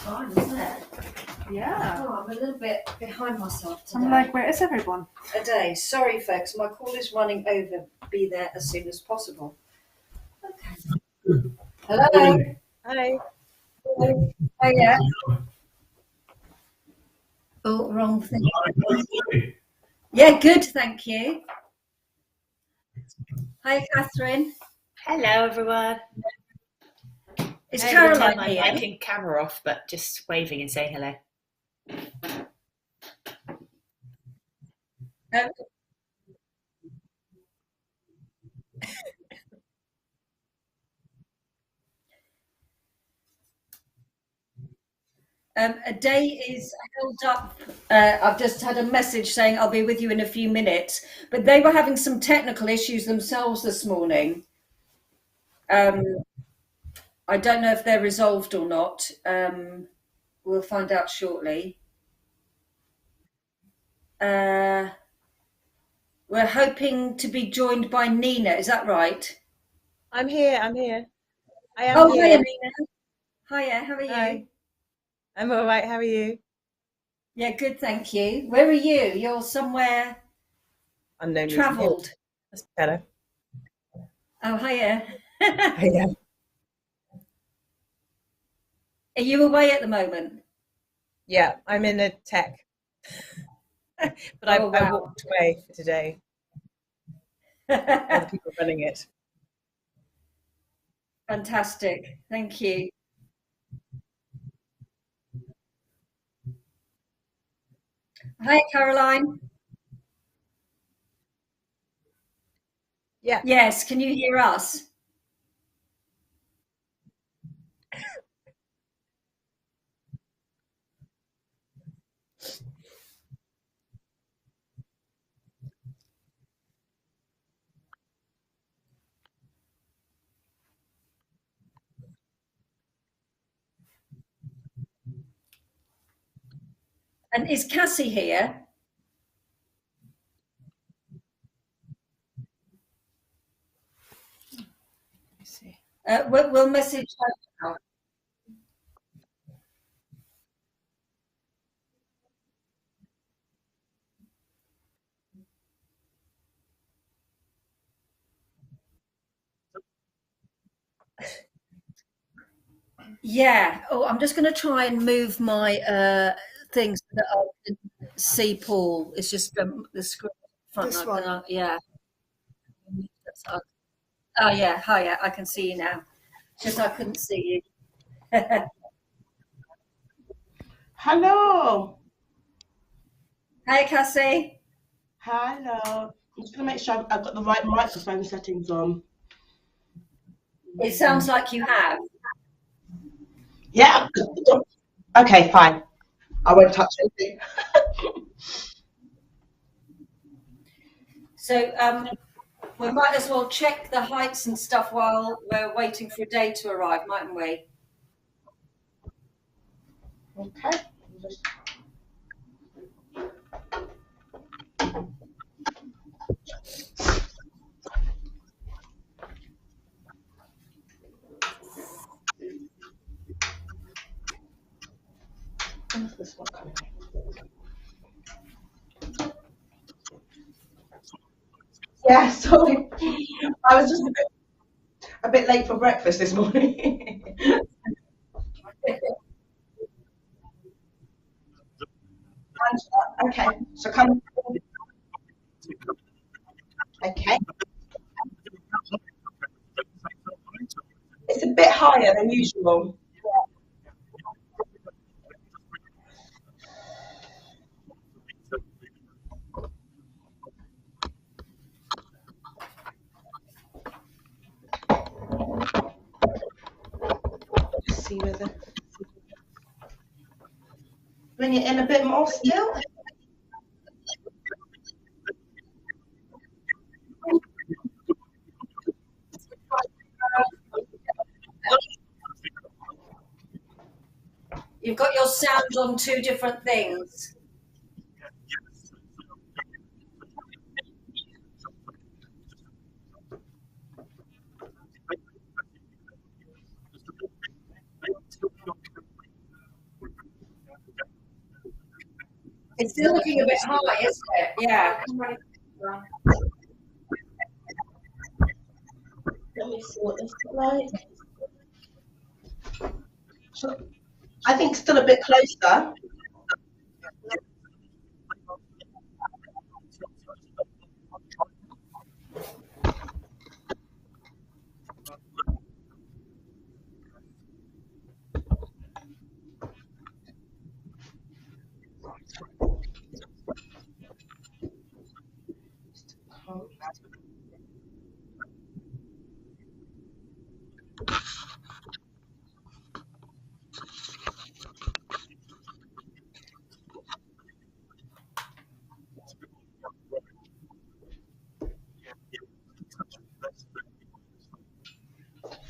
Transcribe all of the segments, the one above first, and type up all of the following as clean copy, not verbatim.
Time, isn't it? Yeah. Oh, I'm a little bit behind myself today. I'm like, where is everyone? A day. Sorry, folks. My call is running over. Be there as soon as possible. Okay. Hello. Hi. Oh, yeah. Oh, wrong thing. Yeah, good. Thank you. Hi, Catherine. Hello, everyone. Is Every Caroline time I'm here? mic and camera off, but just waving and saying hello. A day is held up. I've just had a message saying I'll be with you in a few minutes, but they were having some technical issues themselves this morning. I don't know if they're resolved or not. We'll find out shortly. We're hoping to be joined by Nina. Is that right? I'm here. I am here. Hiya, Nina. Hiya, how are you? Hi. I'm all right. How are you? Yeah, good, thank you. Where are you? You're somewhere Unknown. travelled. That's better. Oh, hiya. Yeah. Are you away at the moment? Yeah, I'm in a tech. But I walked away for today. Other people running it. Fantastic. Thank you. Hi, Caroline. Yeah. Yes, can you hear us? And is Cassie here? Let's see. We'll message her now. Yeah. Oh, I'm just going to try and move my things so that I can see Paul. It's just the screen front. This one. Yeah. Oh, yeah. Hiya. I can see you now. Just I couldn't see you. Hello. Hi, Cassie. Hello. I'm just going to make sure I've got the right microphone settings on. It sounds like you have. Yeah. Okay, fine. I won't touch anything. So we might as well check the heights and stuff while we're waiting for a day to arrive, mightn't we? Okay. Where's this one coming? Yeah, sorry. I was just a bit late for breakfast this morning. Okay, so come. Okay. It's a bit higher than usual. See whether. Bring it in a bit more still. You've got your sound on two different things. It's still looking a bit high, isn't it? Yeah. Let me see what this looks like. So, I think still a bit closer.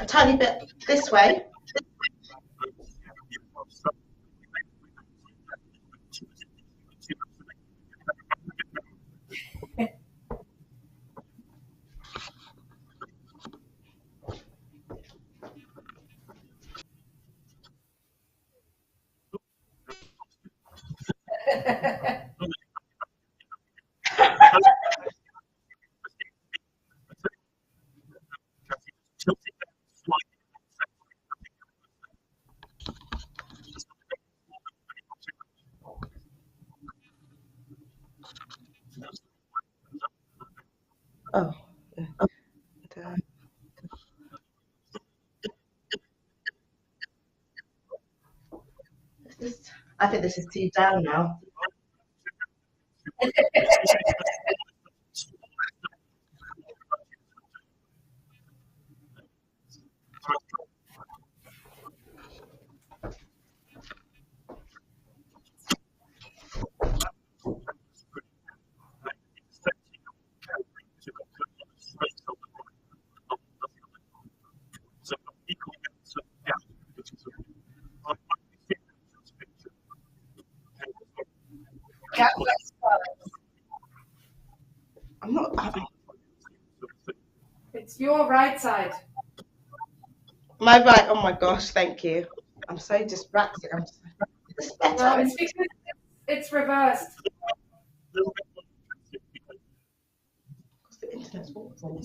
A tiny bit this way. Oh. I think this is too down now. I'm not. It's your right side. My right. Oh my gosh! Thank you. I'm so distracted. It's better. No, it's because it's reversed. The internet's awful.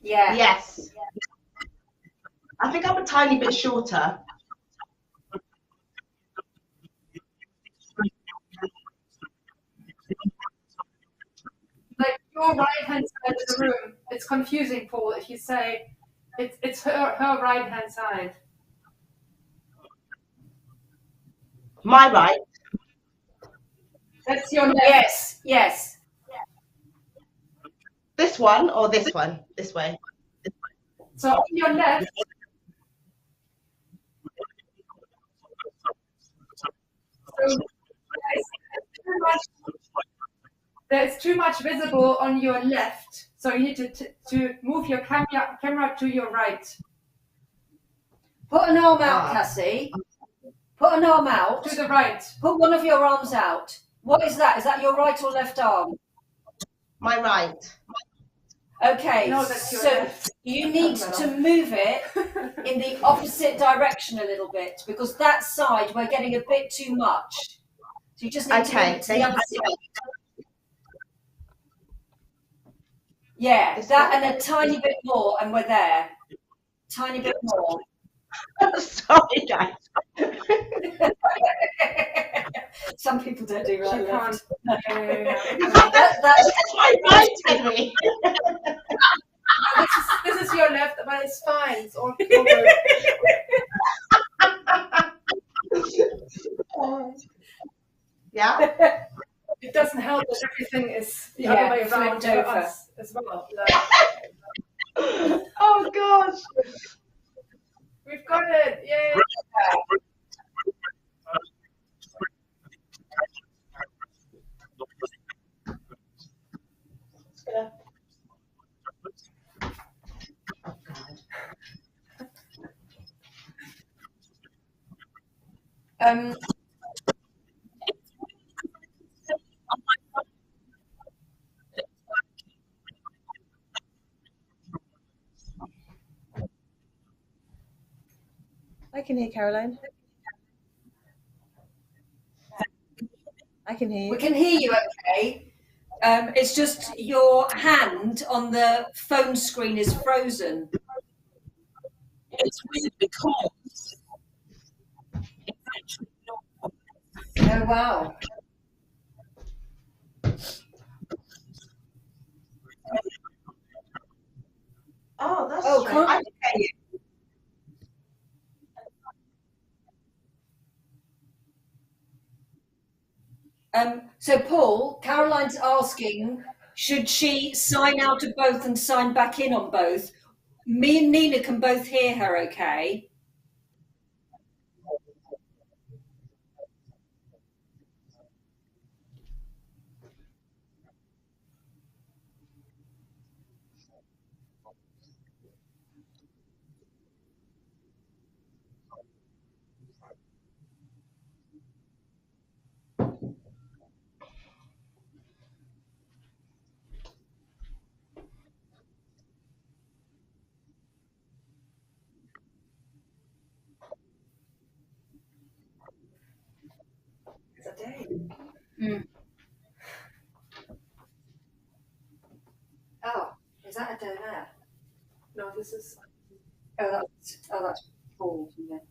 Yeah. Yes. I think I'm a tiny bit shorter. Like your right hand side of the room. It's confusing, Paul, if you say it's her right hand side. My right. That's your left. Yes. Yes. This one or this one? This way. So on your left, so there's too much visible on your left. So you need to move your camera to your right. Put an arm out, Cassie. Put an arm out. To the right. Put one of your arms out. What is that? Is that your right or left arm? My right. Okay, No, that's your so left. you need to move it in the opposite direction a little bit because that side we're getting a bit too much. So you just need to move it to the other side. Yeah, that and a tiny bit more and we're there. Tiny bit more. Sorry, guys. Some people don't do right. You can't. That's This is my right, Henry. This is your It's fine. It's all good. Yeah. It doesn't help that everything is the other way around flipped for over. us as well. Like, Oh gosh. we've got it. Yay. Um, I can hear Caroline. I can hear we you. can hear you okay. It's just your hand on the phone screen is frozen. It's weird because it's actually not. Oh, wow. Oh, that's Oh, strange. can't- I can hear you. So, Paul, Caroline's asking, should she sign out of both and sign back in on both? Me and Nina can both hear her okay. It's a day. Mm. Oh, is that a doe there? No, this is. That's Paul, isn't it?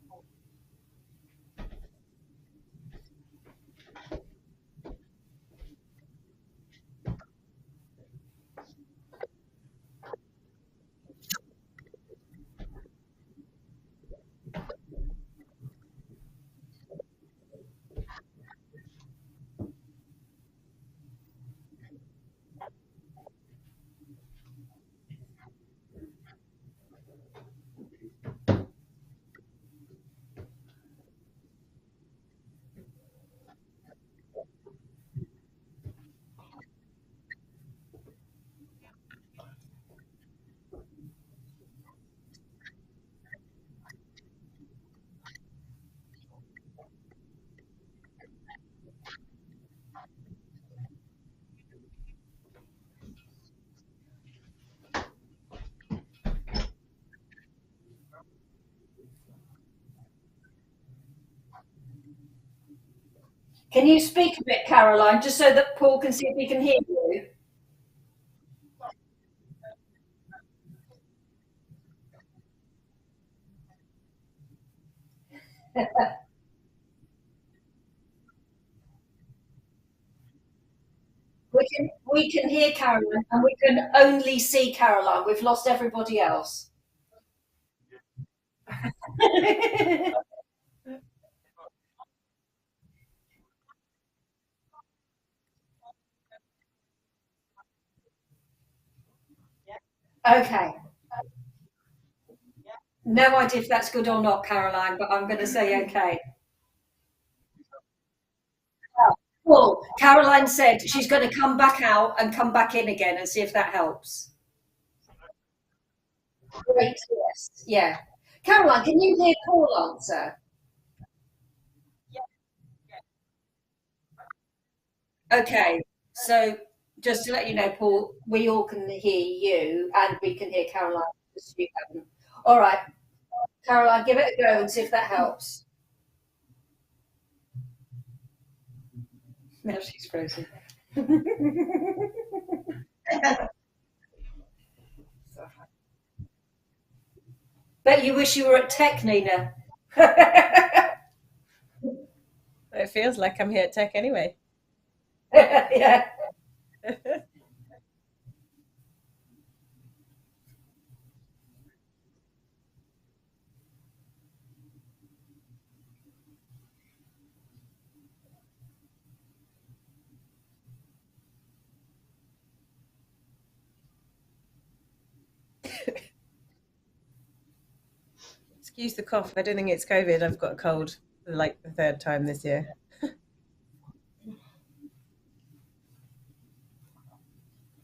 Can you speak a bit, Caroline, just so that Paul can see if he can hear you? We can hear Caroline and we can only see Caroline. We've lost everybody else. Okay. No idea if that's good or not, Caroline, but I'm going to say okay. Well, Caroline said she's going to come back out and come back in again and see if that helps. Great, yes. Yeah. Caroline, can you hear Paul answer? Okay. So just to let you know, Paul, we all can hear you and we can hear Caroline. Just you haven't. All right. Caroline, give it a go and see if that helps. Now she's frozen. Bet you wish you were at Tech, Nina. It feels like I'm here at Tech anyway. Yeah. Excuse the cough. I don't think it's COVID. I've got a cold for like the 3rd time this year.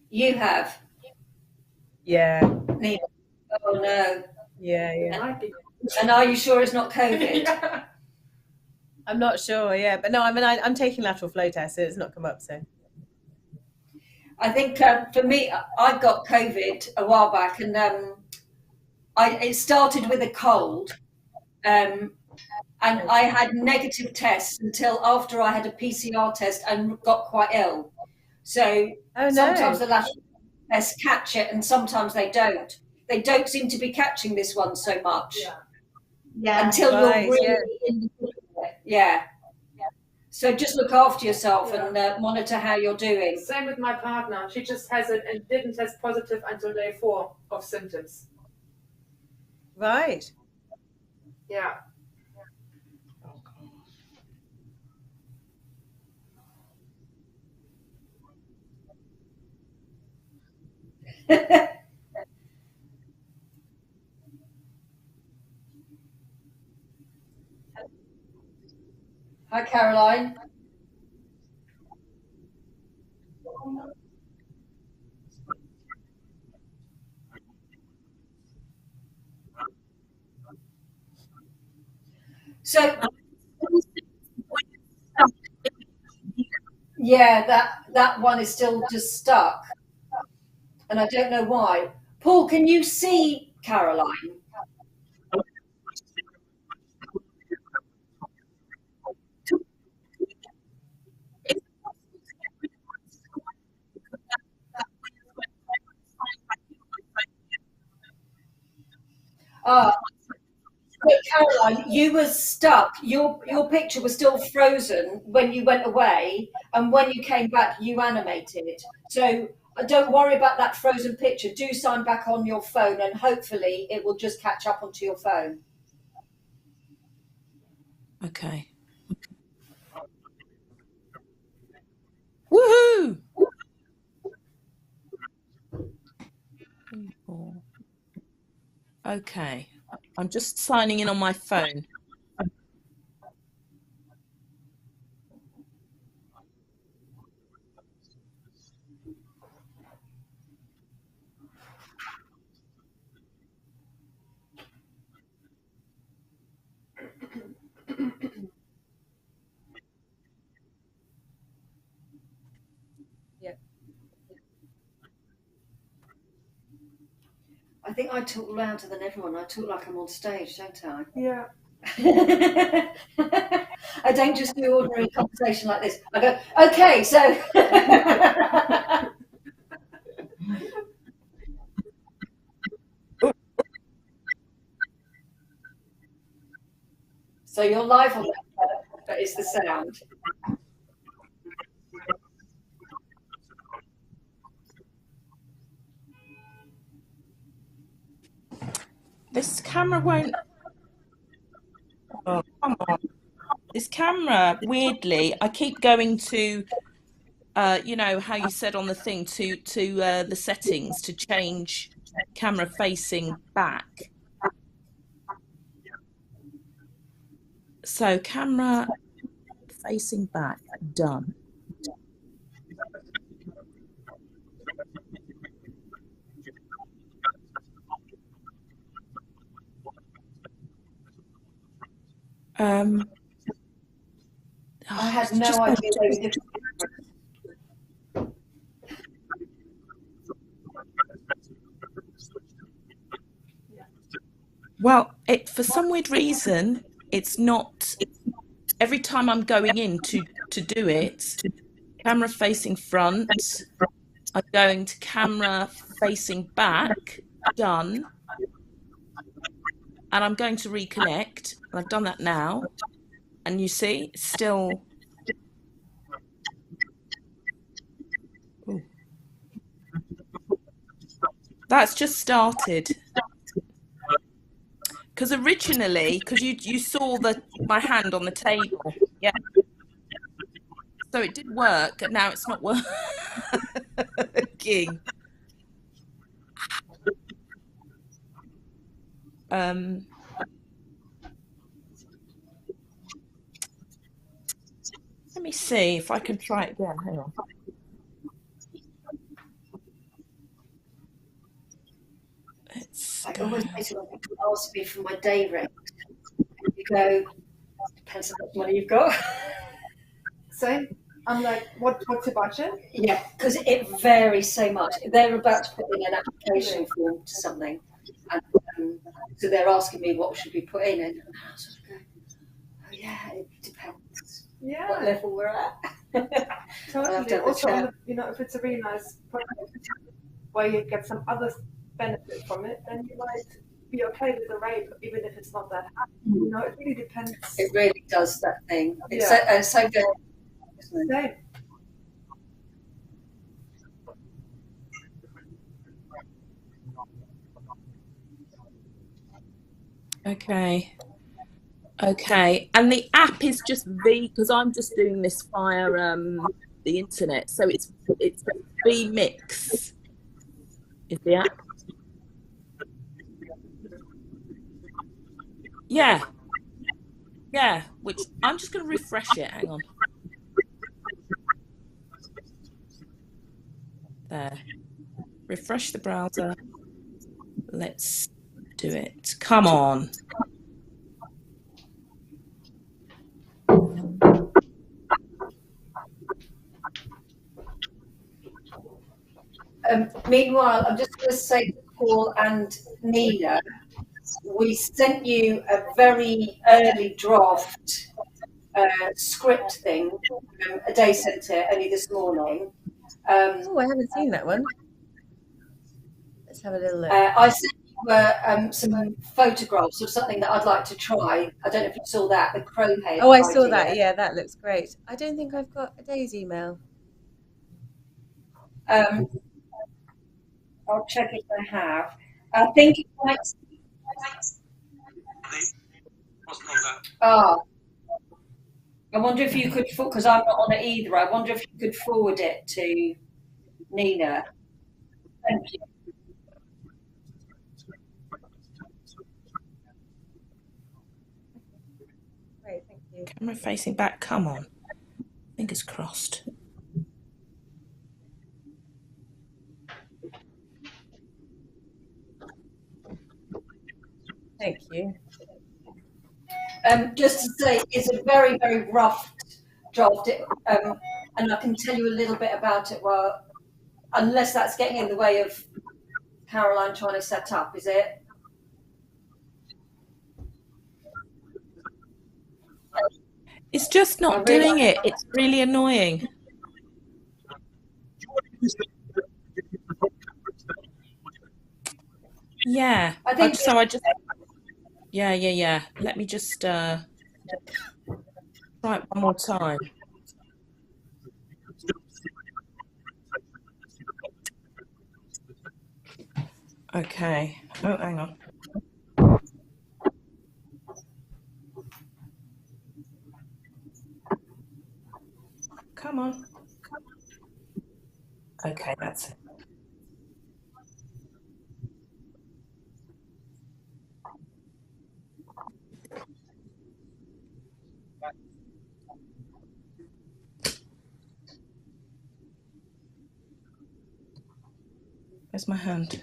You have? Yeah. Neither. Oh no. Yeah. Might be. And are you sure it's not COVID? Yeah. I'm not sure. Yeah, but no. I mean, I'm taking lateral flow tests, so it's not come up. So. I think for me, I got COVID a while back, and it started with a cold, and I had negative tests until after I had a PCR test and got quite ill. So sometimes the lateral tests catch it, and sometimes they don't. They don't seem to be catching this one so much until you're really in the middle of it. Yeah. So just look after yourself and monitor how you're doing. Same with my partner. She just has it and didn't test positive until day 4 of symptoms. Right. Yeah. Hi, Caroline. So, yeah, that one is still just stuck, and I don't know why. Paul, can you see Caroline? But Caroline, you were stuck. Your picture was still frozen when you went away, and when you came back, you animated. So don't worry about that frozen picture. Do sign back on your phone, and hopefully it will just catch up onto your phone. Okay. Woohoo! Okay. I'm just signing in on my phone. I think I talk louder than everyone. I talk like I'm on stage, don't I? Yeah. I don't just do ordinary conversation like this. I go, okay, so. So you're live on that, but it's the sound. This camera won't. Oh, come on. This camera, weirdly, I keep going to, you know, how you said on the thing, to the settings to change camera facing back. So camera facing back, done. I had no idea they were different. Well, for some weird reason, it's not. Every time I'm going in to do it, camera facing front, I'm going to camera facing back, done. And I'm going to reconnect. And I've done that now. And you see, it's still. Ooh. That's just started. Because originally, because you saw my hand on the table, yeah. So it did work, and now it's not working. see if I can try it again. Hang on. I always say to them, people ask me for my day rate. You go, depends on how much money you've got. Same. I'm like, what's your budget? Yeah, because it varies so much. They're about to put in an application form to something, and so they're asking me what should we put in, and I sort of go, oh yeah, it depends Yeah. what level we're at. Totally. Also, if it's a really nice project where you get some other benefit from it, then you might be okay with the rate, even if it's not that high. It really depends. It really does that thing. It's so good. Same. Okay, and the app is just because I'm just doing this via the internet, so it's V Mix is the app. Yeah, which I'm just going to refresh it. Hang on. There. Refresh the browser. Let's do it. Come on. Meanwhile, I'm just going to say to Paul and Nina, we sent you a very early draft script thing. Ade sent it only this morning. Oh, I haven't seen that one. Let's have a little look. I sent you some photographs of something that I'd like to try. I don't know if you saw that, the crow head. Oh, I saw that. Yeah, that looks great. I don't think I've got Ade's email. I'll check if I have. I think it might. I wonder if you could, because I'm not on it either. I wonder if you could forward it to Nina. Thank you. Great, thank you. Camera facing back. Come on. Fingers crossed. Thank you. Just to say, it's a very, very rough draft, and I can tell you a little bit about it. Well, unless that's getting in the way of Caroline trying to set up, is it? It's just not doing it. It's really annoying. Yeah. I think so. I just. Yeah. Let me just try it one more time. Okay. Oh, hang on. Come on. Okay, that's it. Where's my hand?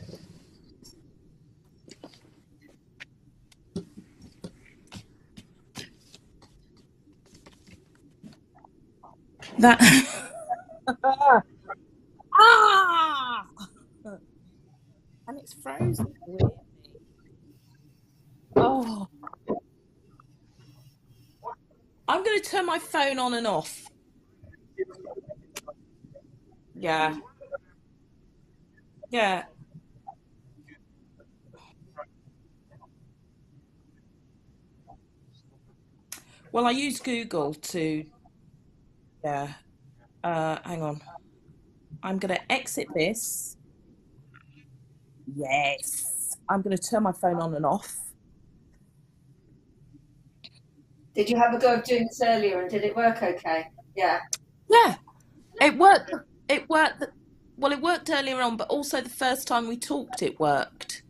That. And it's frozen. Really? Oh. I'm going to turn my phone on and off. Yeah. Well, I use Google to. Yeah. Hang on. I'm going to exit this. Yes. I'm going to turn my phone on and off. Did you have a go of doing this earlier, and did it work okay? Yeah. Yeah. It worked. Well, it worked earlier on, but also the first time we talked, it worked.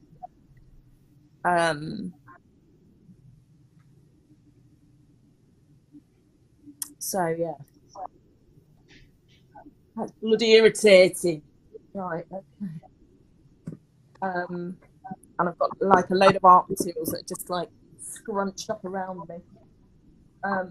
So yeah. That's bloody irritating. Right, okay. And I've got like a load of art materials that are just like scrunched up around me. Let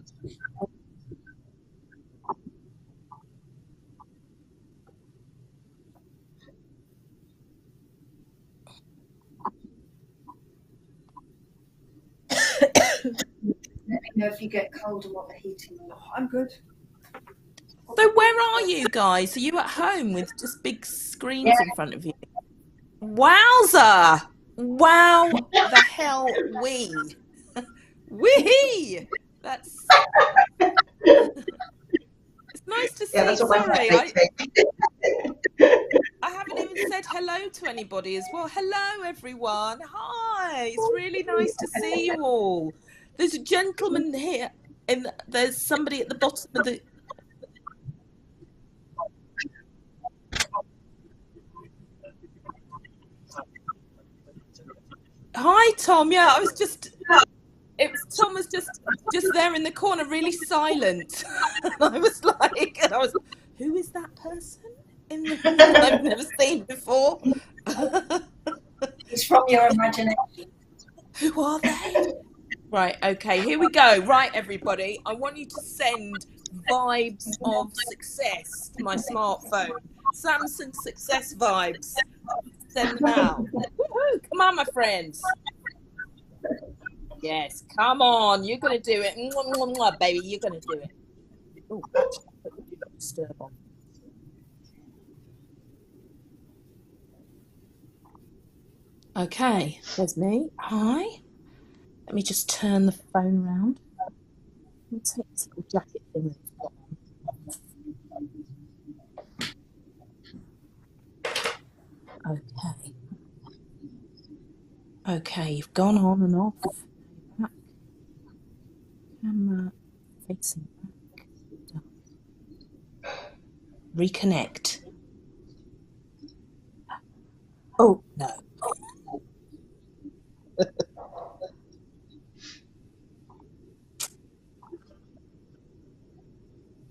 me know if you get cold and want the heating on. Oh, I'm good. So where are you guys? Are you at home with just big screens in front of you? Wowza! Wow the hell we. Wee! That's it's nice to see. Yeah, that's what my Sorry, flatmate I haven't even said hello to anybody as well. Hello everyone. Hi. It's really nice to see you all. There's a gentleman here and there's somebody at the bottom of the Hi Tom. Yeah, I was just Tom was just there in the corner, really silent. And I was like, who is that person in the room that I've never seen before? It's from your imagination. Who are they? Right, okay, here we go. Right, everybody, I want you to send vibes of success to my smartphone. Samsung success vibes. Send them out. Woo-hoo. Come on, my friends. Yes, come on. You're going to do it. Mwah, mwah, mwah, baby, you're going to do it. Oh, actually, put the do not disturb on. Okay, there's me. Hi. Let me just turn the phone around. Let me take this little jacket thing. Okay. Okay, you've gone on and off. Back. Camera facing back. Done. Reconnect. Oh, no.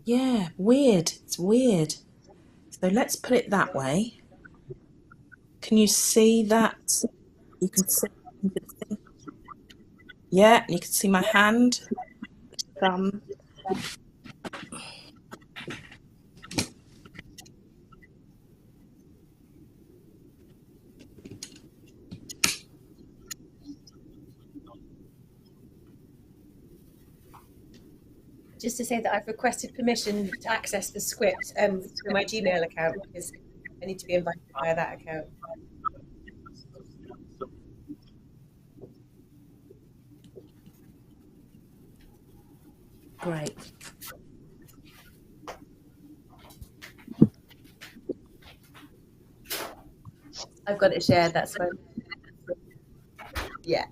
Yeah, weird. It's weird. So let's put it that way. Can you see that? You can see. Yeah, you can see my hand. Thumb. Just to say that I've requested permission to access the script through my Gmail account because I need to be invited via that account. Great. I've got it shared, that's fine. Yeah.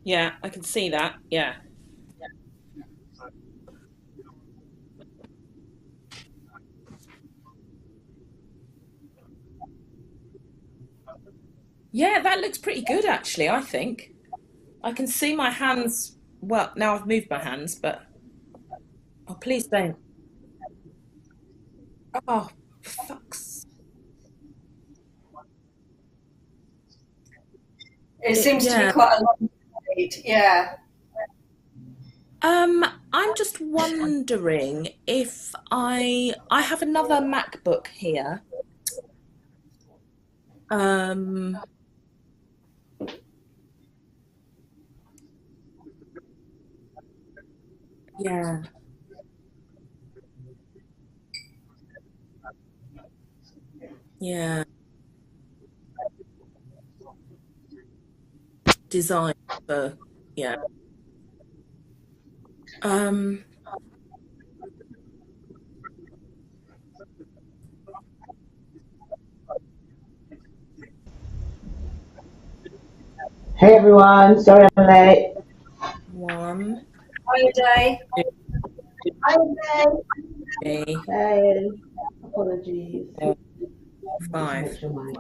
Yeah, I can see that. Yeah. Yeah, that looks pretty good, actually, I think. I can see my hands. Well, now I've moved my hands, but... Oh, please don't. Oh, fucks. It seems to be quite a long read. Yeah. I'm just wondering if I have another MacBook here. Yeah. Yeah. Design for, yeah. Hey everyone, sorry I'm late. One. Hi, Day. Hi, Three. Hey, apologies. Just 5. make sure my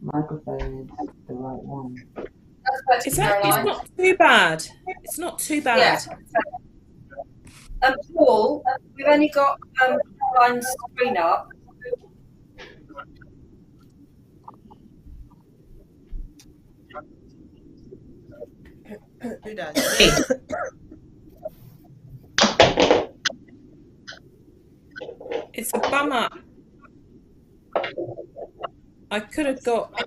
microphone is the right one. That's better, It's Caroline. not too bad. It's not too bad. Yeah. Paul, we've only got Caroline's screen up. Who does? It's a bummer. I could have got a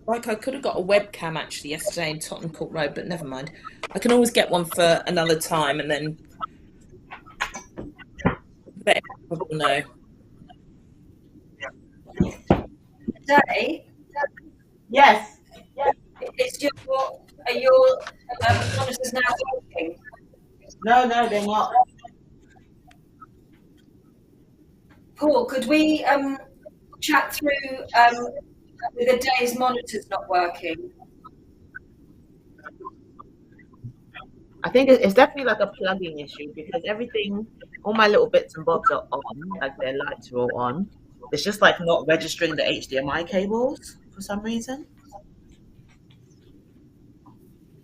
webcam actually yesterday in Tottenham Court Road, but never mind. I can always get one for another time, and then let people know. Today, Yes. it's are your monitors now working? No, they're not. Paul, could we chat through the day's monitors not working? I think it's definitely like a plugging issue because everything, all my little bits and bobs are on, like their lights are all on. It's just like not registering the HDMI cables for some reason.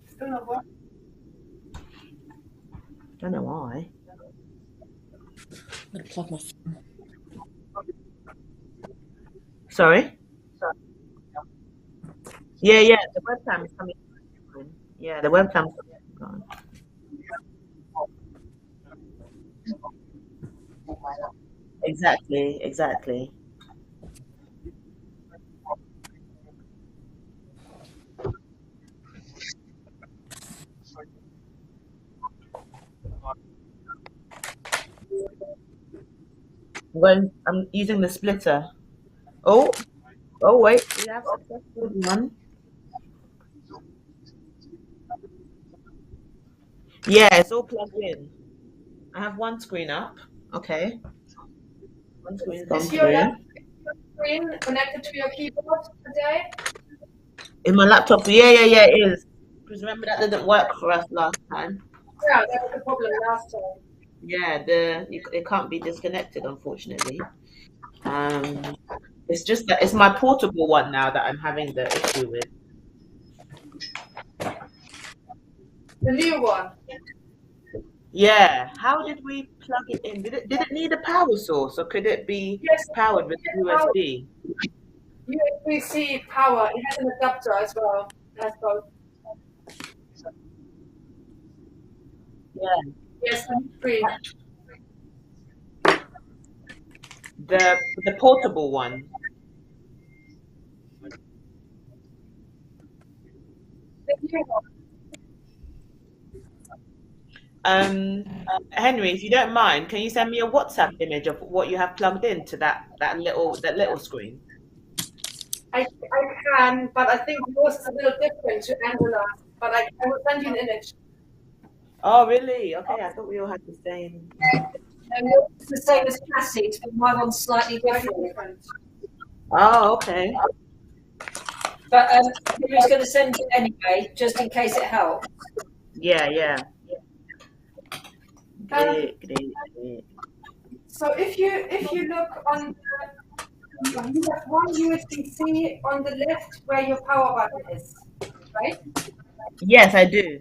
Still not working. I don't know why. I'm gonna plug my phone. Sorry? Yeah, the webcam is coming on. Yeah, the webcam's coming on. Exactly. I'm using the splitter. Oh wait, we have successful one. Yeah, it's all plugged in. I have one screen up. Okay. One screen's gone Is your through. screen connected to your keyboard today? In my laptop, yeah, it is. Because remember that didn't work for us last time. Yeah, that was the problem last time. Yeah, it can't be disconnected, unfortunately. It's just that it's my portable one now that I'm having the issue with. The new one. Yeah. How did we plug it in? Did it need a power source or could it be powered with USB? USB-C power. It has an adapter as well. It has both. Yeah. Yes, I'm free. The portable one. The new one. Henry, if you don't mind, can you send me a WhatsApp image of what you have plugged into that little screen? I can, but I think yours is a little different to Angela's. But I will send you an image. Oh, really? Okay, I thought we all had the same. It's the same as Cassie's, but my one's slightly different. Oh, okay. But who's going to send it anyway, just in case it helps? Yeah. Great. So if you look on you have one USB-C on the left where your power button is, right? Yes, I do.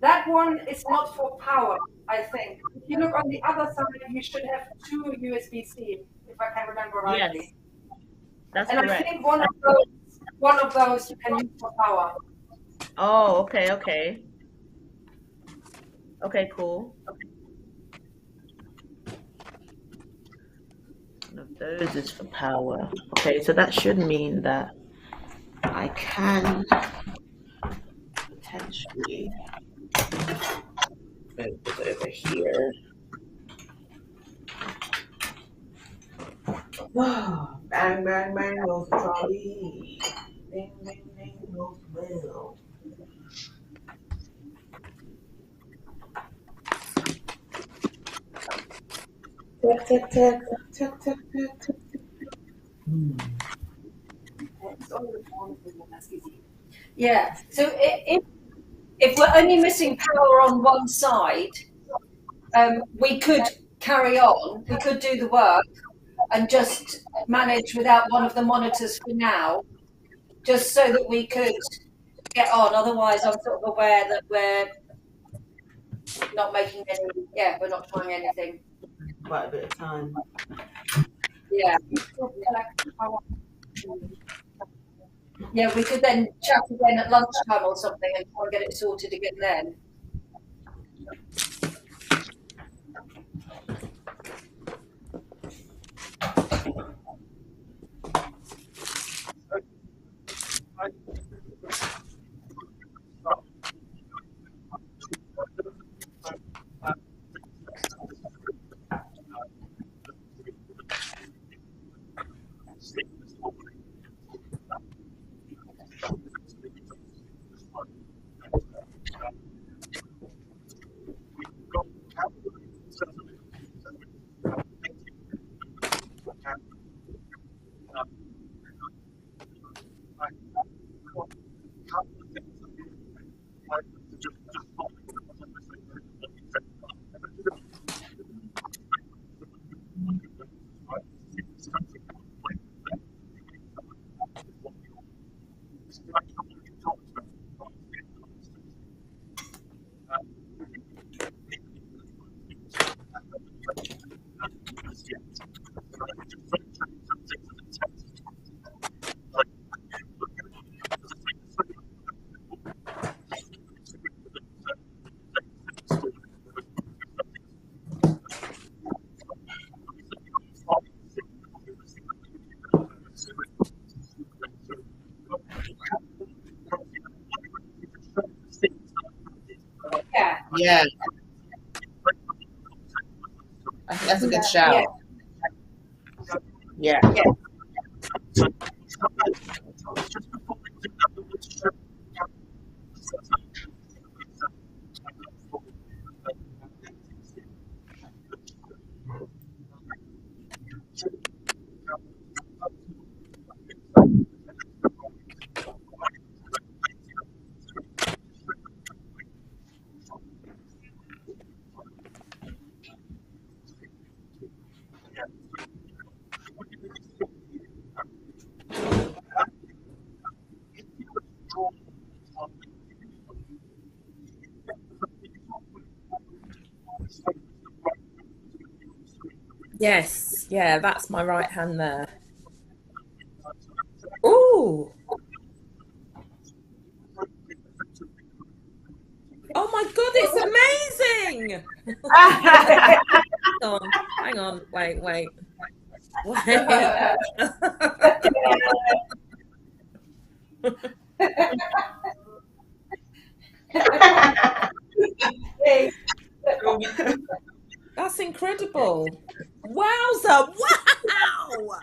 That one is not for power, I think. If you look on the other side, you should have two USB-C, if I can remember rightly. Yes, that's and correct. I think one of those you can use for power. Oh, okay. Okay, cool. One of those is for power. Okay, so that should mean that I can potentially move this over here. Bang, bang, bang, goes the trolley. Ding, ding, ding, goes the bell. Tick. Yeah. So if we're only missing power on one side, we could carry on. We could do the work, and just manage without one of the monitors for now, just so that we could get on. Otherwise, I'm sort of aware that we're not making any, we're not trying anything. Quite a bit of time. Yeah. Yeah, we could then chat again at lunchtime or something and try and get it sorted again then. Yeah. Yeah. I think that's a good shout. Yeah. Yes, yeah, that's my right hand there. Ooh. Oh my God, it's amazing. Hang on, wait. That's incredible. Wowza, wow.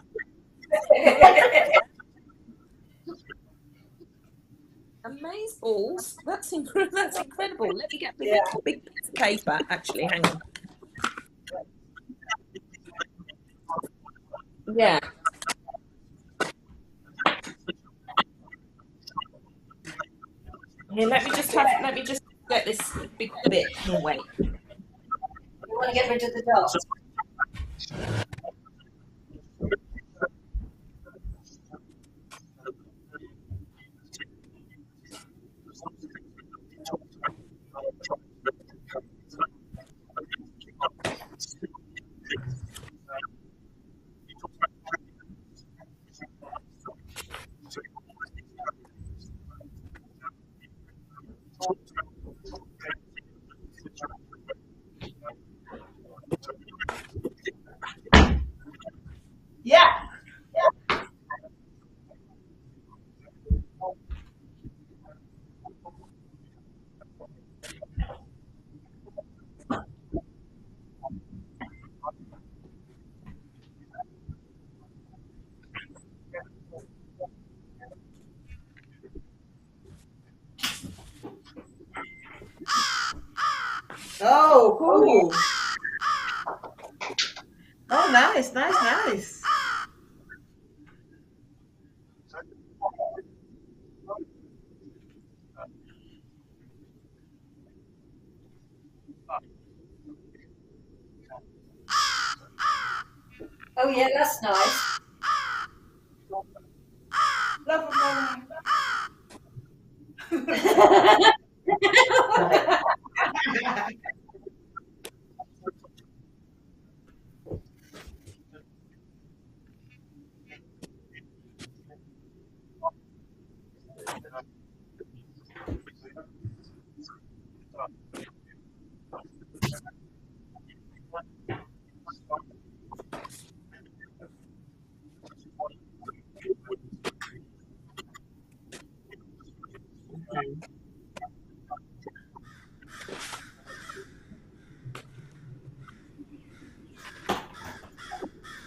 Amazeballs. That's incredible. Let me get a big piece of paper. Actually, hang on. Yeah. Here, let me just get this big bit. No, wait. You want to get rid of the dust? Yeah. Oh, cool. Oh, nice. Oh yeah, that's nice. Love of my life.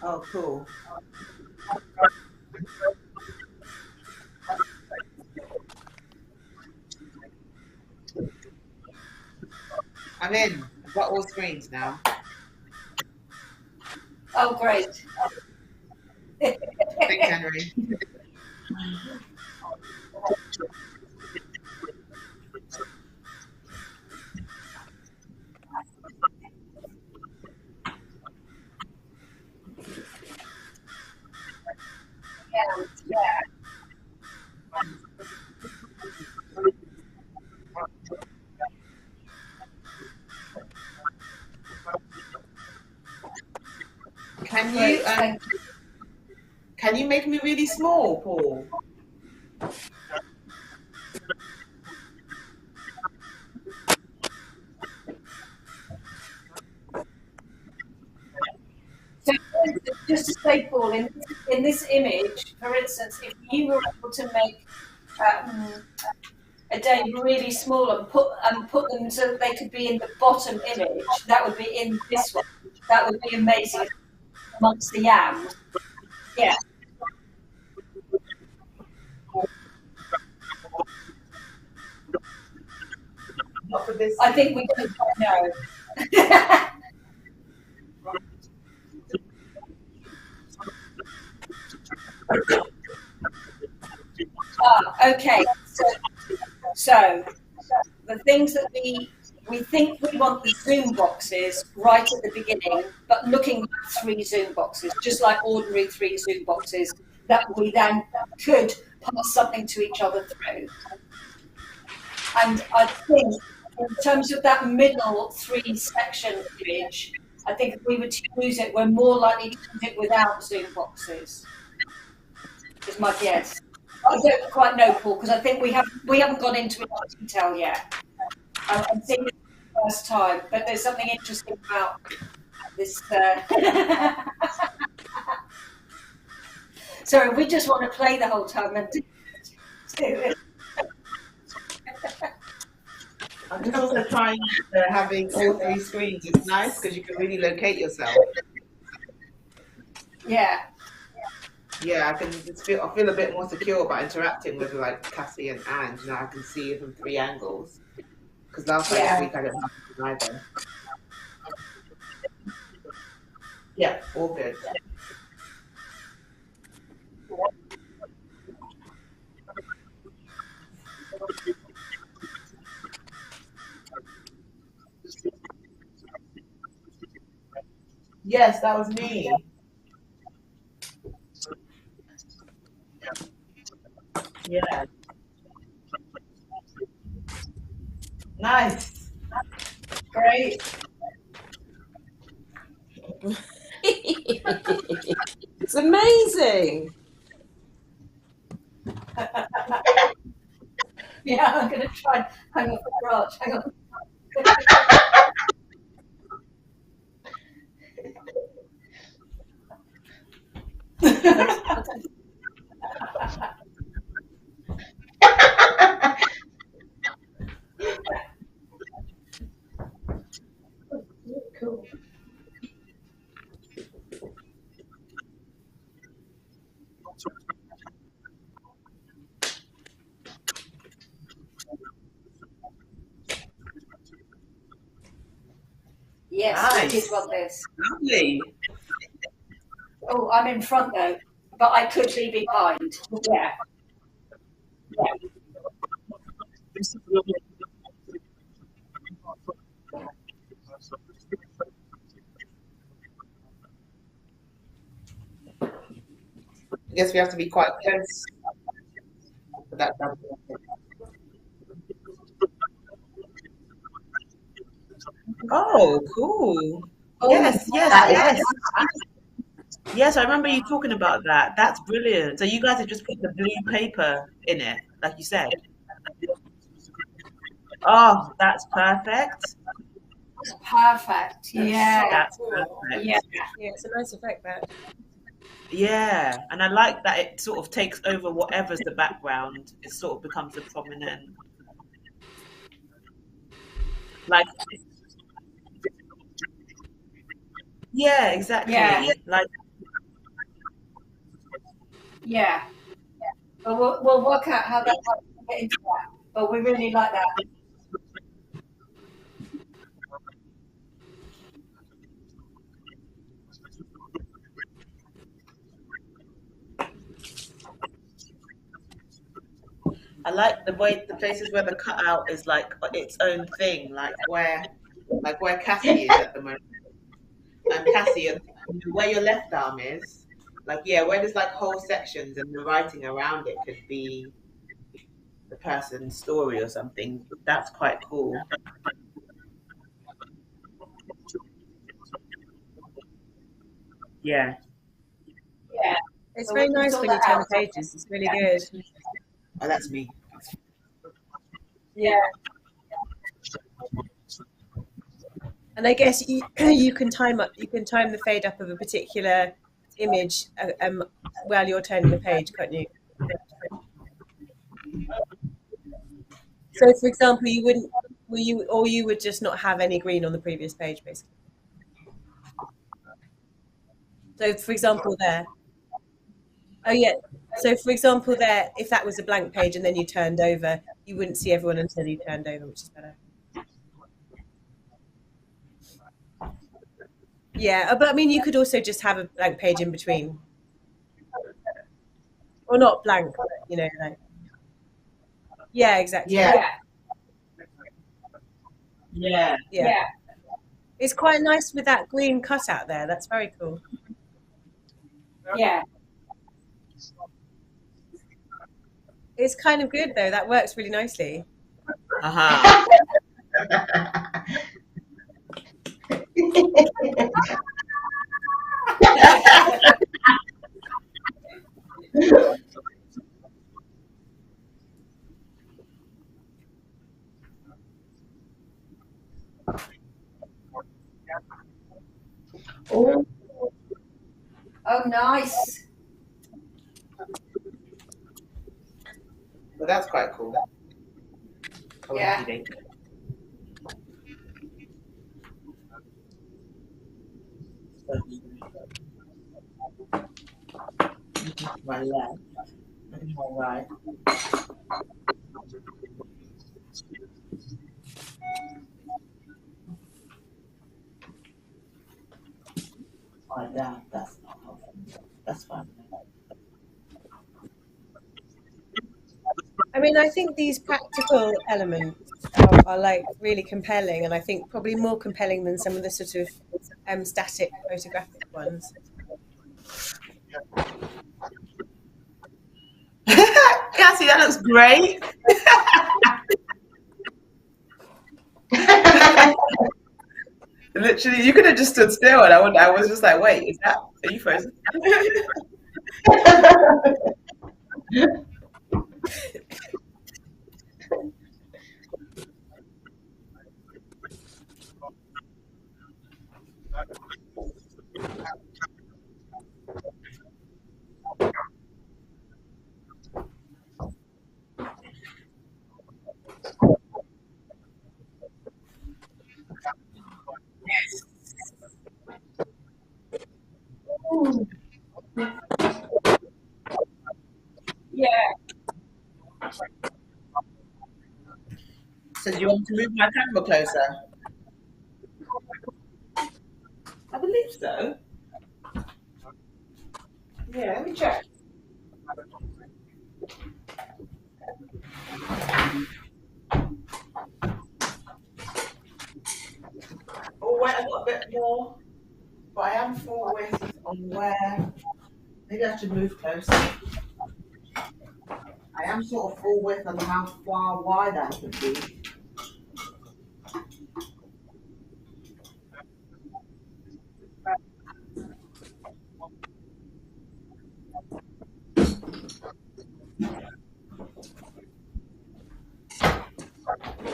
Oh, cool. I'm in. I've got all screens now. Oh great. Thanks, Henry. Can Great, you thank can you make me really small, Paul? So, just to say, Paul, in this image, for instance, if you were able to make a day really small and put them so that they could be in the bottom image, that would be in this one. That would be amazing amongst the yams. Yeah, Not for this. I think we don't quite know. Okay, so the things that we think we want the Zoom boxes right at the beginning, but looking like three Zoom boxes, just like ordinary three Zoom boxes that we then could pass something to each other through. And I think in terms of that middle three section image, I think if we were to use it, we're more likely to use it without Zoom boxes. Is my guess. I don't quite know, Paul, because I think we haven't gone into enough detail yet. I'm seeing it for the first time, but there's something interesting about this. Sorry, we just want to play the whole time and do it. I'm just also trying having all three screens. It's nice because you can really locate yourself. Yeah. Yeah, I can just feel. I feel a bit more secure about interacting with like Cassie and Ange. You know, I can see it from three angles. Because last week I didn't have to either. Yeah, all good. Yes, that was me. Yeah, nice. Great. It's amazing. Yeah, I'm going to try and hang up the branch. Hang on. Cool. Yes, we did Nice. want this. Lovely. Oh, I'm in front though, but I could be behind. Yeah. I guess we have to be quite close for that. Oh, cool. Oh, Yes, yes, That yes. is Yes, I remember you talking about that. That's brilliant. So you guys have just put the blue paper in it, like you said. Oh, that's perfect. perfect. Yeah. That's Yeah. perfect. Yeah, it's a nice effect that. Yeah, and I like that it sort of takes over whatever's the background. It sort of becomes a prominent, like, yeah, Yeah. exactly. Like, Yeah. But we'll work out how that how to get into that. But we really like that. I like the way the places where the cutout is like its own thing, like where Cassie is at the moment. And Cassie, where your left arm is, like yeah, where there's like whole sections and the writing around it could be the person's story or something. That's quite cool. Yeah. Yeah. It's So very we can nice sort when you that turn out. the pages. It's really good. Oh, that's me. Yeah. And I guess you can time the fade up of a particular image while you're turning the page, can't you? So, for example, you would just not have any green on the previous page, basically. So, for example, there. Oh yeah. So, for example, there, if that was a blank page and then you turned over, you wouldn't see everyone until you turned over, which is better. Yeah, but I mean, you could also just have a blank page in between, or not blank, but like yeah, exactly. Yeah. Yeah. Yeah. Yeah. Yeah. It's quite nice with that green cutout there. That's very cool. Yeah. It's kind of good though. That works really nicely. Uh-huh. Oh, Oh, nice. but that's quite cool. Yeah. My left, my right. My down. That's not helpful. That's fine. I mean, I think these practical elements are like really compelling, and I think probably more compelling than some of the sort of static photographic ones. Cassie, that looks great. Literally, you could have just stood still, and I was just like, "Wait, are you frozen?" Yeah. So, do you want me to move my camera closer? I believe so. Yeah, let me check. Oh, wait, I got a bit more, but I am full with on where Maybe I should move closer. I am sort of full width on how far wide I can be.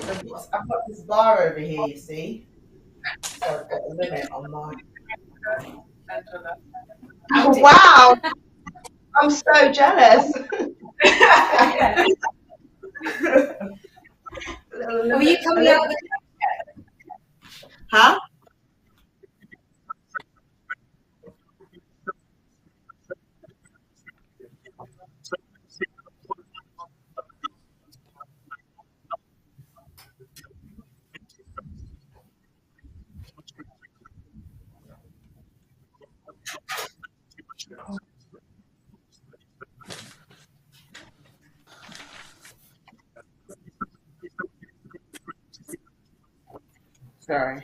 I've got this bar over here, you see. So I've got a limit on my. Oh, wow! I'm so jealous. Were you coming out of the Huh? Sorry.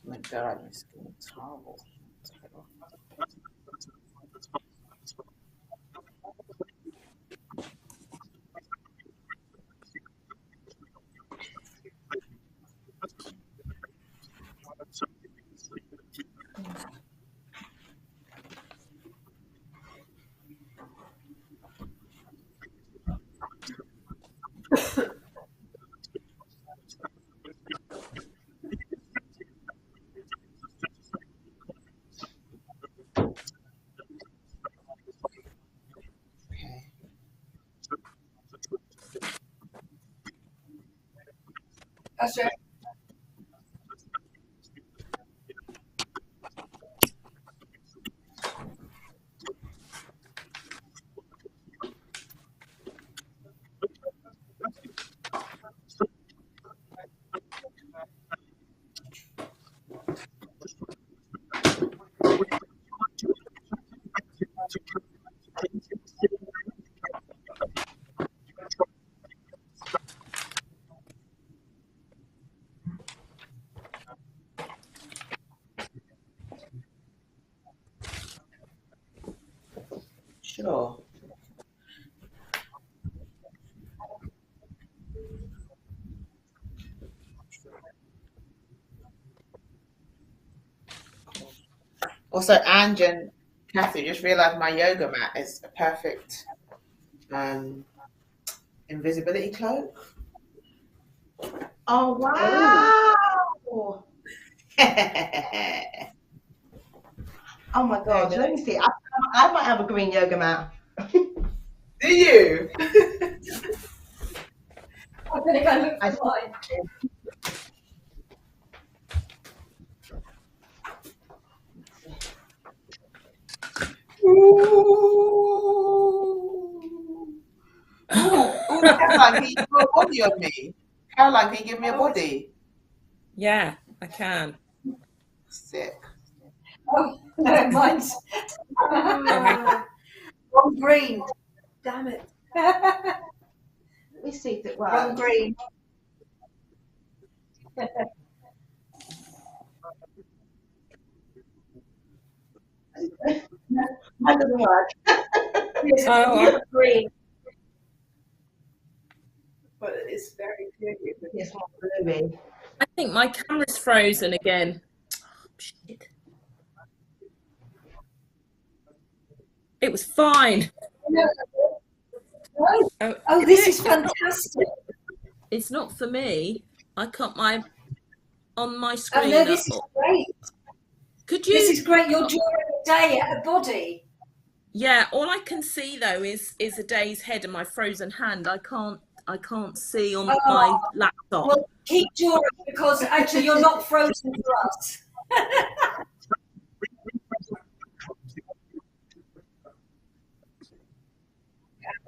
Oh my God, my skin is horrible. Okay. That's right. Sure. Also, Ange and Kathy just realised my yoga mat is a perfect invisibility cloak. Oh, wow! Oh my God, let me see. I might have a green yoga mat. Do you? I'm going to go look for mine. Caroline, can you give a body on me? Caroline, can you give me a body? Yeah, I can. Sick. Oh, no, mine's wrong green. Damn it. Let me see if it Wrong works. green. That doesn't work. It's Oh, green. But it's very good. It's more bluey. I think my camera's frozen again. Shit. It was fine. No. Oh, Oh, this is fantastic. it's not for me. I can't on my Oh, screen. no, this is great. Could you? This is great. You're drawing a day at a body. Yeah, all I can see though is a day's head and my frozen hand. I can't see on my laptop. Well, keep drawing because actually you're not frozen for us.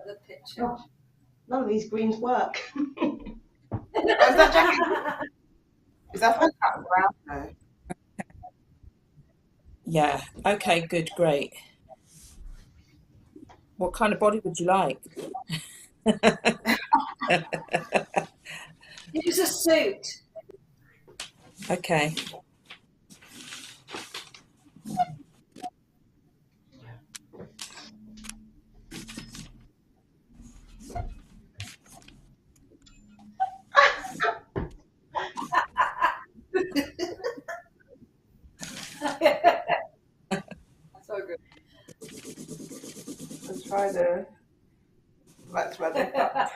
The picture. Oh, none of these greens work. Oh, is Is that for cut brown? No. Yeah. Okay, good, great. What kind of body would you like? Use a suit. Okay. So good. Let's try the. Let's try the cut.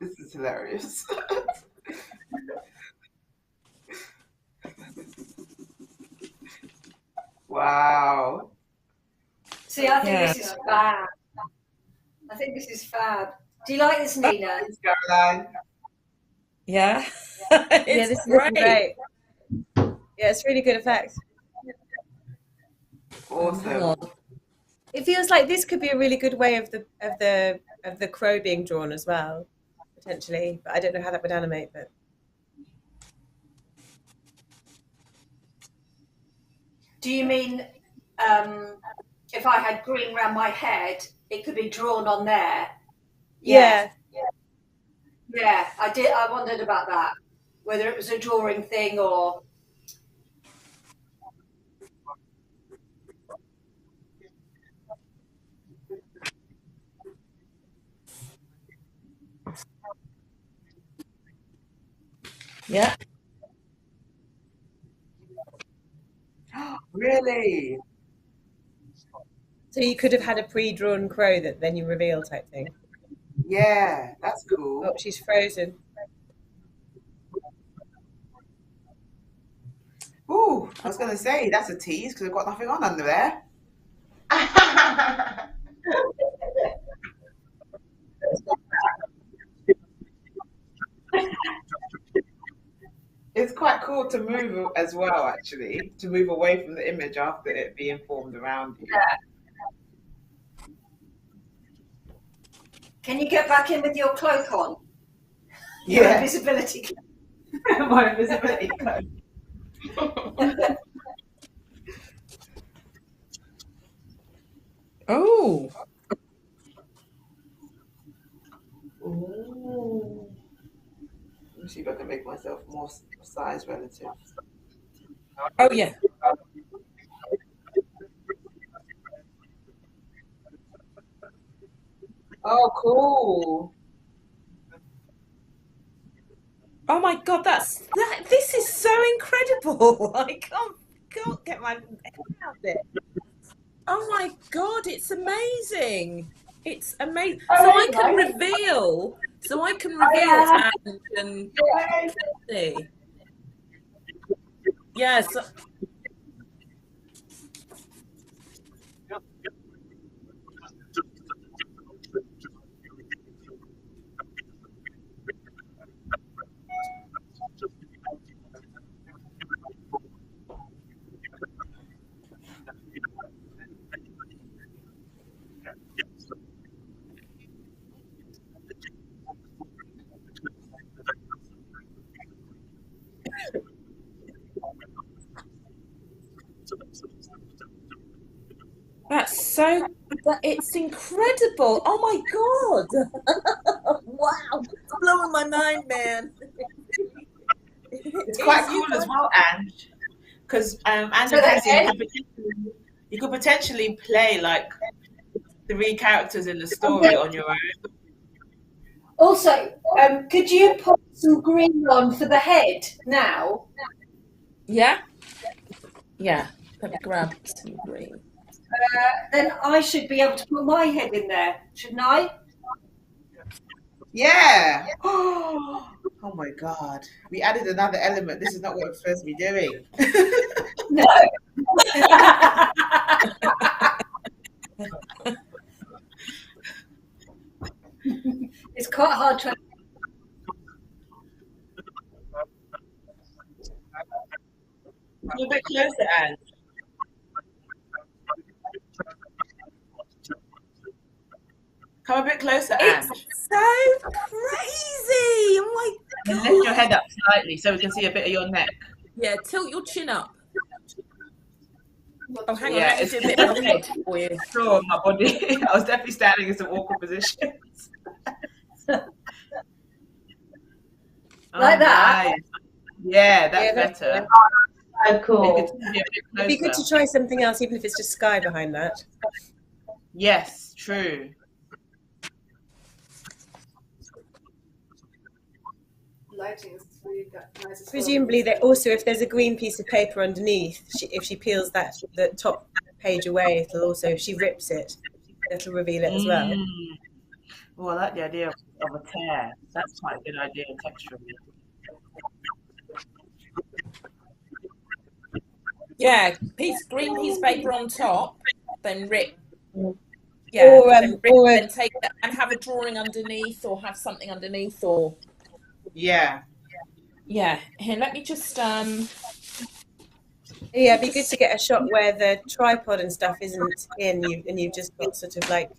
This is hilarious. Wow. See, I think Yeah. this is fab. I think this is fab. Do you like this, Nina? Thanks, Caroline. Yeah. Yeah, It's this is great. great. Yeah, it's really good effect. Awesome. It feels like this could be a really good way of the crow being drawn as well, potentially. But I don't know how that would animate. But Do you mean if I had green around my head, it could be drawn on there? yeah, Yeah, I did. I wondered about that, whether it was a drawing thing or. Yeah. Really? so you could have had a pre-drawn crow that then you reveal type thing. Yeah, that's cool. Oh, she's frozen. Ooh, I was gonna say that's a tease because I've got nothing on under there. It's quite cool to move as well, actually, to move away from the image after it being formed around you. Can you get back in with your cloak on? Yeah. Your invisibility cloak. My invisibility cloak. Oh. Ooh. Let me see if I can make myself more size relative. Oh yeah. Oh, cool. Oh my God, this is so incredible. I can't get my head around it. Oh my God, it's amazing. It's amazing. So I can reveal. So I can reveal Anne and Kathy. Yes. It's incredible. Oh my God. Wow. It's blowing my mind, man. It's quite cool as well, Ange, because Ange and So that's Cassie, you could potentially play like 3 characters in the story on your own. Also, could you put some green on for the head now? Yeah. Yeah. Let me grab some green. Then I should be able to put my head in there, shouldn't I? Yeah. Oh my God. We added another element. This is not what we're supposed to be doing. No. It's quite hard to. Come a bit closer, Ange. Come a bit closer, It's Ange. so crazy. Oh my And god. lift your head up slightly so we can see a bit of your neck. Yeah, tilt your chin up. Oh, hang on, Yeah, let me it's do a bit of a head for you. sure on my body. I was definitely standing in some awkward positions. Like that? Nice. Yeah, that's Yeah, that's better. good. So You cool. could be a bit It'd be good closer. to try something else, even if it's just sky behind that. Yes, true. Lighting is really nice as well. Presumably, that also, if there's a green piece of paper underneath, if she peels the top page away, it'll also, if she rips it, it'll reveal it as well. Oh, I like the idea of a tear. That's quite a good idea texturally. Yeah, green piece of paper on top, then rip. Yeah, then rip, then take it and have a drawing underneath, or have something underneath, or Yeah. yeah. Here, let me just Yeah, it'd be good to get a shot where the tripod and stuff isn't in, and you've just got sort of like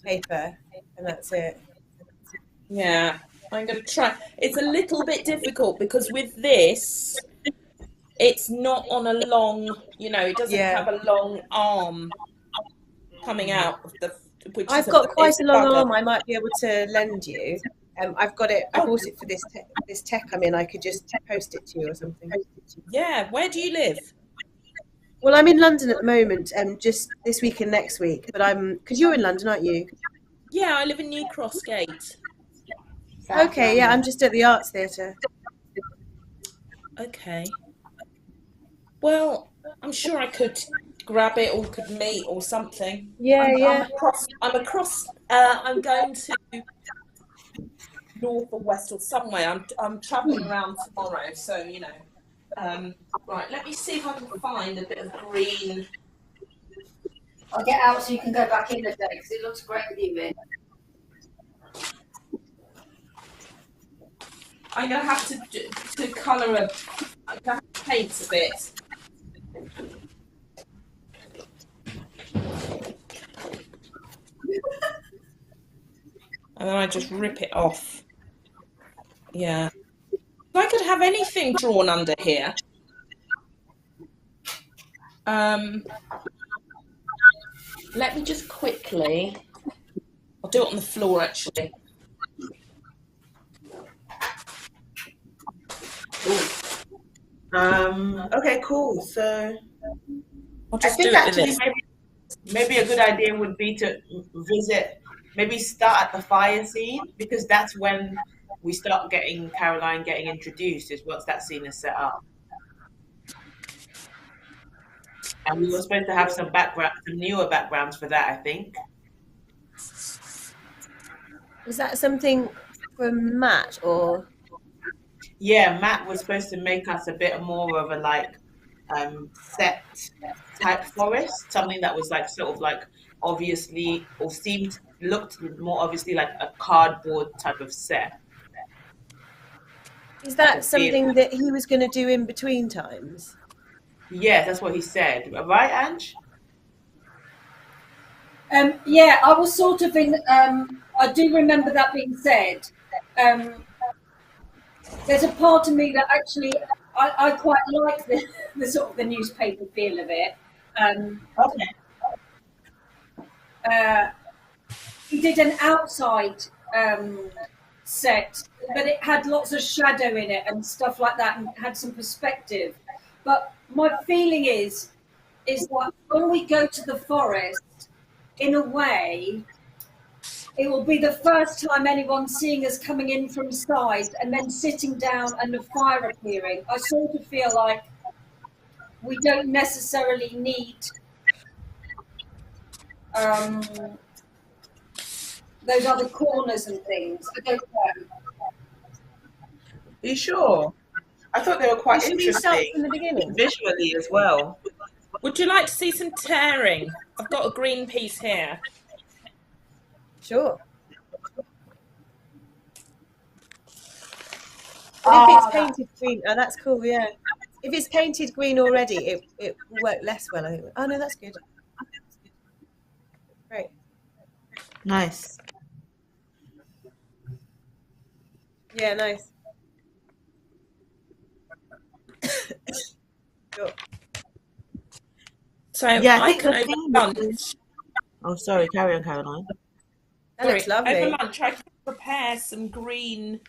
paper, and that's it. Yeah, I'm going to try. It's a little bit difficult because with this, it's not on a long, it doesn't have a long arm coming out of the, which I've is got quite it's a long bugger. arm. I might be able to lend you. I've got it. I bought it for this tech I'm in. I could just post it to you or something. Yeah, where do you live? Well, I'm in London at the moment, just this week and next week. But because you're in London, aren't you? Yeah, I live in New Cross Gate. Okay, yeah, I'm just at the Arts Theatre. Okay. Well, I'm sure I could grab it or could meet or something. Yeah, I'm across. I'm going to north or west or somewhere. I'm travelling around tomorrow, so right. Let me see if I can find a bit of green. I'll get out so you can go back in the day because it looks great with you in. I'm gonna have to colour I'm gonna have to paint a bit. And then I just rip it off. Yeah. If I could have anything drawn under here. Let me just quickly. I'll do it on the floor actually. Okay, cool. So I'll I just do think it with actually this. maybe a good idea would be to maybe start at the fire scene, because that's when we start getting Caroline getting introduced, is once that scene is set up. And we were supposed to have some newer backgrounds for that, I think. Is that something from Matt or? Yeah, Matt was supposed to make us a bit more of a set type forest, something that was sort of obviously, or looked more obviously like a cardboard type of set. Is that something that he was going to do in between times? Yeah, that's what he said. Right, Ange? Yeah, I was sort of in. I do remember that being said. There's a part of me that actually I quite like the sort of the newspaper feel of it. Okay. He did an outside set, but it had lots of shadow in it and stuff like that, and had some perspective. But my feeling is that when we go to the forest, in a way, it will be the first time anyone's seeing us coming in from side and then sitting down and the fire appearing. I sort of feel like we don't necessarily need those other corners and things. I don't know. Are you sure? I thought they were quite interesting from the beginning, visually as well. Would you like to see some tearing? I've got a green piece here. Sure. But if it's painted green, that's cool. Yeah. If it's painted green already, it will work less well. I think. Oh no, that's good. Great. Nice. Yeah, nice. Sure. So Yeah, I I think can the over thing lunch. with oh, sorry, carry on, Caroline. That looks Over lovely. lunch I can prepare some green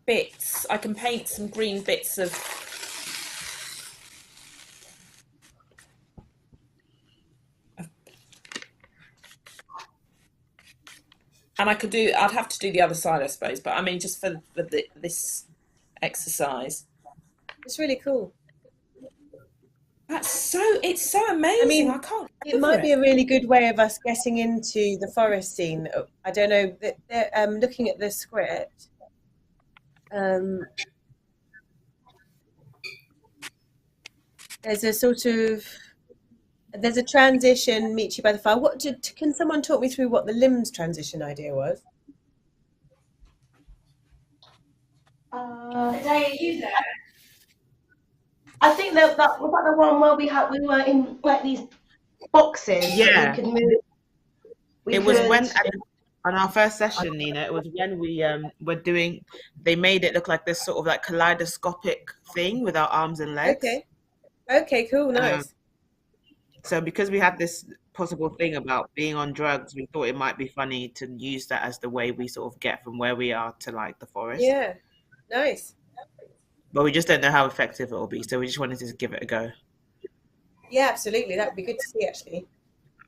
bits. I can paint some green bits of and I'd have to do the other side, I suppose, but I mean just for this exercise. It's really cool. It's so amazing. I mean, I can't get it over might be it. a really good way of us getting into the forest scene. I don't know. Looking at the script, there's a transition. Meet you by the fire. Can someone talk me through what the limbs transition idea was? Today, are you there? I think that was that the one where we were in like these boxes that we Yeah, could move. it was when on our first session, Nina. It was when we were doing. They made it look like this sort of like kaleidoscopic thing with our arms and legs. Okay, cool, Um, nice. so because we had this possible thing about being on drugs, we thought it might be funny to use that as the way we sort of get from where we are to like the forest. Yeah, nice. But we just don't know how effective it will be, so we just wanted to give it a go. Yeah, absolutely. That would be good to see, actually.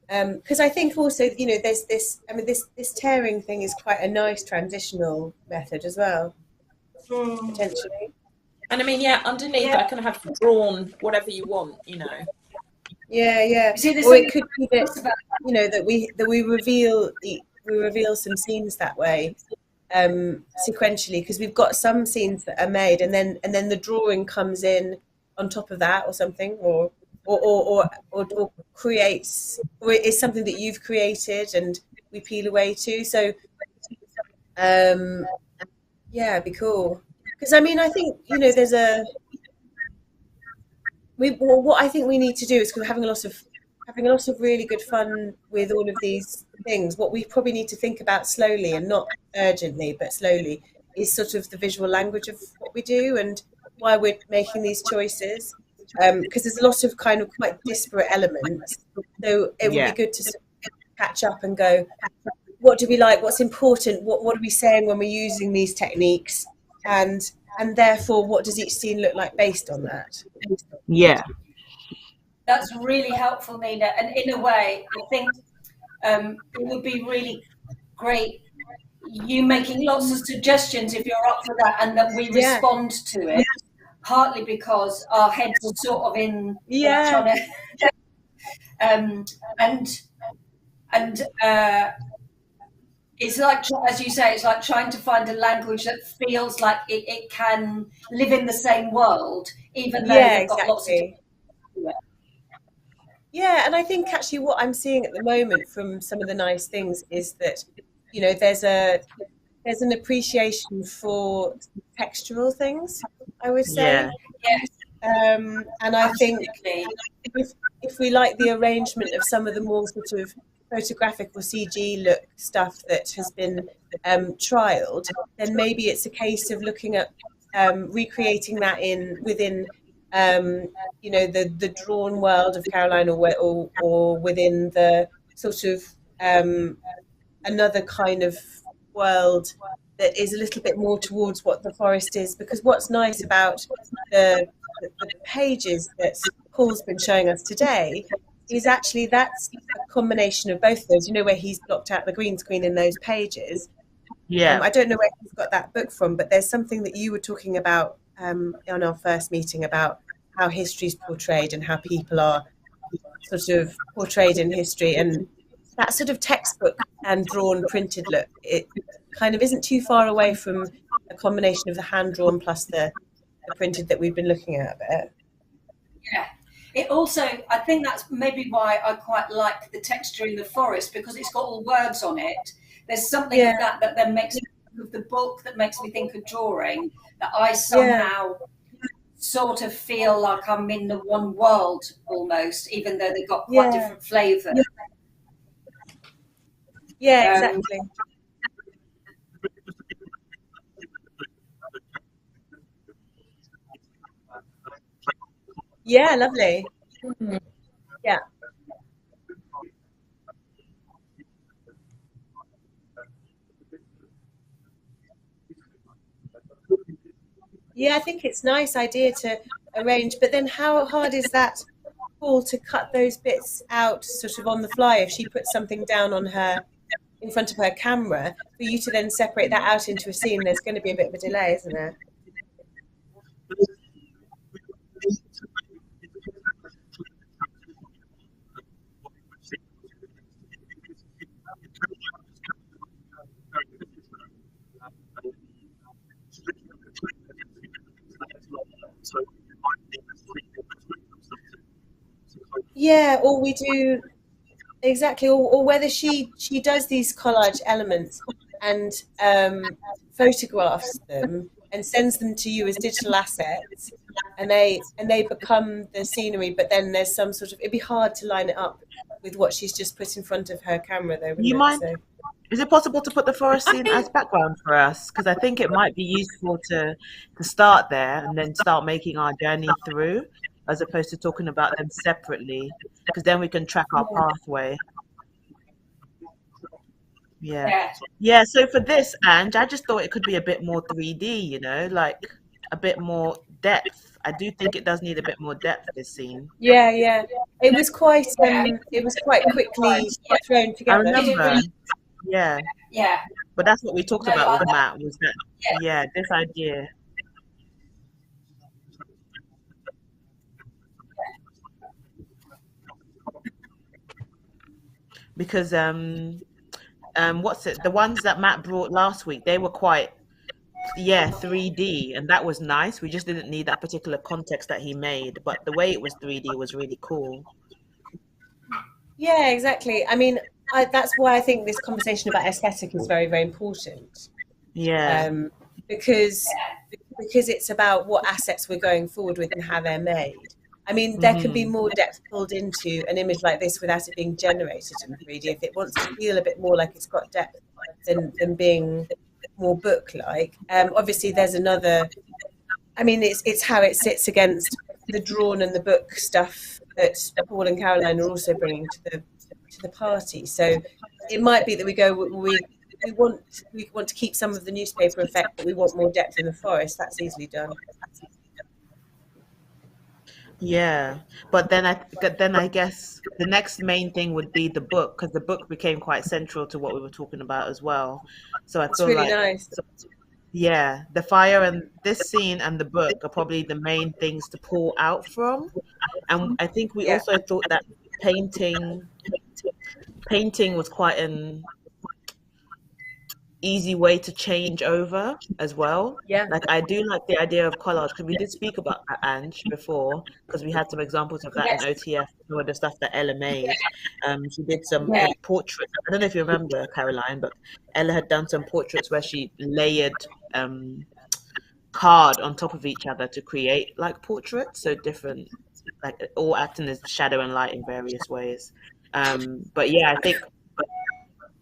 Because I think also, there's this. I mean, this tearing thing is quite a nice transitional method as well, potentially. And I mean, yeah, underneath I can have drawn whatever you want, Yeah. See, there's Or something it could be else that about that we reveal some scenes that way, sequentially, because we've got some scenes that are made, and then the drawing comes in on top of that, or something, or creates, or is something that you've created and we peel away to. So yeah, it'd be cool. Because I mean, I think there's what I think we need to do is, because we're having a lot of really good fun with all of these things. What we probably need to think about slowly, and not urgently, but slowly, is sort of the visual language of what we do and why we're making these choices. Because there's a lot of kind of quite disparate elements. So it would be Yeah, good to sort of catch up and go, what do we like? What's important? What are we saying when we're using these techniques? And therefore, what does each scene look like based on that? yeah, that's really helpful, Nina. And in a way, I think it would be really great you making lots of suggestions if you're up for that, and that we respond to it. Partly because our heads are sort of in trying to, and it's like, as you say, it's like trying to find a language that feels like it can live in the same world, even though they've got lots of different. Yeah, and I think actually what I'm seeing at the moment from some of the nice things is that there's an appreciation for textural things, I would say. yeah, Yes, and I think if we like the arrangement of some of the more sort of photographic or CG look stuff that has been trialed, then maybe it's a case of looking at recreating that within the drawn world of Caroline, or within the sort of another kind of world that is a little bit more towards what the forest is. Because what's nice about the pages that Paul's been showing us today is actually that's a combination of both of those, where he's blocked out the green screen in those pages. yeah, I don't know where he's got that book from, but there's something that you were talking about on our first meeting about how history is portrayed and how people are sort of portrayed in history, and that sort of textbook and drawn printed look, it kind of isn't too far away from a combination of the hand drawn plus the printed that we've been looking at a bit. Yeah. It also, I think that's maybe why I quite like the texture in the forest, because it's got all words on it. There's something of that then makes me think of the book, that makes me think of drawing, that I somehow sort of feel like I'm in the one world almost, even though they've got quite different flavour. Yeah, exactly. Yeah, lovely. Yeah. Yeah, I think it's a nice idea to arrange, but then how hard is that, Paul, to cut those bits out sort of on the fly if she puts something down on her in front of her camera for you to then separate that out into a scene? There's going to be a bit of a delay, isn't there? Yeah, or we do exactly, or whether she does these collage elements and photographs them and sends them to you as digital assets, and they become the scenery. But then there's some sort of, it'd be hard to line it up with what she's just put in front of her camera, though, You wouldn't it? mind? So Is it possible to put the forest scene as background for us? Because I think it might be useful to start there and then start making our journey through, as opposed to talking about them separately. Because then we can track our pathway. Yeah. Yeah. Yeah, so for this, Ange, I just thought it could be a bit more 3D, you know, like a bit more depth. I do think it does need a bit more depth, this scene. yeah, yeah, it was quite quickly thrown I together. Did it remember, really? yeah, Yeah. but that's what we talked No, about I, with Matt, was that, yeah. yeah, this idea. Because what's it, the ones that Matt brought last week, they were quite, yeah, 3D, and that was nice. We just didn't need that particular context that he made, but the way it was 3D was really cool. Yeah, exactly. I mean, that's why I think this conversation about aesthetic is very, very important. Yeah. um, because it's about what assets we're going forward with and how they're made. I mean, there can be Hmm. more depth pulled into an image like this without it being generated in 3D. If it wants to feel a bit more like it's got depth than being more book-like. Obviously, there's another. I mean, it's how it sits against the drawn and the book stuff that Paul and Caroline are also bringing to the party. So it might be that we go we want to keep some of the newspaper effect, but we want more depth in the forest. That's easily done. Yeah, but then I guess the next main thing would be the book, because the book became quite central to what we were talking about as well. So I It's feel really like, nice. yeah, the fire and this scene and the book are probably the main things to pull out from. And I think we Yeah, also thought that painting painting was quite an easy way to change over as well. yeah, Like I do like the idea of collage, because we did speak about that, Ange, before, because we had some examples of that in Yes. OTF, some of the stuff that Ella made. She did some Yeah. portraits. I don't know if you remember, Caroline, but Ella had done some portraits where she layered card on top of each other to create like portraits, so different, like all acting as shadow and light in various ways. But yeah, I think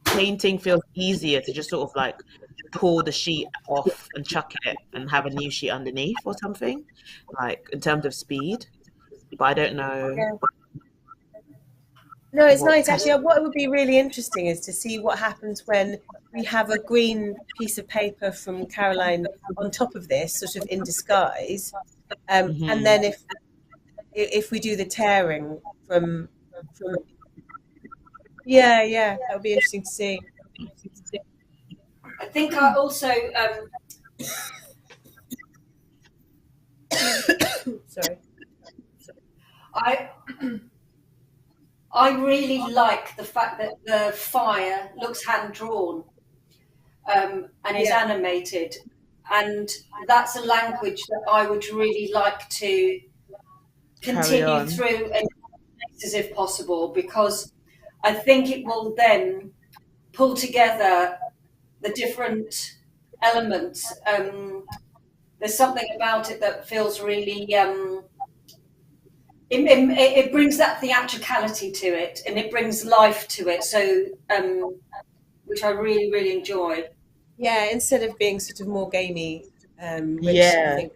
painting feels easier to just sort of like pull the sheet off and chuck it and have a new sheet underneath or something, like in terms of speed. But I don't know yeah. No, it's what nice. people. Actually, what would be really interesting is to see what happens when we have a green piece of paper from Caroline on top of this, sort of in disguise, and Mhm. then if we do the tearing from yeah, yeah, that would be interesting to see. I think I also Sorry. I I really like the fact that the fire looks hand drawn and is Yeah, animated, and that's a language that I would really like to Carry continue on. through and as if possible, because I think it will then pull together the different elements. There's something about it that feels really it brings that theatricality to it, and it brings life to it. So, which I really, really enjoy. yeah. Instead of being sort of more gamey, which I Yeah, think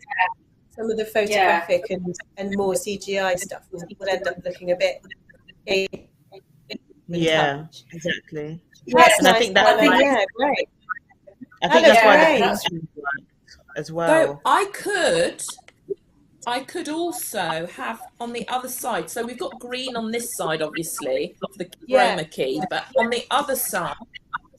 some of the photographic and more CGI stuff will end up looking a bit Yeah, exactly. That's And I nice. think that's think- why, yeah, great. I think That that's why the looks great. paintings work as So well. I could also have on the other side. So we've got green on this side, obviously, for the Yeah. chroma key, but on the other side,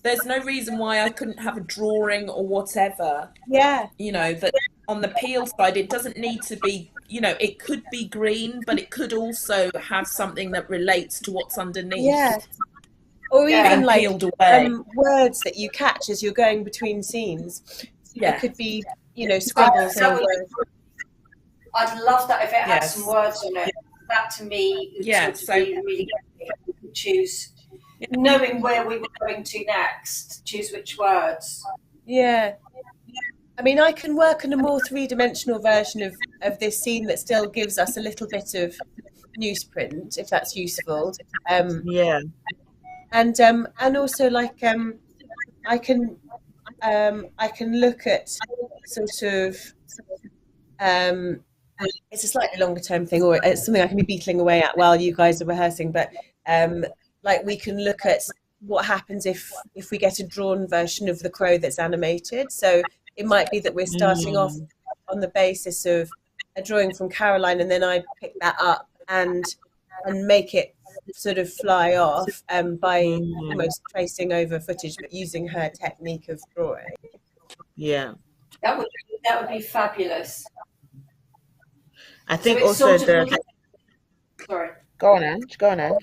there's no reason why I couldn't have a drawing or whatever. Yeah. That on the peel side, it doesn't need to be, it could be green, but it could also have something that relates to what's underneath. Yeah. Or Yeah. even And like peeled away. words that you catch as you're going between scenes. Yeah. It could be, scribbles That or would- words. I'd love that if it had Yes. some words on it. That to me would Yeah, sort of so- be really good. We could choose, knowing where we were going to next, choose which words. Yeah. I mean, I can work on a more three-dimensional version of this scene that still gives us a little bit of newsprint, if that's useful. Yeah. And also I can look at sort of it's a slightly longer term thing, or it's something I can be beetling away at while you guys are rehearsing. But we can look at what happens if we get a drawn version of the crow that's animated. So it might be that we're starting off on the basis of a drawing from Caroline, and then I pick that up and make it sort of fly off by almost tracing over footage, but using her technique of drawing. Yeah. That would be fabulous. I think So it's also sort of sorry. Go on, Ange. Go on, Ange.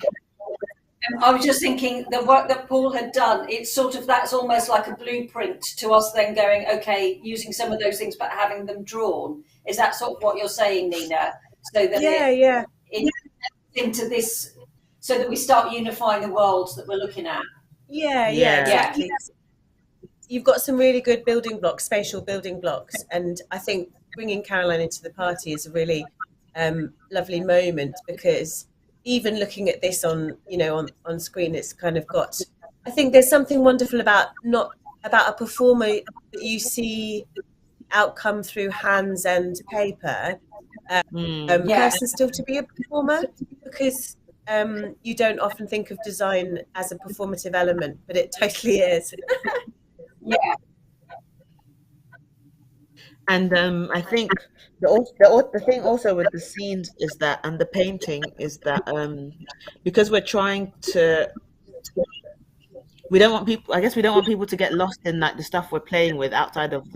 I was just thinking the work that Paul had done, it's sort of, that's almost like a blueprint to us then going, okay, using some of those things, but having them drawn. Is that sort of what you're saying, Nina? So that it into this, so that we start unifying the worlds that we're looking at. Yeah, Yeah. exactly. You've got some really good building blocks, spatial building blocks, and I think bringing Caroline into the party is a really lovely moment, because even looking at this on screen, it's kind of got, I think there's something wonderful about a performer that you see outcome through hands and paper, person still to be a performer, because you don't often think of design as a performative element, but it totally is. Yeah. And I think the thing also with the scenes is that, and the painting is that, because we're trying to, we don't want people to get lost in like the stuff we're playing with outside of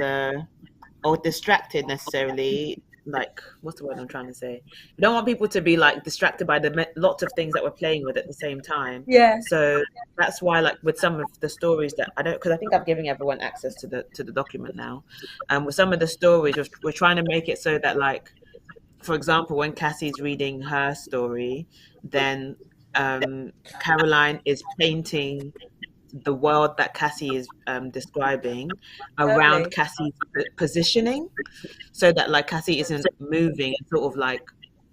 or distracted necessarily. Like, what's the word I'm trying to say? We don't want people to be like distracted by the lots of things that we're playing with at the same time. Yeah. So that's why, like, with some of the stories that because I think I'm giving everyone access to the document now. With some of the stories, we're trying to make it so that, like, for example, when Cassie's reading her story, then Caroline is painting the world that Cassie is describing around Lovely. Cassie's positioning, so that like Cassie isn't moving, and sort of like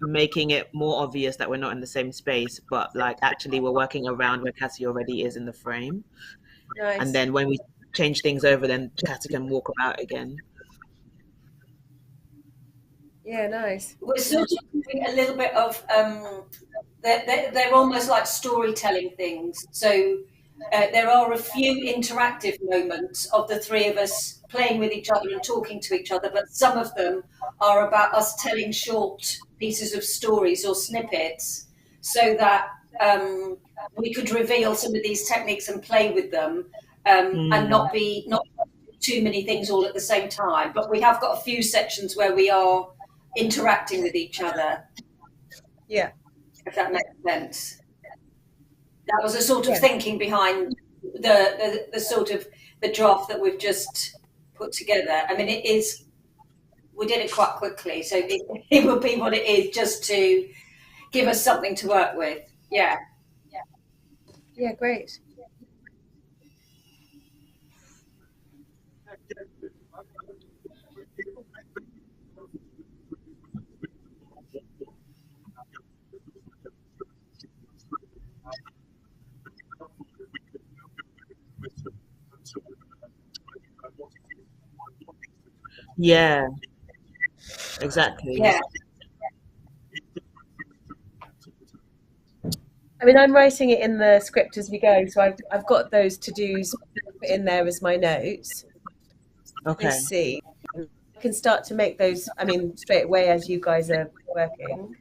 making it more obvious that we're not in the same space, but like actually we're working around where Cassie already is in the frame. Nice. And then when we change things over, then Cassie can walk about again. Yeah, nice. We're sort of doing a little bit of, they're almost like storytelling things. So there are a few interactive moments of the three of us playing with each other and talking to each other, but some of them are about us telling short pieces of stories or snippets, so that we could reveal some of these techniques and play with them, and not too many things all at the same time. But we have got a few sections where we are interacting with each other. Yeah. If that makes sense. That was a sort of thinking behind the sort of the draft that we've just put together. I mean, we did it quite quickly, so it will be what it is, just to give us something to work with. Yeah. Yeah, great. Yeah. exactly. Yeah. I mean, I'm writing it in the script as we go, so I've got those to-dos put in there as my notes. Okay. Let's see. I can start to make those, I mean, straight away as you guys are working.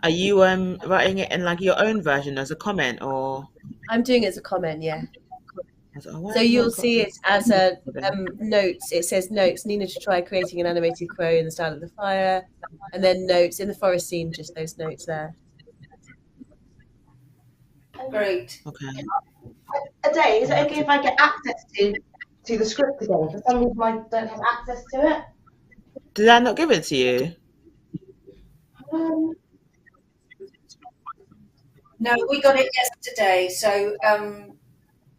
Are you writing it in like your own version as a comment, or? I'm doing it as a comment, yeah. Why So have you you'll not got see this? it as a notes. It says notes. Nina to try creating an animated crow in the style of the fire, and then notes in the forest scene. Just those notes there. Great. Okay. A day, is it okay if I get access to the script again? For some reason, I don't have access to it. Did I not give it to you? No, we got it yesterday, so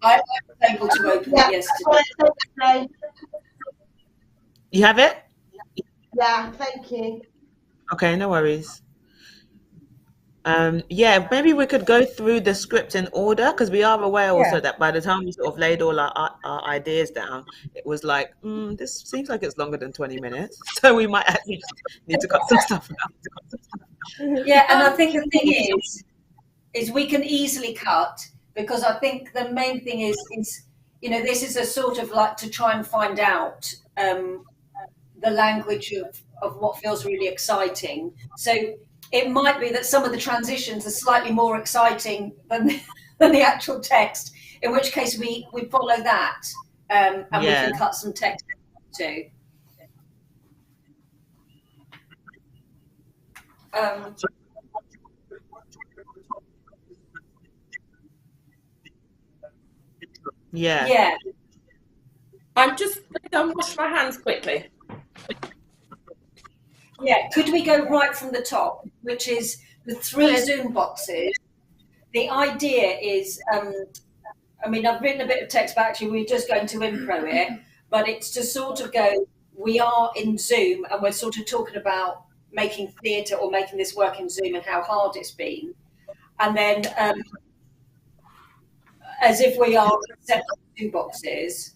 I was able to open it yesterday. You have it? Yeah, thank you. Okay, no worries. Yeah, maybe we could go through the script in order, because we are aware also that by the time we sort of laid all our ideas down, it was like, this seems like it's longer than 20 minutes. So we might actually need to cut some stuff out. Yeah, and I think the thing is we can easily cut, because I think the main thing is this is a sort of like to try and find out the language of what feels really exciting. So it might be that some of the transitions are slightly more exciting than the actual text, in which case we follow that, and we can cut some text too. Yeah. I'm just going to go and wash my hands quickly. Yeah, could we go right from the top, which is the 3 Zoom boxes? The idea is, I mean, I've written a bit of text, but actually we're just going to impro it, but it's to sort of go, we are in Zoom and we're sort of talking about making theatre or making this work in Zoom and how hard it's been. And then as if we are separate Zoom boxes.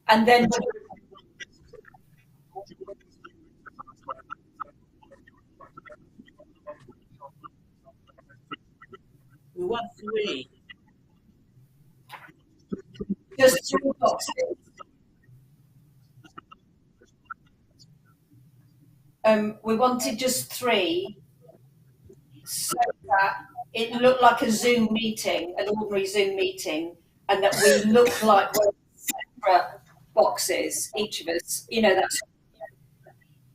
And then We want 3. just 3 boxes. We wanted just 3, so that it looked like a Zoom meeting, an ordinary Zoom meeting, and that we look like we're separate boxes, each of us. You know,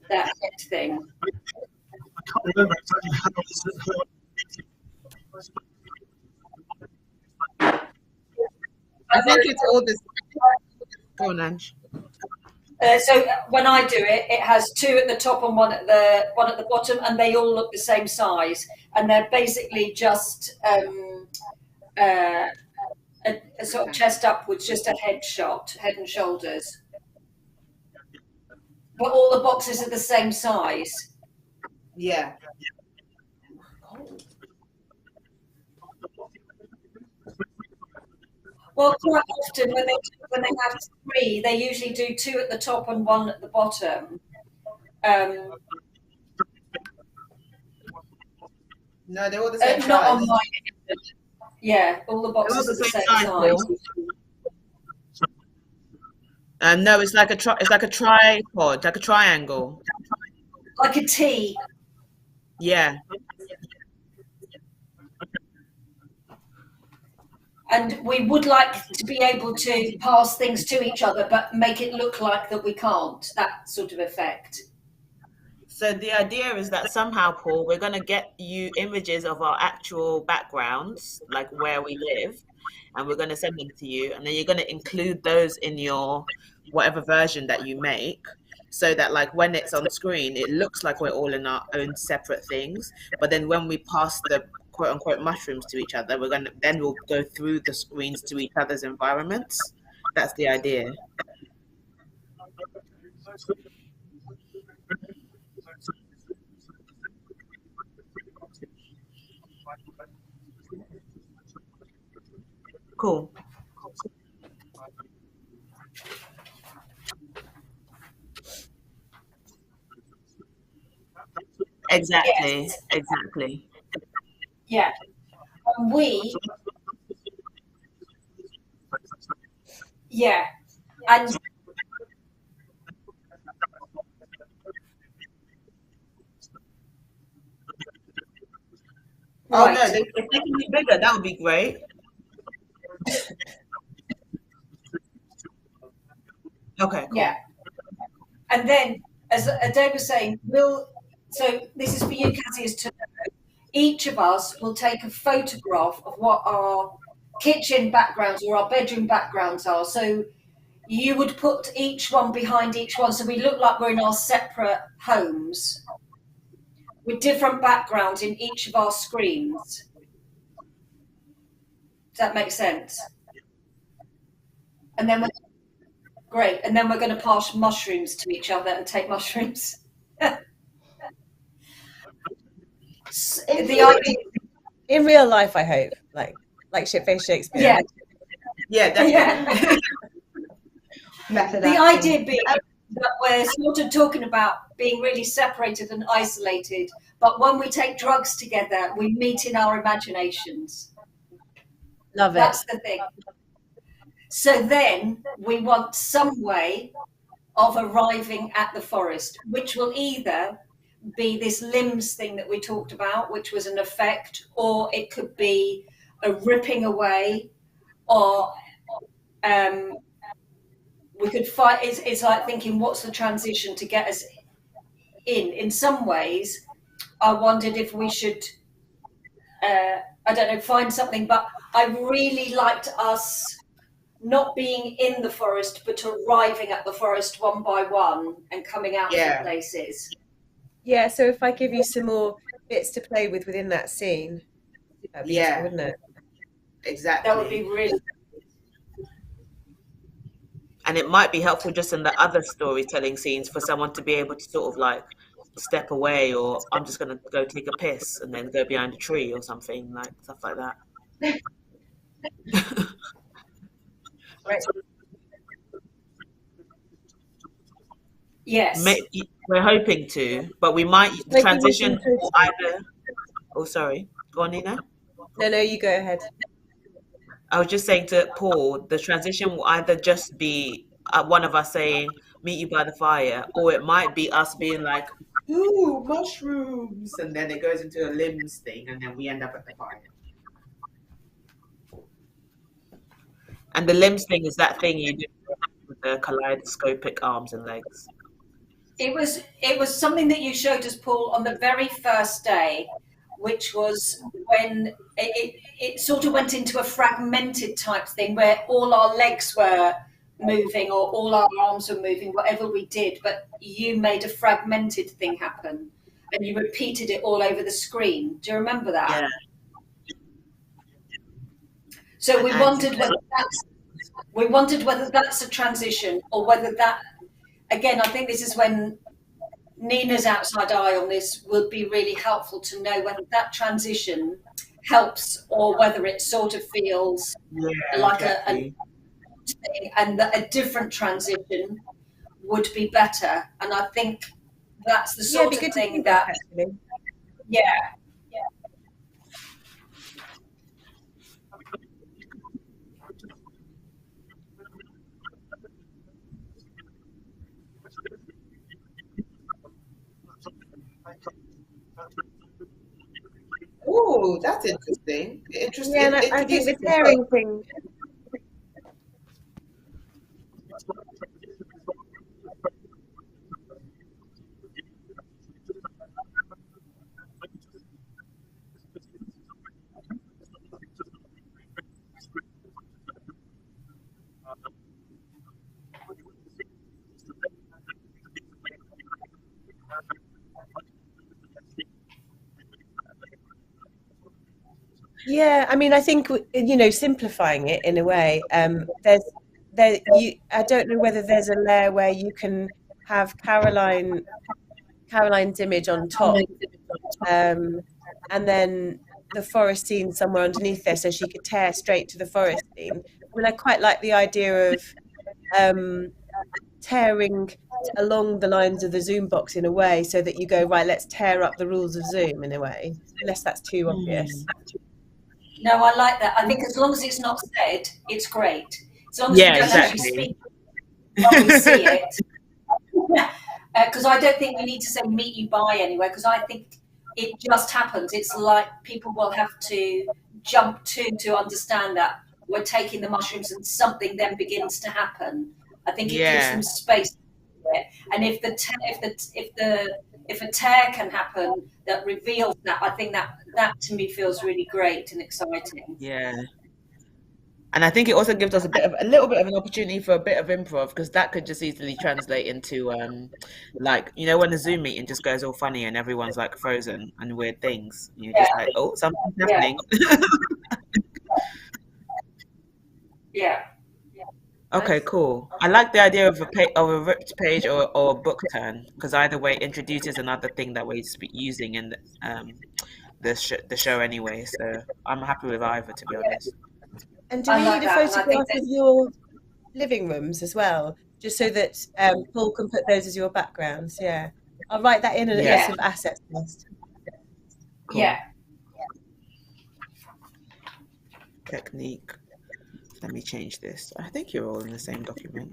that head thing. I can't remember exactly how I think it's all this. Go on, Ange. So when I do it, it has 2 at the top and one at the bottom, and they all look the same size, and they're basically just a sort of chest upwards, just a head shot, head and shoulders. But all the boxes are the same size. Yeah. Well, quite often when they have 3, they usually do 2 at the top and 1 at the bottom. No, they're all the same not size. on mine. Yeah, all the boxes are the same size. No, it's like a tripod, like a triangle. Like a T. Yeah. And we would like to be able to pass things to each other, but make it look like that we can't. That sort of effect. So the idea is that somehow, Paul, we're going to get you images of our actual backgrounds, like where we live, and we're going to send them to you, and then you're going to include those in your whatever version that you make, so that like when it's on screen, it looks like we're all in our own separate things. But then when we pass the quote unquote mushrooms to each other, we'll go through the screens to each other's environments. That's the idea. Cool. Exactly. Yes. Exactly. Yeah. And we, yeah. And Oh right. no, if they can be bigger, that would be great. Okay, Yeah. cool. And then, as Ade was saying, so this is for you, Cassie, is to know, each of us will take a photograph of what our kitchen backgrounds or our bedroom backgrounds are. So you would put each one behind each one, so we look like we're in our separate homes with different backgrounds in each of our screens. Does that make sense? And then great. And then we're going to pass mushrooms to each other and take mushrooms. The idea, In real life, I hope, like shitface Shakespeare. yeah, Yeah, definitely. yeah. Method The acting. idea being that we're sort of talking about being really separated and isolated, but when we take drugs together, we meet in our imaginations. Love it. That's the thing. So then we want some way of arriving at the forest, which will either be this limbs thing that we talked about, which was an effect, or it could be a ripping away, or we could fight. It's like thinking, what's the transition to get us in? In some ways, I wondered if we should, I don't know, find something, but I really liked us not being in the forest, but arriving at the forest one by one and coming out of the Yeah. places. Yeah, so if I give you some more bits to play with within that scene, that'd be useful, Yeah. wouldn't it? Exactly. That would be really, And it might be helpful just in the other storytelling scenes for someone to be able to sort of like step away, or I'm just going to go take a piss and then go behind a tree or something, like stuff like that. Right. yes. We're hoping to, but we might Like, transition give me some either. Oh, sorry. Go on, Nina. No, you go ahead. I was just saying to Paul, the transition will either just be one of us saying, meet you by the fire, or it might be us being like, ooh, mushrooms. And then it goes into a limbs thing, and then we end up at the fire. And the limbs thing is that thing you do with the kaleidoscopic arms and legs. It was something that you showed us, Paul, on the very first day, which was when it sort of went into a fragmented type thing where all our legs were moving or all our arms were moving, whatever we did, but you made a fragmented thing happen and you repeated it all over the screen. Do you remember that? Yeah. So we wondered whether that's a transition or whether that, again, I think this is when Nina's outside eye on this would be really helpful to know whether that transition helps or whether it sort of feels like exactly. a thing, and that a different transition would be better. And I think that's the sort of thing that, yeah. Oh, that's interesting. Yeah, and I think the tearing thing. Yeah, I mean, I think simplifying it in a way. I don't know whether there's a layer where you can have Caroline's image on top, and then the forest scene somewhere underneath there, so she could tear straight to the forest scene. I mean, I quite like the idea of tearing along the lines of the Zoom box in a way, so that you go, right, let's tear up the rules of Zoom in a way, unless that's too obvious. No, I like that. I think as long as it's not said, it's great. As long as we Yeah, don't actually exactly. speak when we see it. Because I don't think we need to say meet you by anywhere, because I think it just happens. It's like people will have to jump to understand that we're taking the mushrooms and something then begins to happen. I think it gives them space to do it. And if a tear can happen that reveals that, I think that to me feels really great and exciting. Yeah. And I think it also gives us a little bit of an opportunity for a bit of improv, because that could just easily translate into like, you know, when the Zoom meeting just goes all funny and everyone's like frozen and weird things. You're just like, oh, something's happening. Yeah. Okay, cool. I like the idea of a ripped page or a book turn, because either way introduces another thing that we're using in the show anyway. So I'm happy with either, to be honest. And do we need a photograph of your living rooms as well, just so that Paul can put those as your backgrounds? Yeah, I'll write that in a list of assets list. Cool. Yeah. Technique. Let me change this. I think you're all in the same document.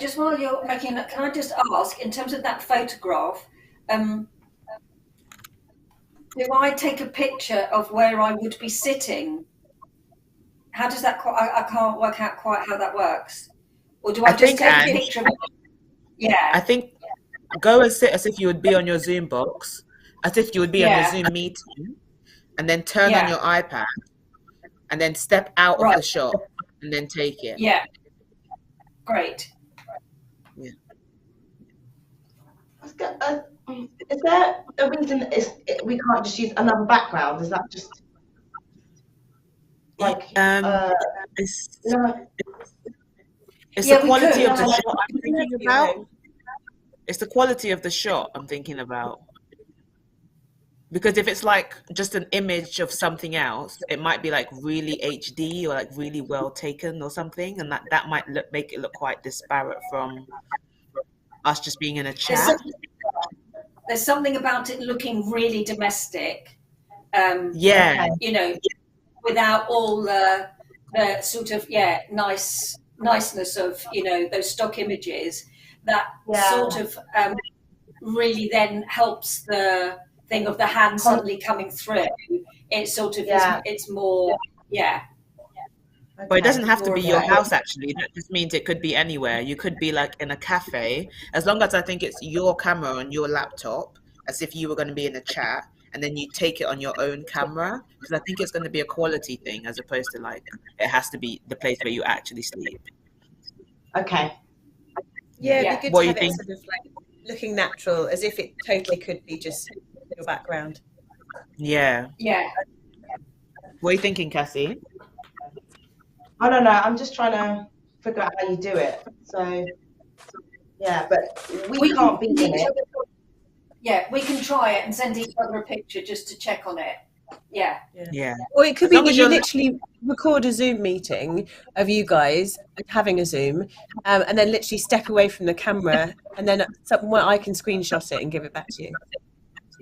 Just while you're making that, can I just ask, in terms of that photograph, do I take a picture of where I would be sitting? How does that? I can't work out quite how that works. Or do I just take a picture of it? Yeah. I think go and sit as if you would be on your Zoom box, as if you would be on your Zoom meeting, and then turn on your iPad, and then step out of the shot, and then take it. Yeah. Great. Yeah. Is there a reason we can't just use another background? Is that just like it's the quality of the shot I'm thinking about. It's the quality of the shot I'm thinking about. Because if it's like just an image of something else, it might be like really HD or like really well taken or something, and that might make it look quite disparate from us just being in a chat. There's something about it looking really domestic. You know, without all the sort of niceness of, you know, those stock images. That sort of really then helps the thing of the hand suddenly coming through. It sort of it's more But it doesn't have to be your house, actually. That just means it could be anywhere. You could be like in a cafe, as long as I think it's your camera on your laptop, as if you were going to be in a chat, and then you take it on your own camera, because I think it's going to be a quality thing as opposed to like it has to be the place where you actually sleep. Okay. Yeah, it'd be good to have it sort of like looking natural, as if it totally could be just your background. Yeah. What are you thinking, Cassie? I don't know. I'm just trying to figure out how you do it. So, yeah, but we can't be in it. Yeah, we can try it and send each other a picture just to check on it. Yeah. Or it could be that you literally record a Zoom meeting of you guys having a Zoom, and then literally step away from the camera, and then somewhere I can screenshot it and give it back to you.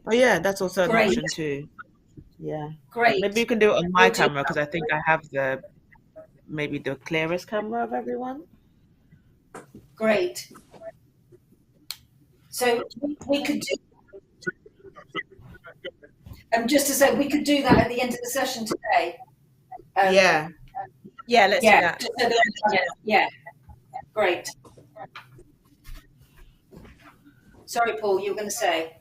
Oh yeah, that's also an option too. Yeah. Great. Maybe you can do it on my camera, because I think I have maybe the clearest camera of everyone. Great. So we could do. Just to say, we could do that at the end of the session today. Yeah, let's do that. Yeah, great. Sorry, Paul, you were going to say.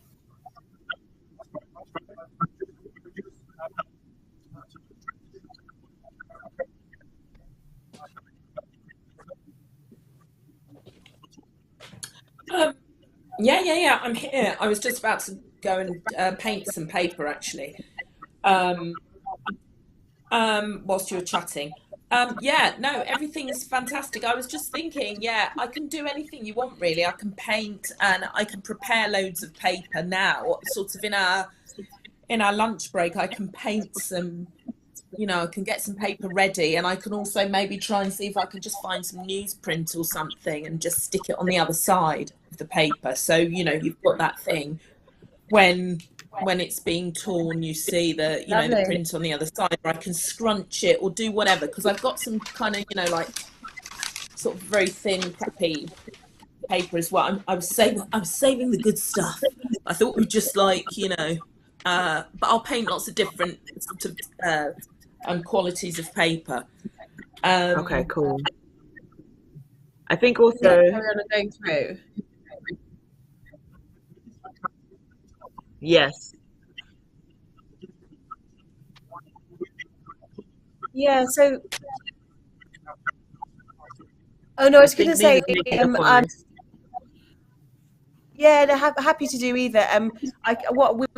Yeah, I'm here. I was just about to go and paint some paper, actually, whilst you were chatting. Yeah, no, everything's fantastic. I was just thinking, yeah, I can do anything you want really. I can paint and I can prepare loads of paper now, sort of in our lunch break. I can paint some, I can get some paper ready, and I can also maybe try and see if I can just find some newsprint or something and just stick it on the other side of the paper. So, you've got that thing when it's being torn, you see the the Lovely. print on the other side, or I can scrunch it or do whatever, because I've got some kind of like sort of very thin crappy paper as well. I was saving the good stuff. I thought we'd just but I'll paint lots of different sort of qualities of paper. Okay, cool. I think Yeah, also, carry on and going through. yes, Yeah, so oh no, I I was going think to say Nina's making a comment. yeah, no, happy to do either. What we've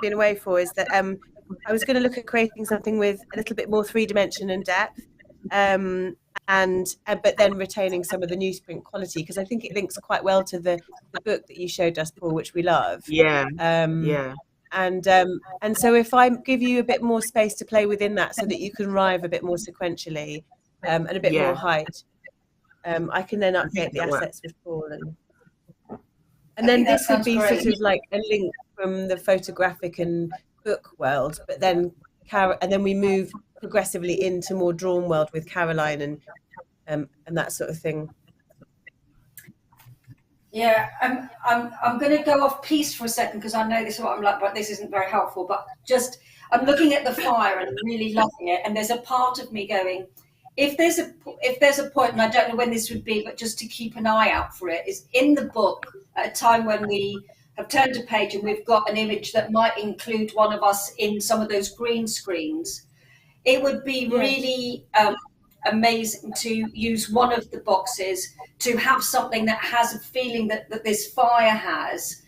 been away for is that I was going to look at creating something with a little bit more 3 dimension and depth, and but then retaining some of the newsprint quality, because I think it links quite well to the book that you showed us, Paul, which we love. Yeah, Um, yeah, and so if I give you a bit more space to play within that, so that you can rive a bit more sequentially, and a bit yeah. more height, I can then I think update the that works. assets with Paul, and I then think that this would sounds be great. sort of like a link from the photographic and book world, but then and then we move progressively into more drawn world with Caroline and that sort of thing. Yeah, I'm going to go off piece for a second, because I know this is what I'm like, but this isn't very helpful. But just I'm looking at the fire and really loving it, and there's a part of me going, if there's a point, and I don't know when this would be, but just to keep an eye out for it, is in the book at a time when we have turned a page and we've got an image that might include one of us in some of those green screens. It would be really amazing to use one of the boxes to have something that has a feeling that this fire has,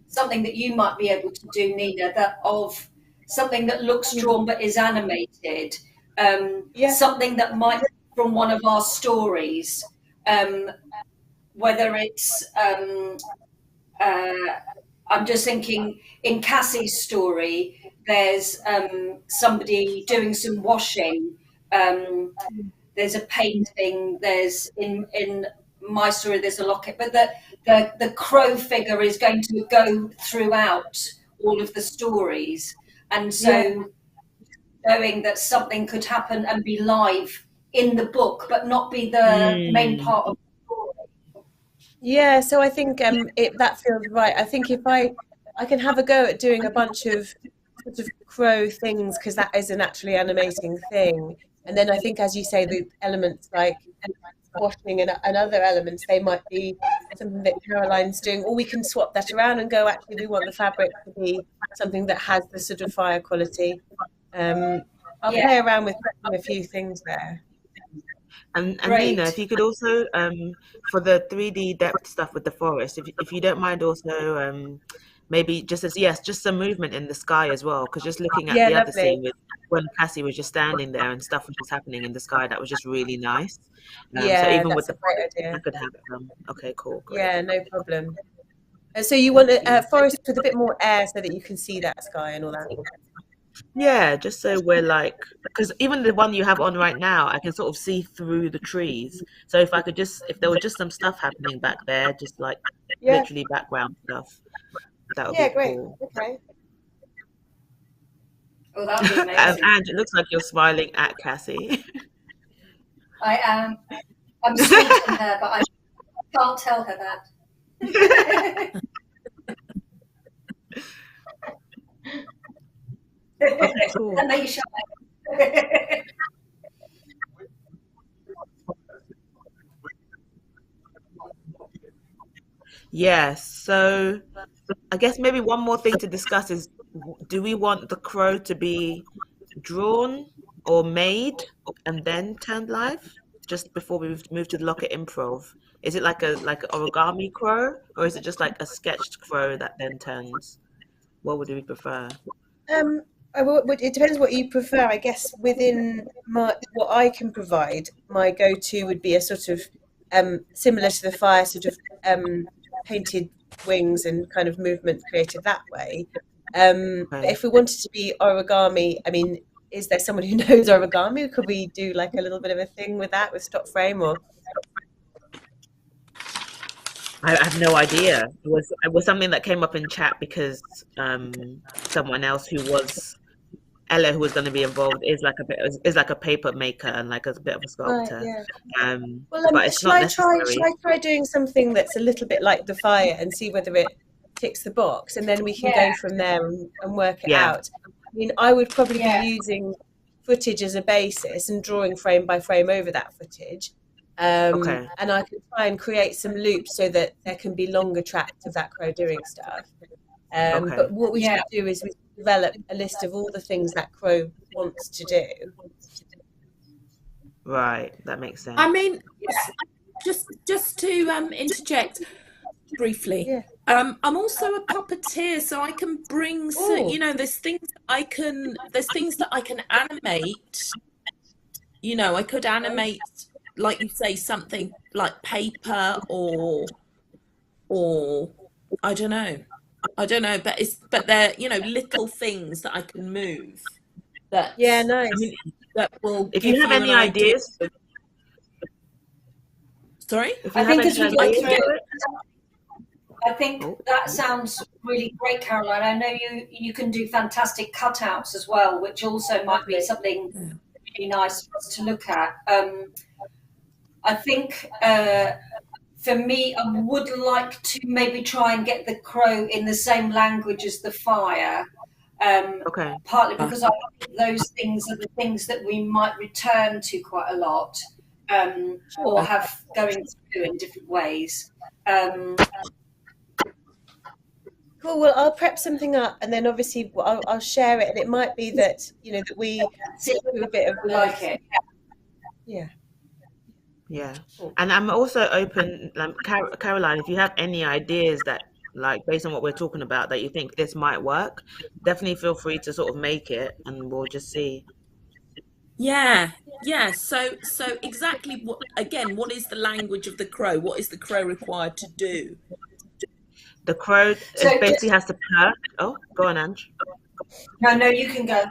something that you might be able to do, Nina, that of something that looks drawn but is animated, something that might be from one of our stories, whether it's I'm just thinking in Cassie's story, there's somebody doing some washing. There's a painting. There's in my story, there's a locket. But the crow figure is going to go throughout all of the stories, and so knowing that something could happen and be live in the book, but not be the main part of the story. Yeah, so I think that feels right. I think if I can have a go at doing a bunch of sort of crow things, because that is a naturally animating thing, and then I think, as you say, the elements like washing and other elements, they might be something that Caroline's doing, or we can swap that around and go, actually, we want the fabric to be something that has the sort of fire quality. I'll play around with a few things there. And Nina, if you could also, for the 3D depth stuff with the forest, if you don't mind also maybe just some movement in the sky as well, because just looking at the other scene with when Cassie was just standing there and stuff was just happening in the sky, that was just really nice. So even with the forest, I could have okay, cool. Great. Yeah, no problem. So you want a forest with a bit more air so that you can see that sky and all that? Yeah, just so we're like, because even the one you have on right now, I can sort of see through the trees. So if there was just some stuff happening back there, just like literally background stuff, that would be great. cool. Okay. Oh, that would be amazing. And it looks like you're smiling at Cassie. I am. I'm sweeting her, but I can't tell her that. Okay, cool. That makes you shy. Yes. So I guess maybe one more thing to discuss is, do we want the crow to be drawn or made and then turned live just before we move to the Locket Improv? Is it like an origami crow, or is it just like a sketched crow that then turns? What would we prefer? It depends what you prefer. I guess within what I can provide, my go-to would be a sort of similar to the fire, sort of painted wings and kind of movement created that way. But if we wanted to be origami, I mean, is there someone who knows origami? Could we do like a little bit of a thing with that, with stop frame or? I have no idea. It was something that came up in chat because someone else who was Ella, who was going to be involved, is like a paper maker and like a bit of a Right, sculptor. yeah. But it's not necessary. Shall I try doing something that's a little bit like the fire and see whether it ticks the box, and then we can go from there and work it Yeah. out. I mean, I would probably be using footage as a basis and drawing frame by frame over that footage. Okay. And I can try and create some loops so that there can be longer tracks of that crow doing stuff. Okay. But what we should do is we develop a list of all the things that crow wants to do. Right, that makes sense. I mean, just to interject briefly. Yeah. I'm also a puppeteer, so I can bring, there's things that I can animate. I could animate, like you say, something like paper or I don't know, but they're little things that I can move. Nice. That will. If you have any ideas, sorry. I think as we go through it, I think that sounds really great, Caroline. I know you can do fantastic cutouts as well, which also might be something really nice for us to look at. I think for me, I would like to maybe try and get the crow in the same language as the fire. Partly because I think those things are the things that we might return to quite a lot, or have going through in different ways. Cool. Well, I'll prep something up, and then obviously I'll share it. And it might be that that we do a bit of like it. Yeah. Yeah, and I'm also open, Caroline, if you have any ideas that, like, based on what we're talking about, that you think this might work, definitely feel free to sort of make it, and we'll just see. Yeah. So exactly what is the language of the crow? What is the crow required to do? The crow basically has to perch. Oh, go on, Ange. No, you can go.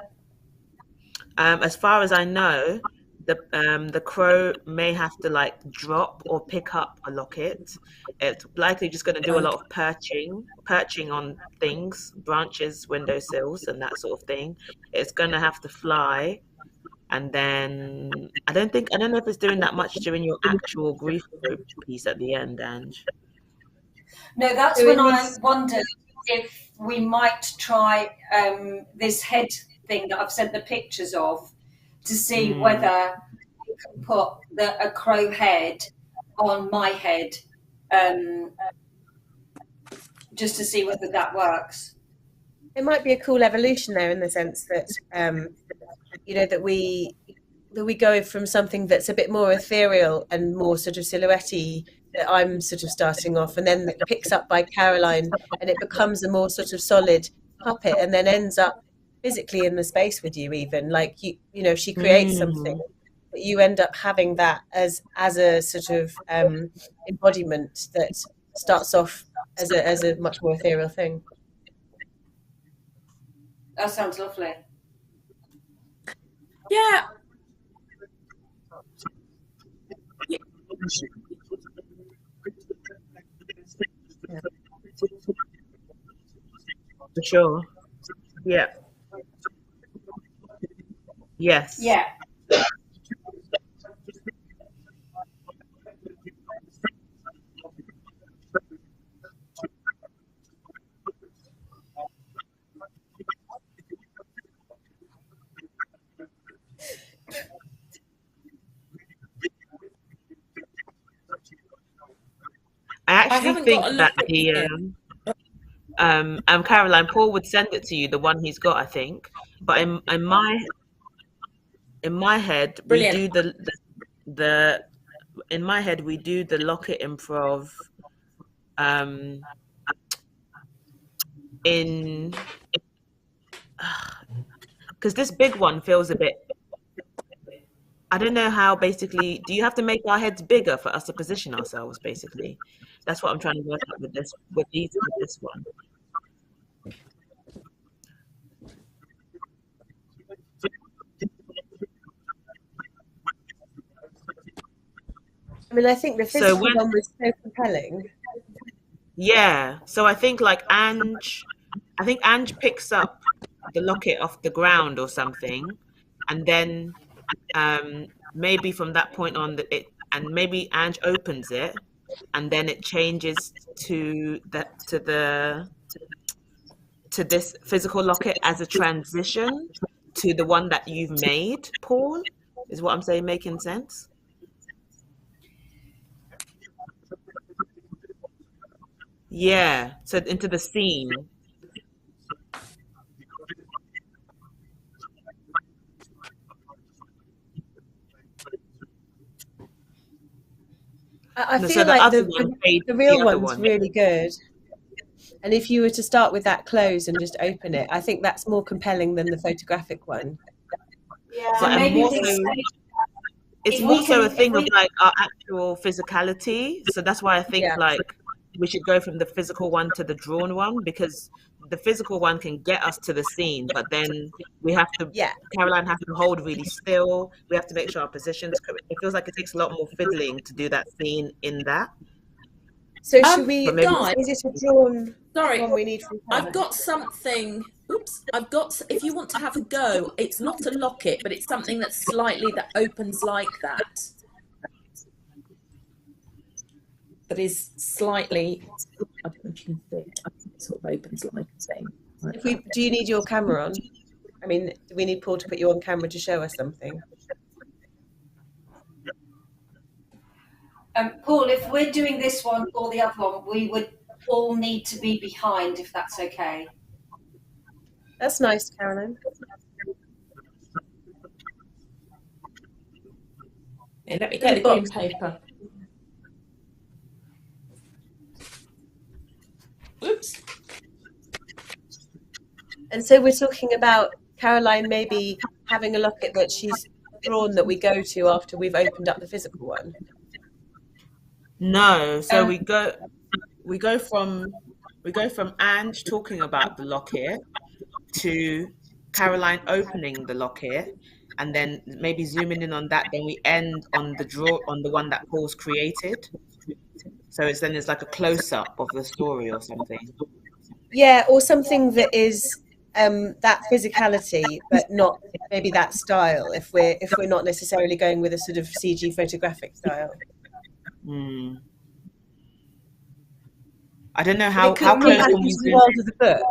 As far as I know, the crow may have to like drop or pick up a locket. It's likely just going to do a lot of perching on things, branches, windowsills, and that sort of thing. It's going to have to fly, and then I don't know if it's doing that much during your actual grief group piece at the end, Ange. No, that's when I wondered if we might try this head thing that I've sent the pictures of, to see whether you can put a crow head on my head, just to see whether that works. It might be a cool evolution there, in the sense that that we go from something that's a bit more ethereal and more sort of silhouette-y, that I'm sort of starting off, and then it picks up by Caroline, and it becomes a more sort of solid puppet, and then ends up physically in the space with you. Even like if she creates something, that you end up having that as a sort of embodiment that starts off as a much more ethereal thing. That sounds lovely. Yeah. For sure. Yeah. Yes. Yeah. I actually think that Caroline, Paul would send it to you, the one he's got, I think. But in my head, we do the in my head we do the locket improv because this big one feels a bit. I don't know how. Basically, do you have to make our heads bigger for us to position ourselves? Basically, that's what I'm trying to work out with this, with this one. I mean, I think the So physical when, one was so compelling. yeah, so I think like Ange picks up the locket off the ground or something, and then maybe from that point on and maybe Ange opens it, and then it changes to this physical locket as a transition to the one that you've made, Paul. Is what I'm saying making sense? Yeah. So into the scene. I No, so feel the like other one fades the the real other one's one. Yeah. really good. And if you were to start with that close and just open it, I think that's more compelling than the photographic one. Yeah. So But and maybe more we so, say it's if more we so a can, if thing of we like our actual physicality. So that's why I think Yeah. like we should go from the physical one to the drawn one, because the physical one can get us to the scene, but then we have to, Yeah. Caroline has to hold really still. We have to make sure our position's correct. It feels like it takes a lot more fiddling to do that scene in that. So should But we, maybe, Guys, is it a drawn sorry, one we need from I've Karen? got something. Oops, I've got. If you want to have a go, it's not a locket, but it's something that's slightly that opens like that. That is slightly. I don't know if you can see it. It sort of opens like a thing. Like that. Do you need your camera on? I mean, do we need Paul to put you on camera to show us something? Paul, if we're doing this one or the other one, we would all need to be behind, if that's okay. That's nice, Caroline. Yeah, let me get the green paper. Oops. And so we're talking about Caroline maybe having a locket that she's drawn that we go to after we've opened up the physical one. no. So we go from Ange talking about the locket to Caroline opening the locket, and then maybe zooming in on that. Then we end on the one that Paul's created. So it's like a close up of the story or something. Yeah, or something that is that physicality, but not maybe that style. If we're not necessarily going with a sort of CG photographic style. Hmm. I don't know But how it could come close back can we into the zoom world in? of the book,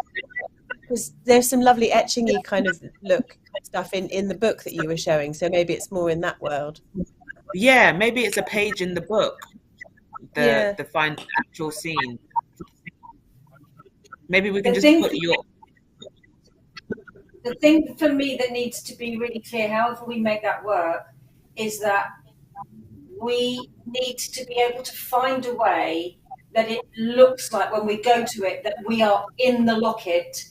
because there's some lovely etchingy kind of look stuff in the book that you were showing. So maybe it's more in that world. Yeah, maybe it's a page in the book. Yeah. The final actual scene. Maybe we can The just thing, put your. the thing for me that needs to be really clear, however we make that work, is that we need to be able to find a way that it looks like when we go to it that we are in the locket.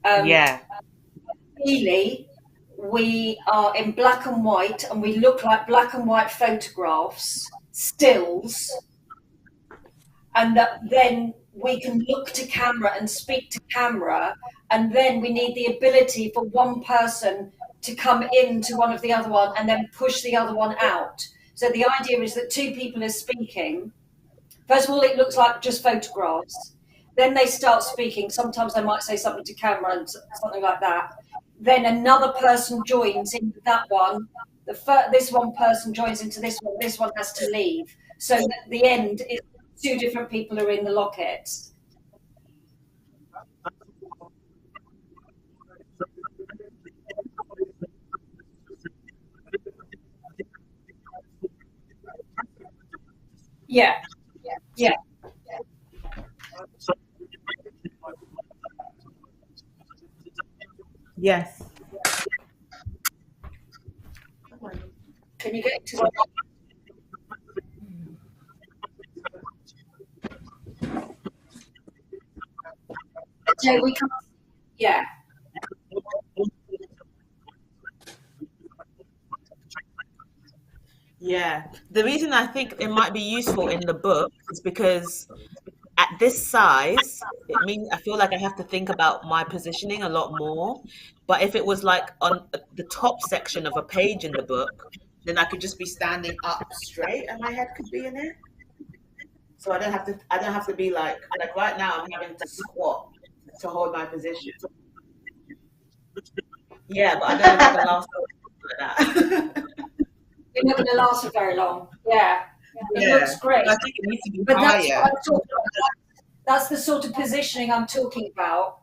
Yeah. Really, we are in black and white, and we look like black and white photographs, stills, and that then we can look to camera and speak to camera, and then we need the ability for one person to come into one of the other one and then push the other one out. So the idea is that two people are speaking. First of all, it looks like just photographs. Then they start speaking. Sometimes they might say something to camera and something like that. Then another person joins into that one. This one person joins into this one. This one has to leave. So at the end, two different people are in the locket. Yeah, yeah. Yes. Can you get to what? No, we can't. Yeah. Yeah. The reason I think it might be useful in the book is because at this size, it means I feel like I have to think about my positioning a lot more. But if it was like on the top section of a page in the book, then I could just be standing up straight and my head could be in it. So I don't have to be like right now I'm having to squat to hold my position. Yeah, but I don't know if I can last like that. You're not going to last for very long. Yeah. It Yeah. looks great. I think it needs to be But that's higher. what I'm talking about. That's the sort of positioning I'm talking about.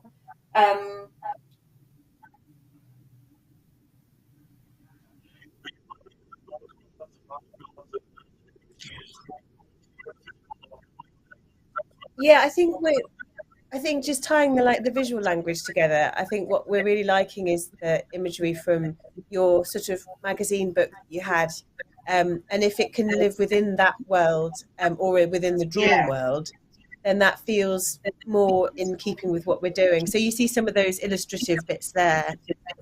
Yeah, I think just tying the visual language together. I think what we're really liking is the imagery from your sort of magazine book that you had, and if it can live within that world, or within the drawn world, then that feels more in keeping with what we're doing. So you see some of those illustrative bits there.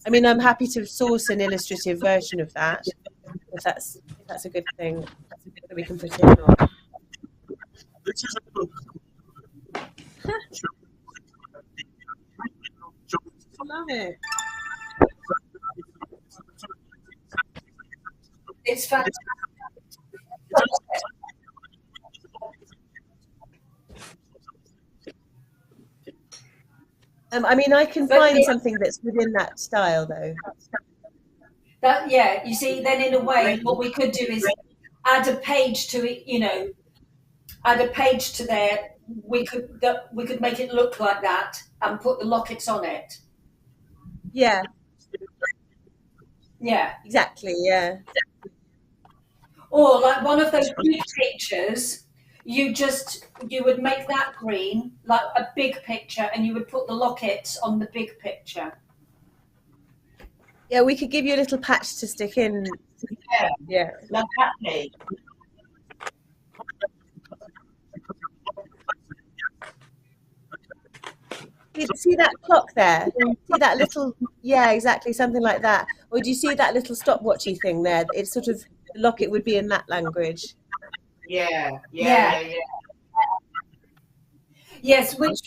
I mean, I'm happy to source an illustrative version of that if that's a good thing that we can put in. Or... This is a book. Love it. It's fantastic. I mean, I can find something that's within that style, though. You see, then in a way, what we could do is add a page to it. Add a page to there. We could make it look like that and put the lockets on it. Yeah. Yeah. Exactly. Yeah. Or like one of those big pictures, you would make that green, like a big picture, and you would put the lockets on the big picture. Yeah, we could give you a little patch to stick in. Yeah. Like that page. See that clock there? See that little, yeah, exactly, something like that. Or do you see that little stopwatchy thing there? It's sort of, the locket would be in that language. Yeah. Yes, which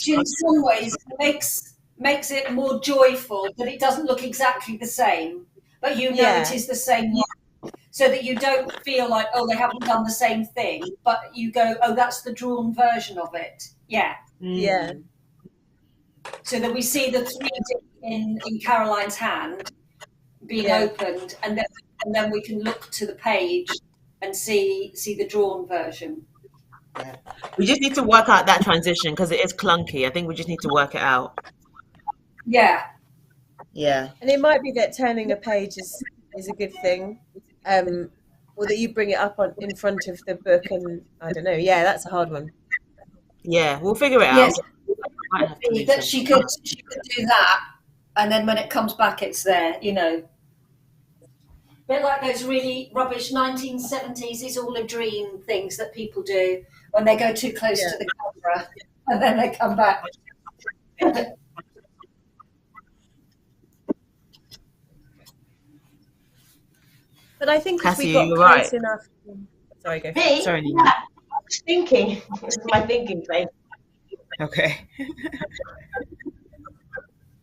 in some ways makes it more joyful, but it doesn't look exactly the same. But it is the same one, so that you don't feel like, oh, they haven't done the same thing, but you go, oh, that's the drawn version of it. Yeah. Yeah. So that we see the 3D in Caroline's hand being opened, and then we can look to the page and see the drawn version. Yeah. We just need to work out that transition because it is clunky. I think we just need to work it out. Yeah. Yeah. And it might be that turning a page is a good thing, or that you bring it up in front of the book, and I don't know. Yeah, that's a hard one. Yeah, we'll figure it out. Yes. That she could do that, and then when it comes back, it's there. A bit like those really rubbish 1970s "It's all a dream" things that people do when they go too close to the camera, and then they come back. But I think if we Cassie, got you're close right. enough. Sorry, go. Me? Sorry, Nina. Yeah, I was thinking. This is my thinking place. Okay.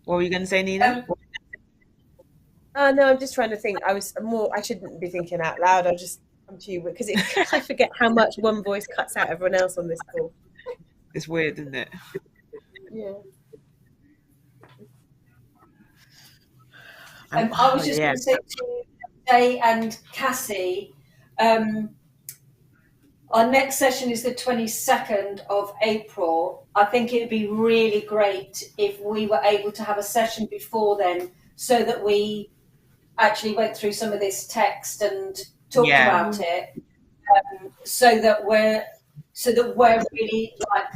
What were you going to say, Nina? No, I'm just trying to think. I shouldn't be thinking out loud. I'm too, because I forget how much one voice cuts out everyone else on this call. It's weird, isn't it? Yeah. I was just going to say to Jay and Cassie, our next session is the 22nd of April. I think it'd be really great if we were able to have a session before then, so that we actually went through some of this text and talked about it, so that we're really like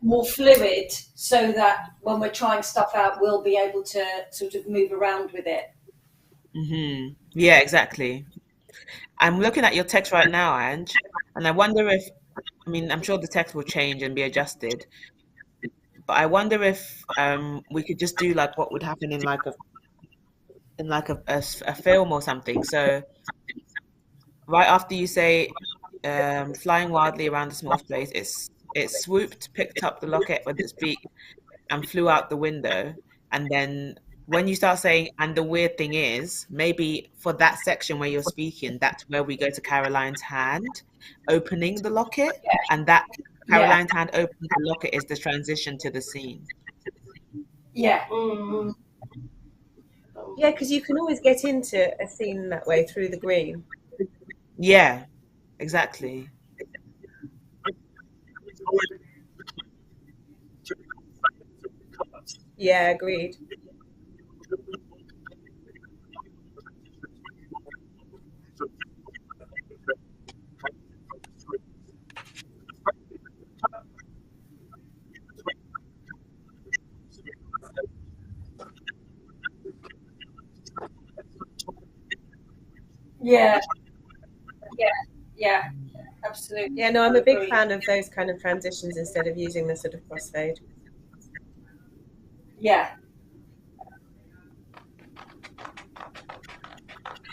more fluid, so that when we're trying stuff out, we'll be able to sort of move around with it. Mm-hmm. Yeah, exactly. I'm looking at your text right now, Ange, and I wonder if, I'm sure the text will change and be adjusted, but I wonder if we could just do like what would happen in like a film or something. So right after you say flying wildly around the small place, it swooped, picked up the locket with its beak, and flew out the window. And then when you start saying, and the weird thing is, maybe for that section where you're speaking, that's where we go to Caroline's hand opening the locket. And that Yeah. Caroline's hand opening the locket is the transition to the scene. Yeah. Yeah, because you can always get into a scene that way through the green. Yeah, exactly. Yeah, agreed. Yeah. Yeah. Yeah. Absolutely. Yeah, no, I'm a big Agree. fan of those kind of transitions instead of using the sort of crossfade. Yeah.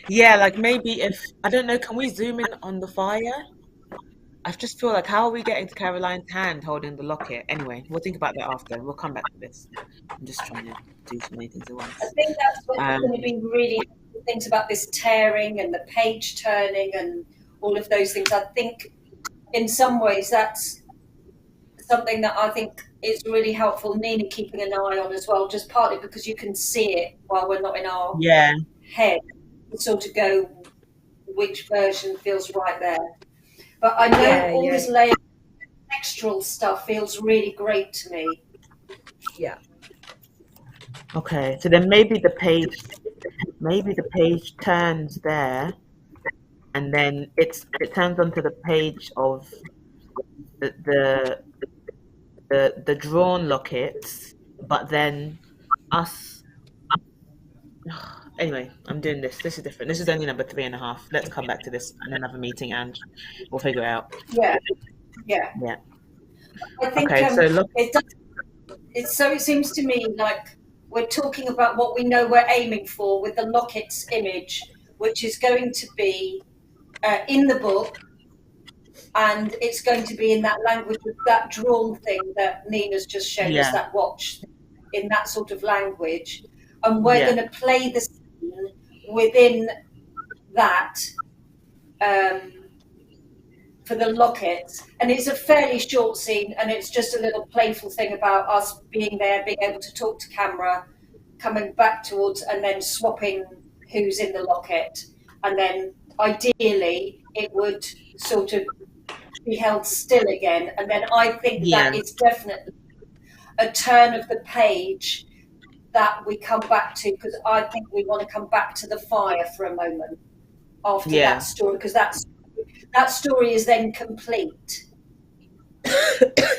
Yeah, like maybe if, I don't know, can we zoom in on the fire? I just feel like, how are we getting to Caroline's hand holding the locket? Anyway, we'll think about that after. We'll come back to this. I'm just trying to do so many things at I once. think that's what's Um, going to be really helpful things about this tearing and the page turning and all of those things. I think in some ways that's something that I think is really helpful. Nina keeping an eye on as well, just partly because you can see it while we're not in our yeah, head. You sort of go, which version feels right there. But I know Yeah, all yeah. this layer textural stuff feels really great to me. Yeah. okay. So then maybe the page turns there, and then it turns onto the page of the the drawn lockets, but then us. Anyway, I'm doing this. This is different. This is only number 3.5. Let's come back to this in another meeting, and we'll figure it out. Yeah, yeah. Yeah. I think Okay. So look. it seems to me like we're talking about what we know we're aiming for with the lockets image, which is going to be in the book, and it's going to be in that language of that drawn thing that Nina's just shown us, Yeah. that watch, in that sort of language, and we're Yeah. going to play the scene within that for the lockets. And it's a fairly short scene, and it's just a little playful thing about us being there, being able to talk to camera, coming back towards, and then swapping who's in the locket. And then ideally it would sort of be held still again. And then I think Yeah. that is definitely a turn of the page that we come back to, because I think we want to come back to the fire for a moment after Yeah. that story, because that story is then complete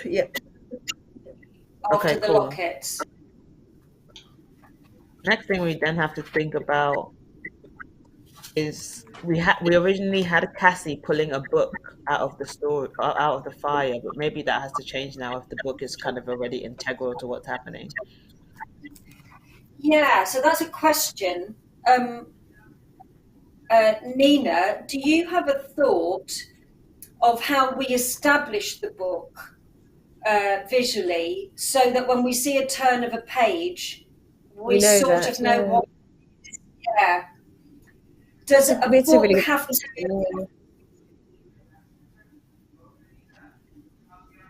Yeah. after Okay, the cool. lockets. Next thing we then have to think about is we originally had Cassie pulling a book out of the story, out of the fire, but maybe that has to change now if the book is kind of already integral to what's happening. Yeah, so that's a question. Nina, do you have a thought of how we establish the book visually, so that when we see a turn of a page, we know sort that, of know yeah. what? Yeah. Does a It's a book really good have to?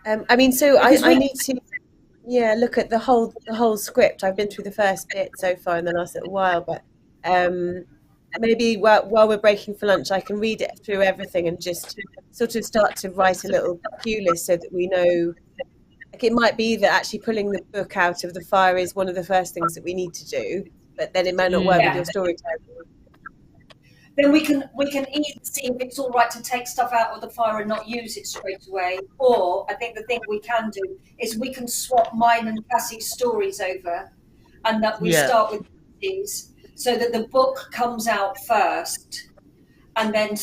I mean, so Because I we- need to, yeah, look at the whole script. I've been through the first bit so far in the last little while, but maybe while we're breaking for lunch, I can read it through everything and just sort of start to write a little cue list so that we know. Like, it might be that actually pulling the book out of the fire is one of the first things that we need to do, but then it might not work with Yeah. your storytelling. Then we can either see if it's all right to take stuff out of the fire and not use it straight away, or I think the thing we can do is we can swap mine and Cassie's stories over, and that we Yeah. start with these, so that the book comes out first, and then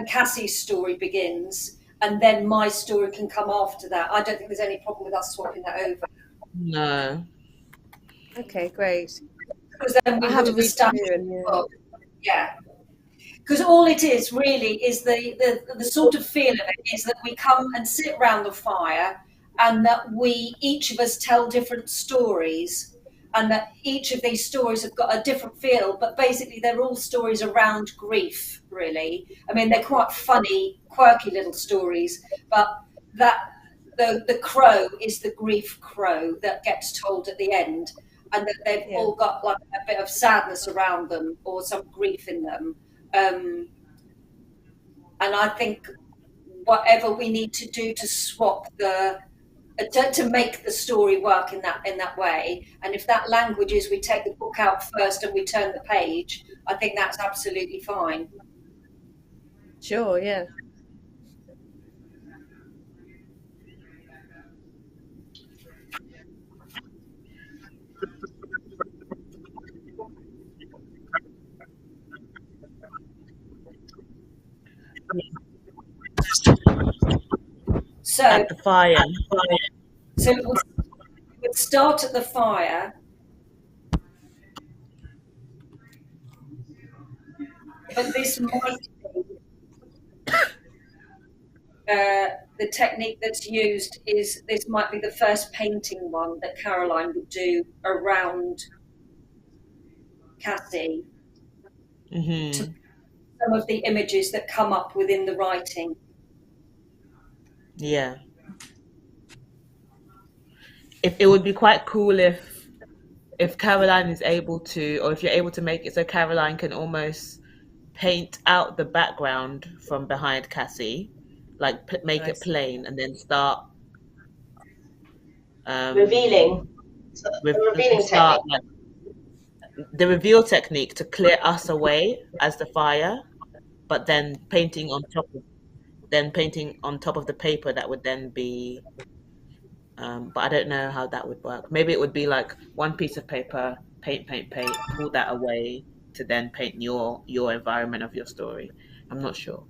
Cassie's story begins, and then my story can come after that. I don't think there's any problem with us swapping that over, No. Okay, great. because then we I have would a have read established through and the book. Yeah. because all it is really is the sort of feel of it is that we come and sit around the fire, and that each of us tell different stories, and that each of these stories have got a different feel, but basically they're all stories around grief, really. I mean, they're quite funny, quirky little stories, but that the crow is the grief crow that gets told at the end, and that they've all got like a bit of sadness around them or some grief in them. And I think whatever we need to do to swap to make the story work in that way, and if that language is we take the book out first and we turn the page, I think that's absolutely fine. Sure, yeah. So At the fire. So it would start at the fire, but this might be the technique that's used is this might be the first painting one that Caroline would do around Cassie, Mm-hmm. to some of the images that come up within the writing. Yeah. If it would be quite cool if Caroline is able to, or if you're able to make it so Caroline can almost paint out the background from behind Cassie, like make it plain, and then start revealing. So the revealing start technique. like, the reveal technique to clear us away as the fire, but then painting on top of the paper that would then be. But I don't know how that would work. Maybe it would be like one piece of paper, paint, pull that away to then paint your environment of your story. I'm not sure.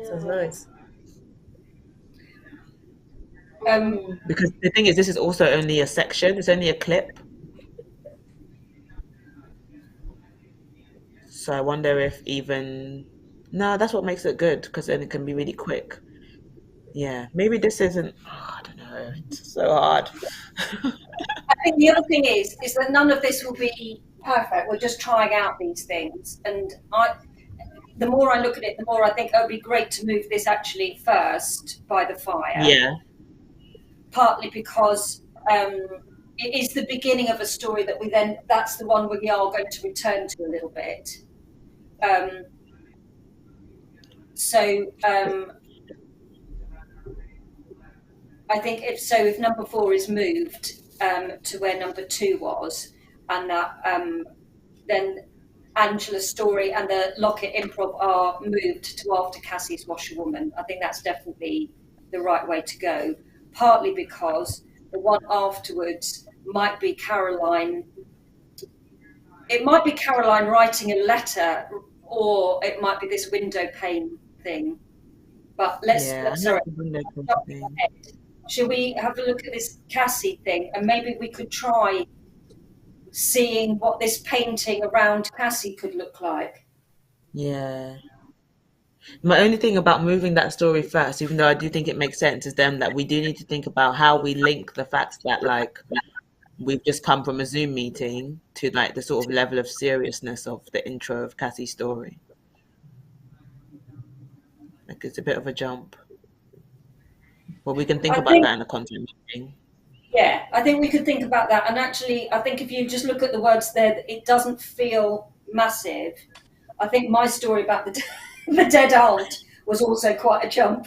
Sounds nice. Because the thing is, this is also only a section. It's only a clip. So I wonder if no, that's what makes it good, because then it can be really quick. Yeah, maybe this isn't. I don't know. It's so hard. I think the other thing is that none of this will be perfect. We're just trying out these things, and the more I look at it, the more I think it would be great to move this actually first by the fire. Yeah. Partly because it is the beginning of a story that that's the one we are going to return to a little bit. I think if number 4 is moved to where number 2 was, and that then Angela's story and the Locket improv are moved to after Cassie's Washerwoman, I think that's definitely the right way to go. Partly because the one afterwards might be Caroline. It might be Caroline writing a letter, or it might be this window pane thing. But should we have a look at this Cassie thing, and maybe we could try seeing what this painting around Cassie could look like? Yeah. My only thing about moving that story first, even though I do think it makes sense, is then that we do need to think about how we link the fact that like we've just come from a Zoom meeting to like the sort of level of seriousness of the intro of Cassie's story. Like it's a bit of a jump. But we can think about that in the content meeting. Yeah, I think we could think about that. And actually, I think if you just look at the words there, it doesn't feel massive. I think my story about the dead aunt was also quite a jump.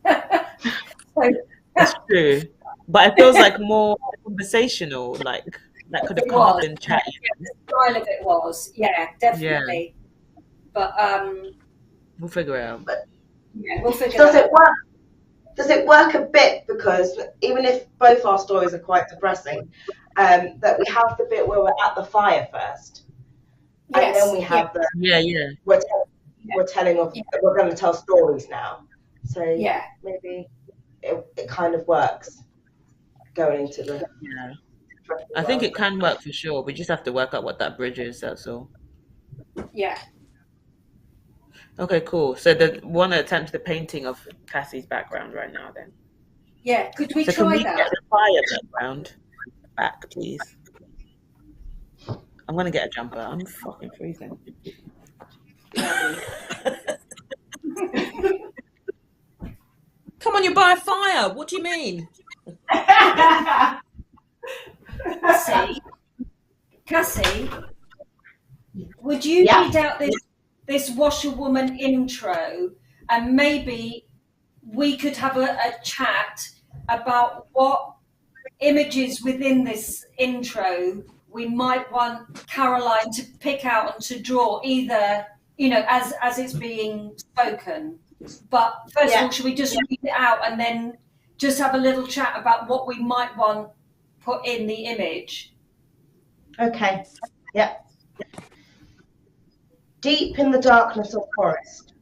That's true. But it feels like more conversational, like that could have come up in chat. Yeah, the style of it was, definitely. Yeah. But we'll figure it out. We'll figure it out. Does it work a bit, because even if both our stories are quite depressing, that we have the bit where we're at the fire first, and then we have we're telling we're going to tell stories now. So maybe it kind of works going into the I think it can work for sure. We just have to work out what that bridge is. That's all. Yeah. Okay, cool. So the want to attempt the painting of Cassie's background right now, then. Yeah. Could we So can try we that? get the fire background back, please? I'm gonna get a jumper. I'm fucking freezing. Come on, you're by a fire. What do you mean? Cassie, would you read out this washerwoman intro, and maybe we could have a chat about what images within this intro we might want Caroline to pick out and to draw, either, you know, as it's being spoken. But first of all, should we just read it out and then just have a little chat about what we might want put in the image? Okay. Yeah. Deep in the darkness of forest,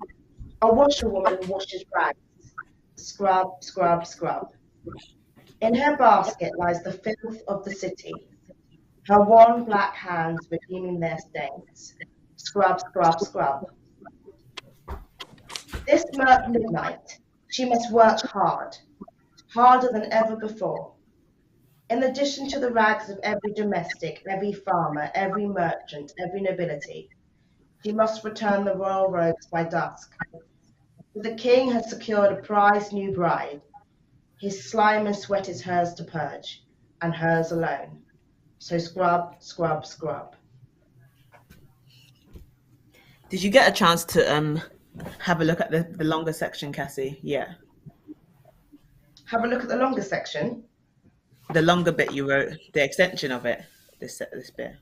a washerwoman washes rags. Scrub, scrub, scrub. In her basket lies the filth of the city. Her wan black hands redeeming their stains. Scrub, scrub, scrub. This midnight, she must work hard, harder than ever before. In addition to the rags of every domestic, every farmer, every merchant, every nobility, she must return the royal robes by dusk. For the king has secured a prized new bride. His slime and sweat is hers to purge, and hers alone. So scrub, scrub, scrub. Did you get a chance to have a look at the longer section, Cassie? Yeah. Have a look at the longer section. The longer bit you wrote, the extension of it. This bit.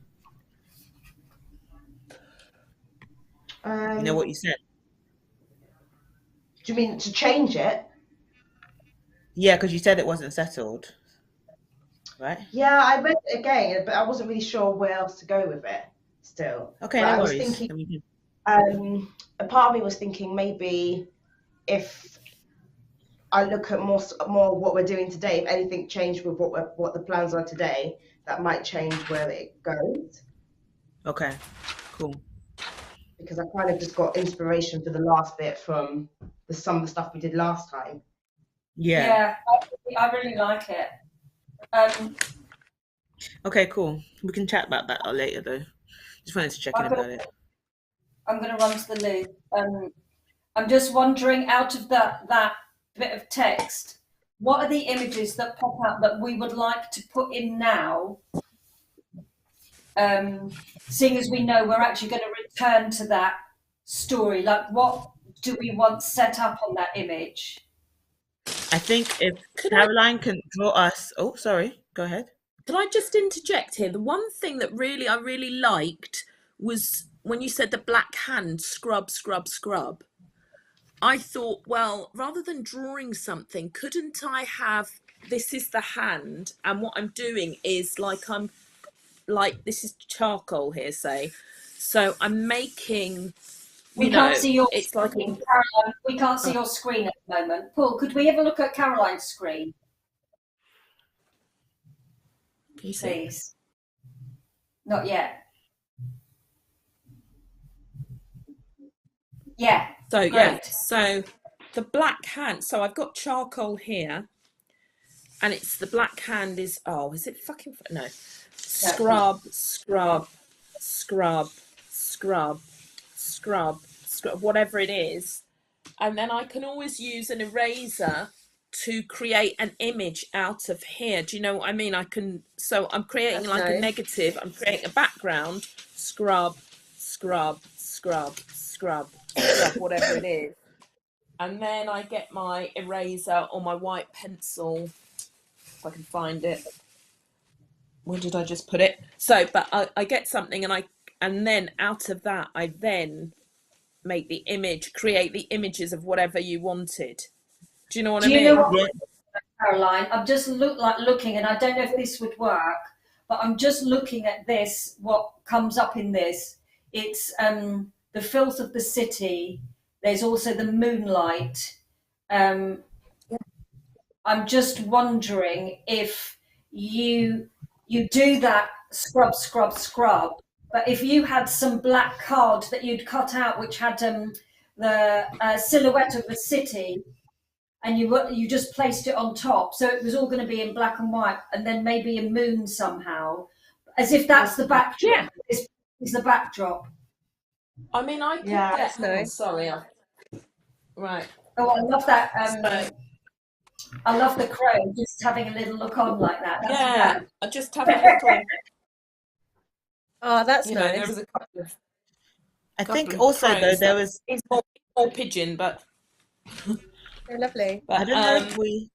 You know what you said? Do you mean to change it? Yeah, because you said it wasn't settled, right? Yeah, I read it again, but I wasn't really sure where else to go with it still. Okay, but no I was worries. thinking, a part of me was thinking maybe if I look at more what we're doing today, if anything changed with what the plans are today, that might change where it goes. Okay, cool. Because I kind of just got inspiration for the last bit from some of the stuff we did last time. Yeah, I really like it. Okay, cool. We can chat about that later, though. Just wanted to check in about it. I'm going to run to the loo. I'm just wondering, out of that bit of text, what are the images that pop out that we would like to put in now? Seeing as we know we're actually going to return to that story, like what do we want set up on that image? I think if Caroline can draw us... Oh, sorry. Go ahead. Can I just interject here? The one thing that I really liked was when you said the black hand, scrub, scrub, scrub. I thought, well, rather than drawing something, couldn't I have, this is the hand, and what I'm doing is this is charcoal here, say. So I'm making... We can't see your screen, Caroline. We can't see your screen at the moment. Paul, could we have a look at Caroline's screen? Please. Not yet. Yeah. So, great. yeah. So the black hand. So I've got charcoal here. And it's the black hand is... Oh, is it fucking... No. Scrub, scrub, scrub, scrub, scrub, scrub, whatever it is. And then I can always use an eraser to create an image out of here. Do you know what I mean? So I'm creating a negative, I'm creating a background, scrub, scrub, scrub, scrub, scrub, whatever it is. And then I get my eraser or my white pencil, if I can find it. Where did I just put it? So, but I get something and then out of that, I then make the image, create the images of whatever you wanted. Do you know what I mean? Do you know what, Caroline? I'm just looking, and I don't know if this would work, but I'm just looking at this, what comes up in this. It's the filth of the city. There's also the moonlight. I'm just wondering if you you do that scrub, scrub, scrub. But if you had some black card that you'd cut out, which had the silhouette of a city, and you just placed it on top, so it was all going to be in black and white, and then maybe a moon somehow, as if that's the backdrop. Yeah. This is the backdrop. I mean, I could get. Hang on, sorry. Right. Oh, I love that. I love the crow just having a little look on like that. That's I just have a little. Oh, that's nice. There was a couple of. I think also though there was. It's more pigeon, but. They're lovely. But I don't know if we.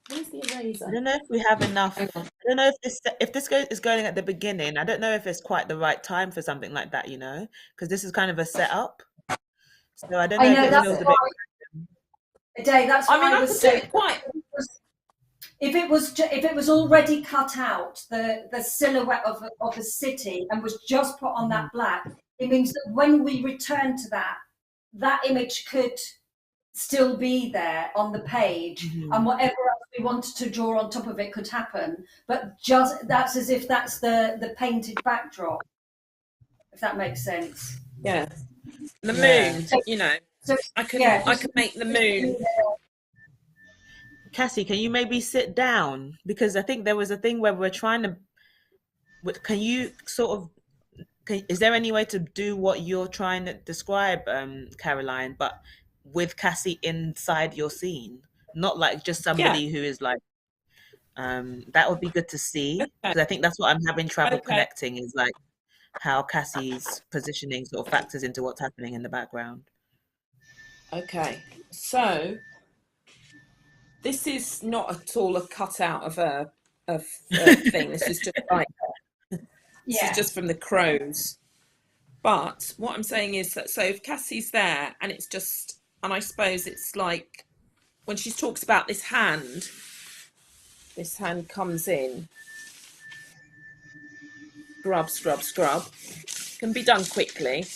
Where's the eraser? I don't know if we have enough. I don't know if this is going at the beginning. I don't know if it's quite the right time for something like that, because this is kind of a setup. So I don't know if it feels a bit. That's why I was saying. Quite. If it was already cut out, the silhouette of a city, and was just put on that black, it means that when we return to that image could still be there on the page, and whatever else we wanted to draw on top of it could happen. But just that's as if that's the painted backdrop, if that makes sense. Yeah, the moon. So I can make the moon. Cassie, can you maybe sit down? Because I think there was a thing where we're trying to. Can you sort of? Is there any way to do what you're trying to describe, Caroline, but with Cassie inside your scene, not like just somebody who is like. That would be good to see, because I think that's what I'm having trouble connecting, is like how Cassie's positioning sort of factors into what's happening in the background. Okay, so this is not at all a cutout of a thing. This is just like this is just from the crows. But what I'm saying is that if Cassie's there, and it's just, and I suppose it's like when she talks about this hand comes in. Scrub, scrub, scrub. Can be done quickly.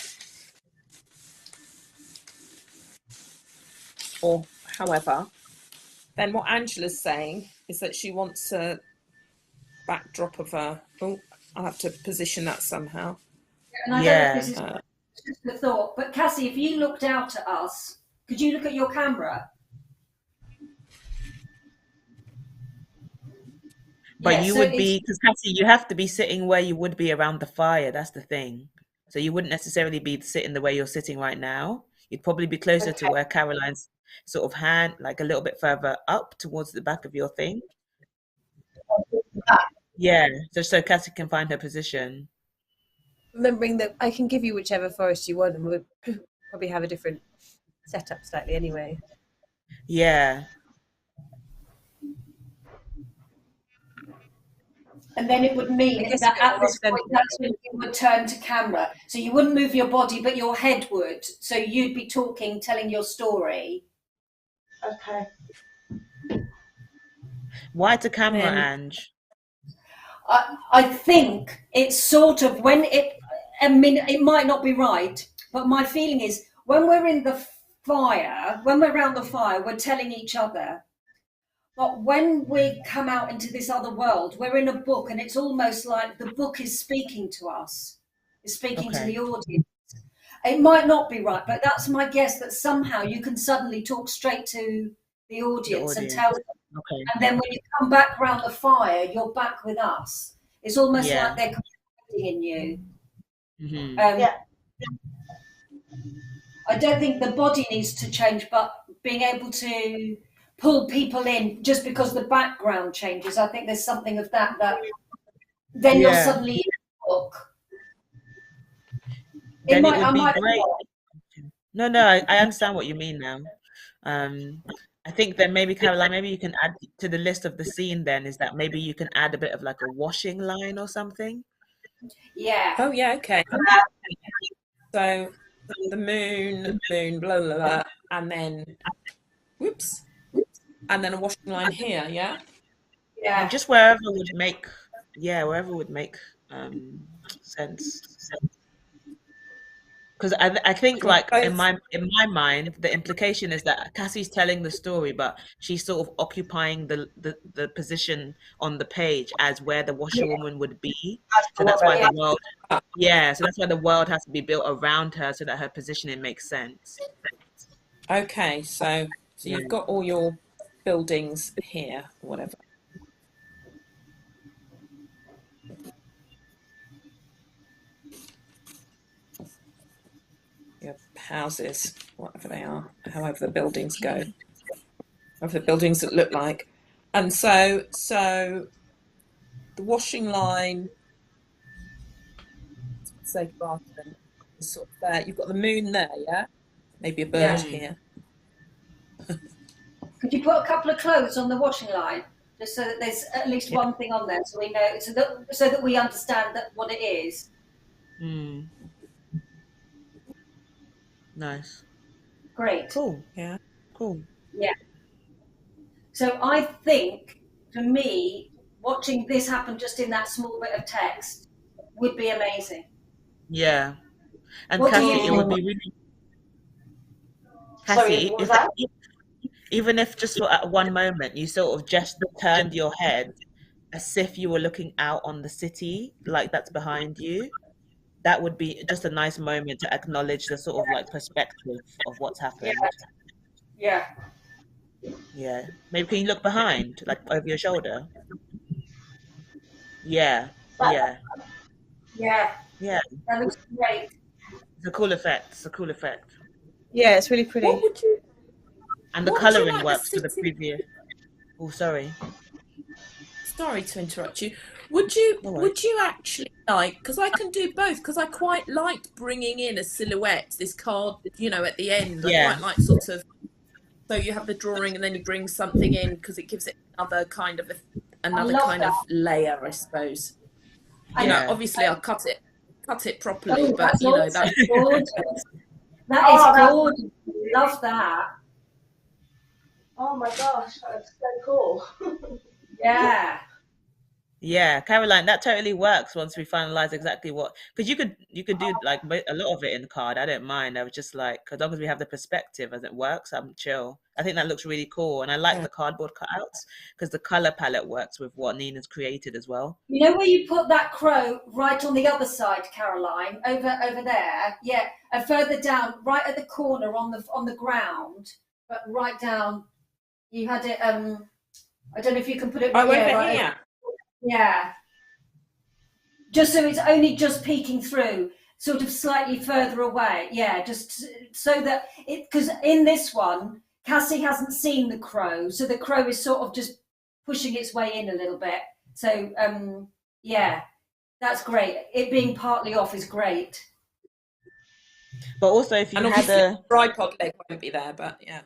Or however. Then what Angela's saying is that she wants a backdrop of a... Oh, I'll have to position that somehow. And I don't know if this is just a thought, but Cassie, if you looked out at us, could you look at your camera? But you would be, because Cassie, you have to be sitting where you would be around the fire. That's the thing. So you wouldn't necessarily be sitting the way you're sitting right now. You'd probably be closer to where Caroline's sort of hand, like a little bit further up towards the back of your thing. Yeah, just so Cassie can find her position. Remembering that I can give you whichever forest you want, and we'll probably have a different setup slightly anyway. Yeah. And then it would mean that at this point, that's when you would turn to camera. So you wouldn't move your body, but your head would. So you'd be talking, telling your story. Okay. Why to camera, Ange? I think it's sort of when it, I mean, it might not be right, but my feeling is when we're in the fire, when we're around the fire, we're telling each other. But when we come out into this other world, we're in a book, and it's almost like the book is speaking to us, is speaking to the audience. It might not be right, but that's my guess, that somehow you can suddenly talk straight to the audience and tell them. Okay. And then when you come back around the fire, you're back with us. It's almost like they're confiding in you. Mm-hmm. I don't think the body needs to change, but being able to pull people in just because the background changes. I think there's something of that then you're suddenly in the book. Then it would be great. No, I understand what you mean now. I think then maybe, Caroline, maybe you can add to the list of the scene then, is that maybe you can add a bit of like a washing line or something. Yeah. Oh, yeah, okay. So the moon, blah, blah, blah, and then, whoops. And then a washing line here, yeah? Yeah. And just wherever would make sense. Because I think Right, like in my mind, the implication is that Cassie's telling the story, but she's sort of occupying the position on the page as where the washerwoman would be. So that's why Yeah. the world, so that's why the world has to be built around her so that her positioning makes sense. Okay, so Yeah. you've got all your buildings here, whatever. Your houses, whatever they are, however the buildings go, however the buildings that look like. And so the washing line, for the sake of argument, is sort of there. You've got the moon there, yeah? Maybe a bird Yeah. here. Could you put a couple of clothes on the washing line, just so that there's at least one thing on there, so we know, so that we understand that what it is. Mm. Nice. Great. Cool. Yeah. Cool. Yeah. So I think, for me, watching this happen just in that small bit of text would be amazing. Yeah. And What do Cassie, you it would think? be really Sorry, Cassie, what was that? even if just for at one moment you sort of just turned your head as if you were looking out on the city, like that's behind you, that would be just a nice moment to acknowledge the sort of like perspective of what's Yeah. happened. Yeah. Yeah. Maybe can you look behind, like over your shoulder? Yeah. Yeah. Yeah. Yeah. That looks great. It's a cool effect. It's a cool effect. Yeah, it's really pretty. What would you And the what would you colouring like the works for the city? previous. Oh, sorry. Sorry to interrupt you. No worries. Would you actually like, because I can do both, because I quite liked bringing in a silhouette, this card, at the end. I Yeah. quite like sort of, so you have the drawing and then you bring something in because it gives it another kind of layer, I suppose. Yeah. Obviously I'll cut it properly, Oh, but that's awesome. that's Gorgeous. That Oh, is that's gorgeous. Love that. Oh my gosh, that's so cool. Yeah. Yeah, Caroline, that totally works once we finalize exactly what, because you could do like a lot of it in the card. I don't mind. I was just like, as long as we have the perspective as it works, I'm chill. I think that looks really cool, and I like the cardboard cutouts because the color palette works with what Nina's created as well. You know where you put that crow right on the other side, Caroline, over there, yeah, and further down, right at the corner on the ground, but right down. You had it. I don't know if you can put it. over right here. Yeah. Just so it's only just peeking through, sort of slightly further away. Yeah, just so that because in this one, Cassie hasn't seen the crow, so the crow is sort of just pushing its way in a little bit. So, yeah, that's great. It being partly off is great. But also, if you And had obviously a, the tripod leg won't be there, but yeah.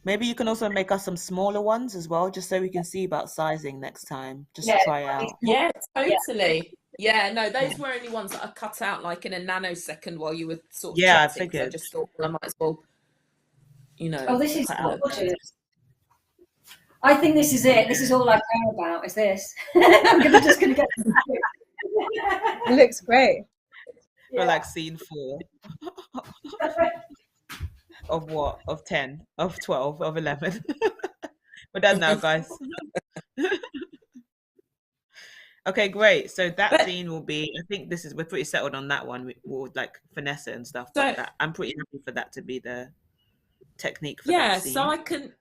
maybe you can also make us some smaller ones as well, just so we can see about sizing next time. Just Yeah. try out. Yeah, totally. Yeah, no, those were only ones that I cut out like in a nanosecond while you were sort of Yeah, I chatting. 'Cause I figured. just thought, well, I might as well, Oh, this is cut out. gorgeous. I think this is it. This is all I care about. Is this? I'm just gonna get. It looks great. For like scene 4 of what? Of 10, of 12, of 11. We're done now, guys. Okay, great. So that scene will be, I think we're pretty settled on that one. We'll like finesse it and stuff. But I'm pretty happy for that to be the technique for that scene. So I can,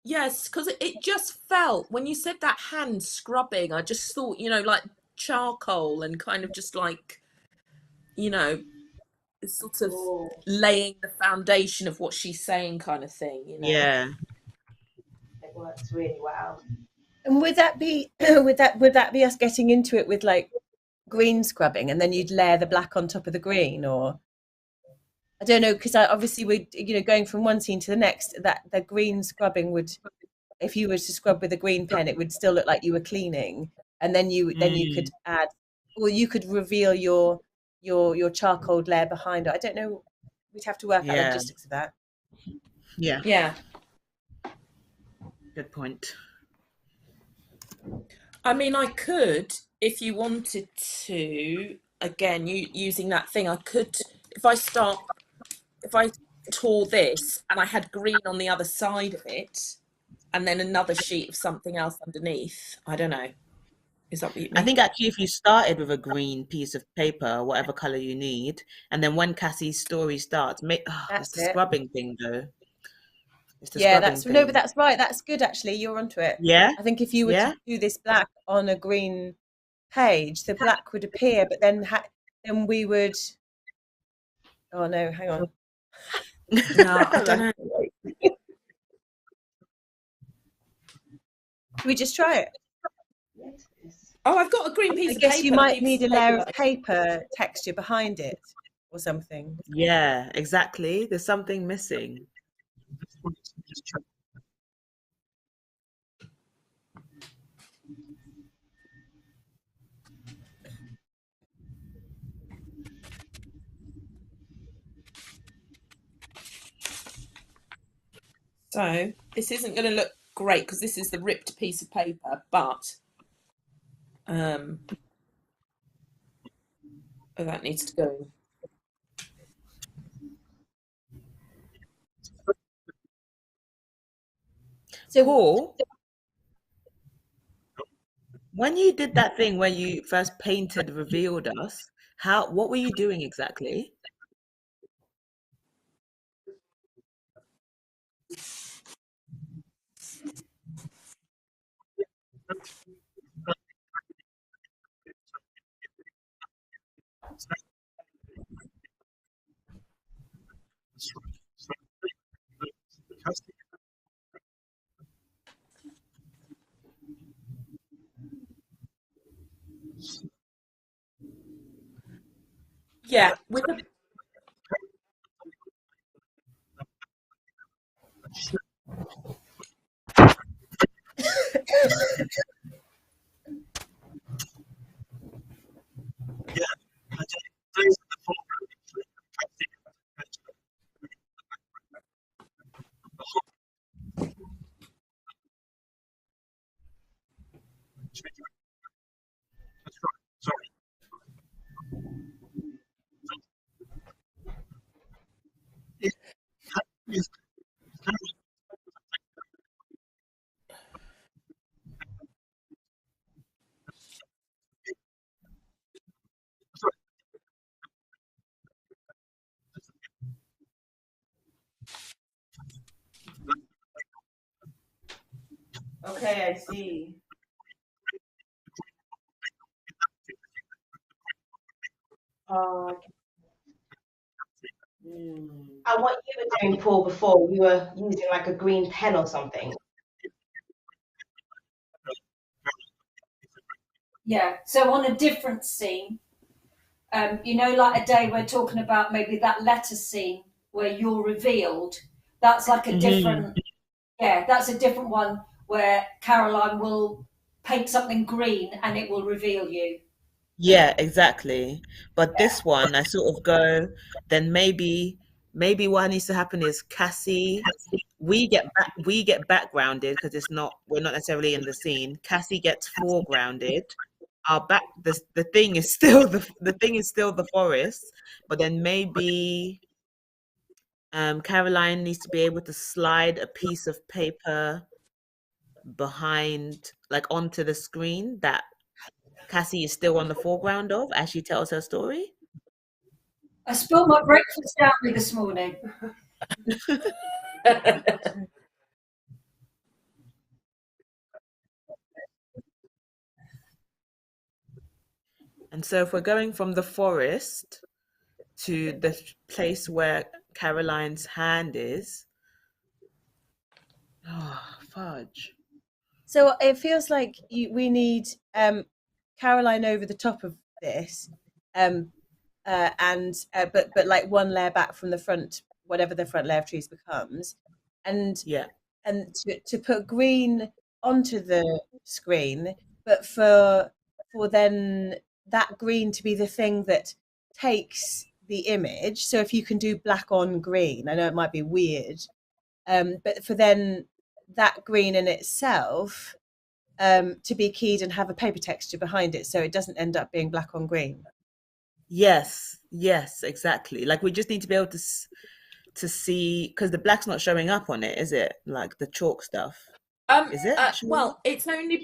yes, because it just felt, when you said that hand scrubbing, I just thought, like charcoal and kind of just like, sort of laying the foundation of what she's saying kind of thing, Yeah. It works really well. And would that be would that be us getting into it with like green scrubbing, and then you'd layer the black on top of the green, or I don't know, because obviously we're going from one scene to the next. That the green scrubbing would, if you were to scrub with a green pen, it would still look like you were cleaning, and then you could add, or you could reveal your charcoal layer behind it. I don't know. We'd have to work out the logistics of that. Yeah. Yeah. Good point. I mean, I could, if you wanted to, again, using that thing, I could if I tore this and I had green on the other side of it, and then another sheet of something else underneath, I don't know. Is that what you mean? I think actually if you started with a green piece of paper, whatever color you need, and then when Cassie's story starts, it's the scrubbing thing though. It's the scrubbing thing. No, but that's right. That's good actually. You're onto it. Yeah. I think if you were to do this black on a green page, the black would appear, but then we would. Oh no, hang on. No, I don't know. Should we just try it? Oh, I've got a green piece of paper. I guess you might need a layer of paper texture behind it or something. Yeah, exactly. There's something missing. So this isn't going to look great because this is the ripped piece of paper, but that needs to go. So, Paul, when you did that thing where you first revealed us, what were you doing exactly? Yeah. Okay, I see. And what you were doing, Paul, before, you were using like a green pen or something. Yeah. So on a different scene, like a day we're talking about maybe that letter scene where you're revealed. That's like a different. Yeah, that's a different one where Caroline will paint something green and it will reveal you. Yeah, exactly. But this one, I sort of go, then maybe what needs to happen is Cassie, we get backgrounded because we're not necessarily in the scene. Cassie gets foregrounded. The thing is still the forest, but then maybe Caroline needs to be able to slide a piece of paper behind, like onto the screen that Cassie is still on the foreground of as she tells her story. I spilled my breakfast out me this morning. And so if we're going from the forest to the place where Caroline's hand is, fudge. So it feels like we need Caroline over the top of this, but like one layer back from the front, whatever the front layer of trees becomes, and to put green onto the screen, but for then that green to be the thing that takes the image. So if you can do black on green, I know it might be weird, but for then that green in itself to be keyed and have a paper texture behind it, so it doesn't end up being black on green. Yes, yes, exactly. Like we just need to be able to see because the black's not showing up on it, is it? Like the chalk stuff. Is it showing up? Well, it's only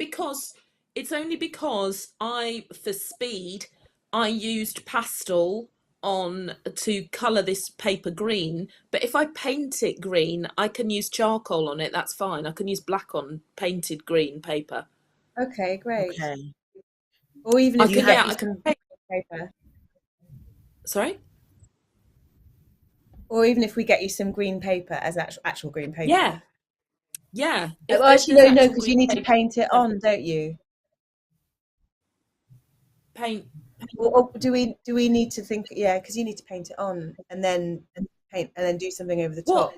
because I, for speed, I used pastel on to colour this paper green. But if I paint it green, I can use charcoal on it. That's fine. I can use black on painted green paper. Okay, great. Okay. Or even I if you could, have yeah, you I some could. paper. Sorry. Or even if we get you some green paper as actual green paper. Yeah, yeah. Oh, If actually, there's no, actual because green you need to paper, paint it on, don't you? paint. Or do we need to think? Yeah, because you need to paint it on and then paint and then do something over the top.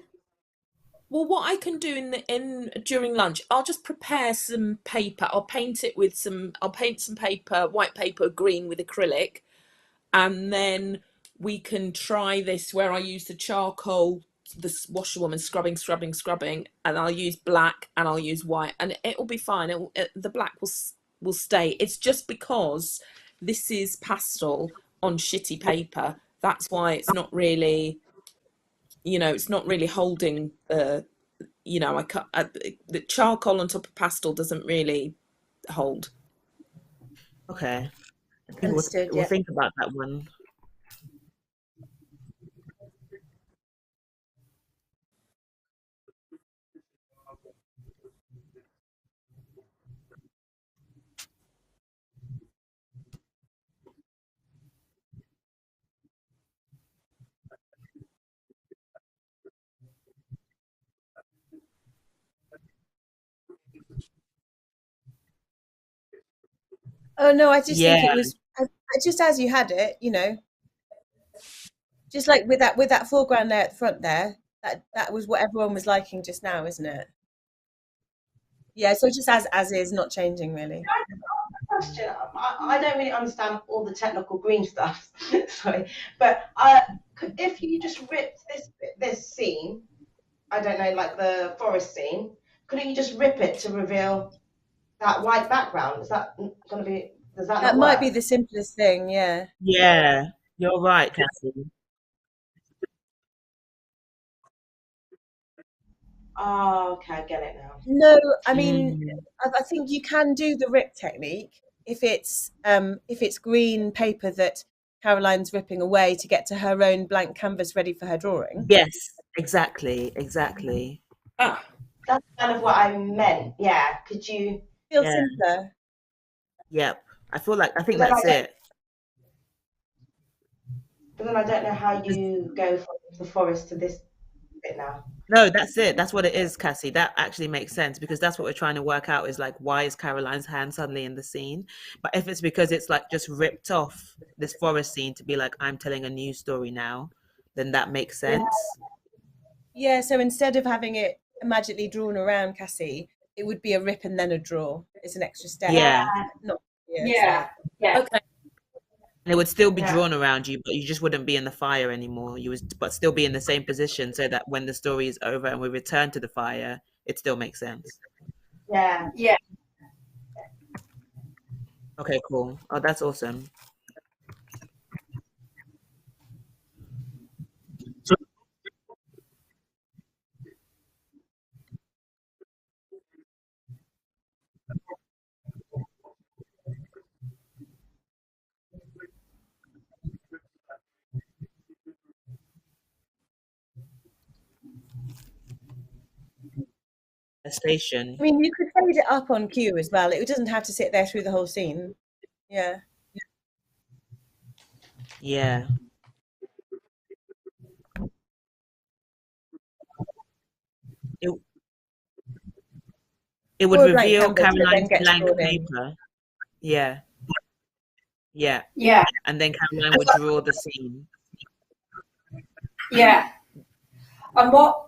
Well, what I can do in during lunch, I'll just prepare some paper. I'll paint it with some. I'll paint some paper, white paper, green with acrylic, and then we can try this where I use the charcoal, the washerwoman scrubbing, and I'll use black and I'll use white, and it will be fine. The black will stay. It's just because this is pastel on shitty paper. That's why it's not really, it's not really holding the. I cut the charcoal on top of pastel doesn't really hold. Okay. I think Understood. we'll Yeah. think about that one. Oh no, I just think Yeah. it was just as you had it, just like with that foreground there at the front there. That was what everyone was liking just now, isn't it? Yeah. So just as is, not changing really. Question. I don't really understand all the technical green stuff. Sorry, but if you just ripped this scene, I don't know, like the forest scene, couldn't you just rip it to reveal that white background? Is that going to be? Does that That not might be work? the simplest thing. Yeah. Yeah. You're right, Cassie. Oh, okay, I get it now. No, I mean, Mm. I think you can do the rip technique if it's green paper that Caroline's ripping away to get to her own blank canvas ready for her drawing. Yes, exactly. Ah, That's kind of what I meant. Yeah. Could you? Feel Yeah. simpler. Yep. I think Then that's it. But then I don't know how you go from the forest to this bit now. No, that's it. That's what it is, Cassie. That actually makes sense because that's what we're trying to work out is like, why is Caroline's hand suddenly in the scene? But if it's because it's like just ripped off this forest scene to be like, I'm telling a new story now, then that makes sense. Yeah, so instead of having it magically drawn around Cassie, it would be a rip and then a draw. It's an extra step. Yeah. Not Yeah. okay. And it would still be Yeah. drawn around you, but you just wouldn't be in the fire anymore. But still be in the same position so that when the story is over and we return to the fire, it still makes sense. Yeah. Okay, cool. Oh, that's awesome. A station. I mean, you could fade it up on cue as well. It doesn't have to sit there through the whole scene. Yeah. Yeah. It would Or a blank reveal canvas that then Caroline's gets blank drawn in. paper. Yeah. Yeah. Yeah, And then Caroline would draw the scene. yeah. And what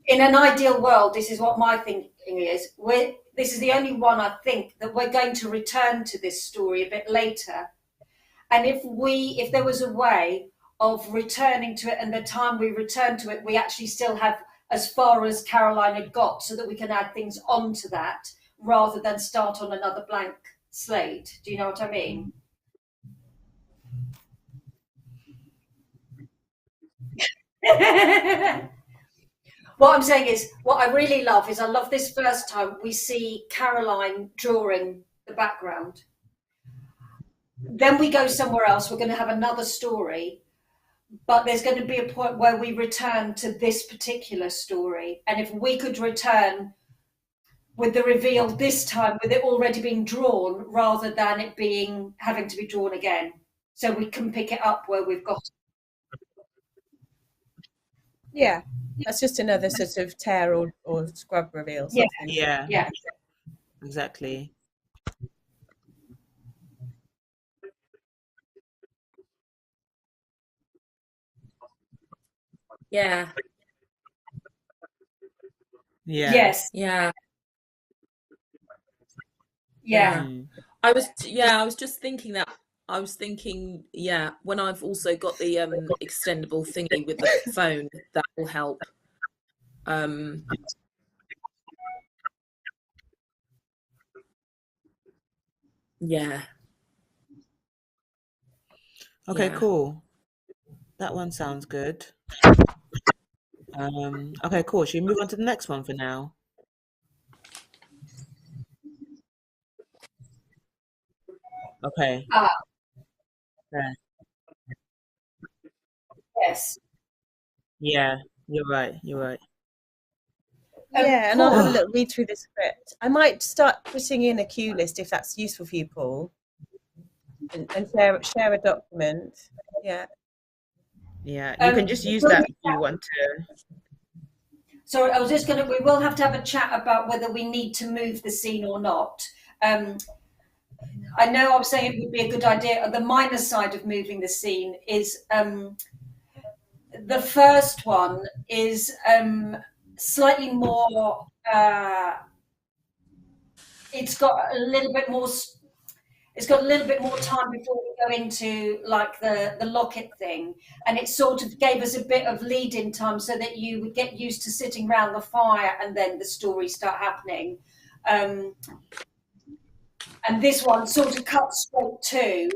in an ideal world, this is what my thinking is. This is the only one I think that we're going to return to this story a bit later. And if there was a way of returning to it, and the time we return to it, we actually still have as far as Caroline had got, so that we can add things onto that rather than start on another blank slate. Do you know what I mean? What I'm saying is, what I really love is I love this first time we see Caroline drawing the background. Then we go somewhere else. We're going to have another story, but there's going to be a point where we return to this particular story. And if we could return with the reveal this time, with it already being drawn, rather than it being having to be drawn again, so we can pick it up where we've got. Yeah, that's just another sort of tear or scrub reveal. Yeah, Yeah, exactly. Yeah. Yes. Yeah. Yeah. I was just thinking that. I was thinking, when I've also got the extendable thingy with the phone, that will help. Yeah. Okay, cool. That one sounds good. Okay, cool. Should we move on to the next one for now? Okay. Yeah. Yes. Yeah, you're right. You're right. Yeah, and I'll have a little read through the script. I might start putting in a cue list if that's useful for you, Paul, and share a document. Yeah. Yeah, you can just use that if you want to. Sorry, I was just going to. We will have to have a chat about whether we need to move the scene or not. I know I was saying it would be a good idea. The minor side of moving the scene is the first one is slightly more. It's got a little bit more. It's got a little bit more time before we go into like the locket thing, and it sort of gave us a bit of lead-in time so that you would get used to sitting around the fire and then the stories start happening. And this one sort of cuts straight to.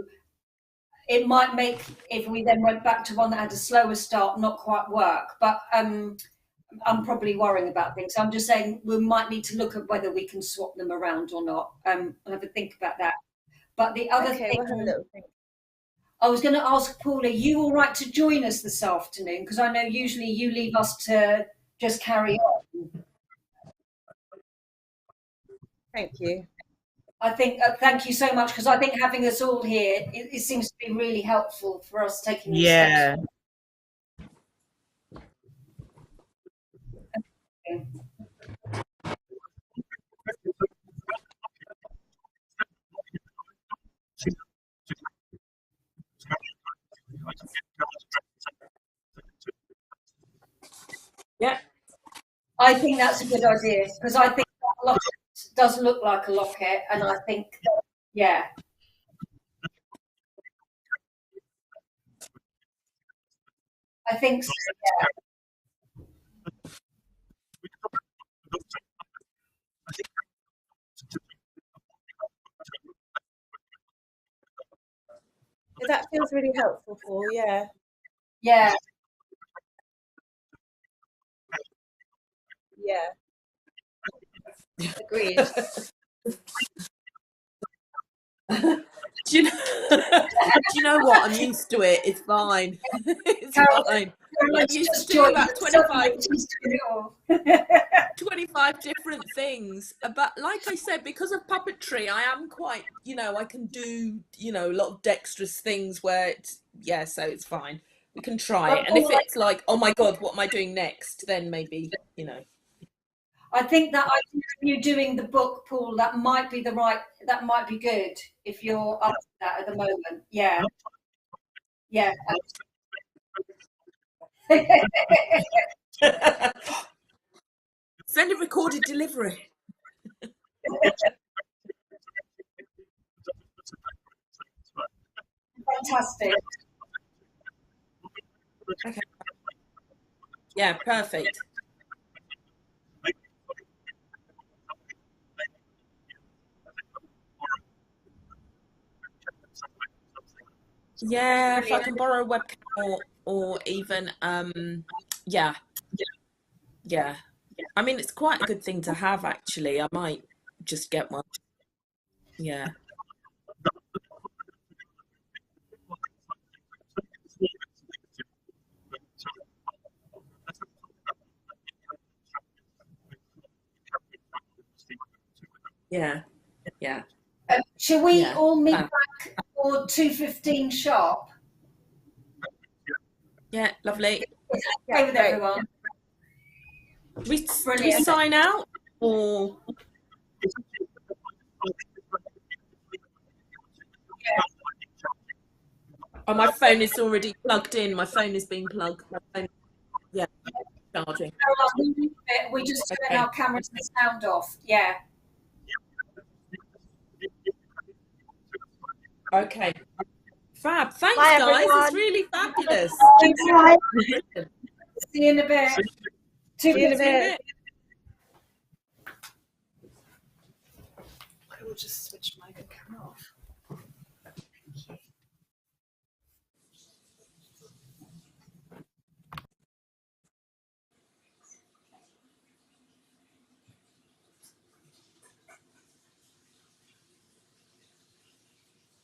It might make, if we then went back to one that had a slower start, not quite work. But I'm probably worrying about things. So I'm just saying we might need to look at whether we can swap them around or not. I'll have a think about that. But the other thing, we'll have a little think. I was going to ask Paul, are you all right to join us this afternoon? Because I know usually you leave us to just carry on. Thank you. I think, thank you so much, because I think having us all here, it seems to be really helpful for us taking these steps. Yeah, I think that's a good idea, because I think that locket does look like a locket, and I think, I think so, That feels really helpful, Paul. Yeah. Yeah. Yeah. Agreed. do you know what? I'm used to it. It's fine. It's fine. I'm used to doing about 25 different things. But like I said, because of puppetry, I am quite, I can do, a lot of dexterous things where it's, so it's fine. We can try it. And if it's like, oh my God, what am I doing next? Then maybe, I think that you doing the book, Paul, that might be good if you're up to that at the moment. Yeah. Yeah. Send a recorded delivery. Fantastic. Okay. Yeah, perfect. Yeah, if I can borrow a webcam or even Yeah. I mean, it's quite a good thing to have, actually. I might just get one. Yeah. Yeah. Shall we all meet back for 2:15 sharp? Yeah, lovely. Okay with everyone? Do we sign out or? Oh, my phone is already plugged in. My phone is being plugged. Yeah, charging. We just turn our cameras and sound off. Yeah. Okay. Fab. Thanks, Bye, guys. everyone. It's really fabulous. See you in a bit. See you in a bit. I will just switch.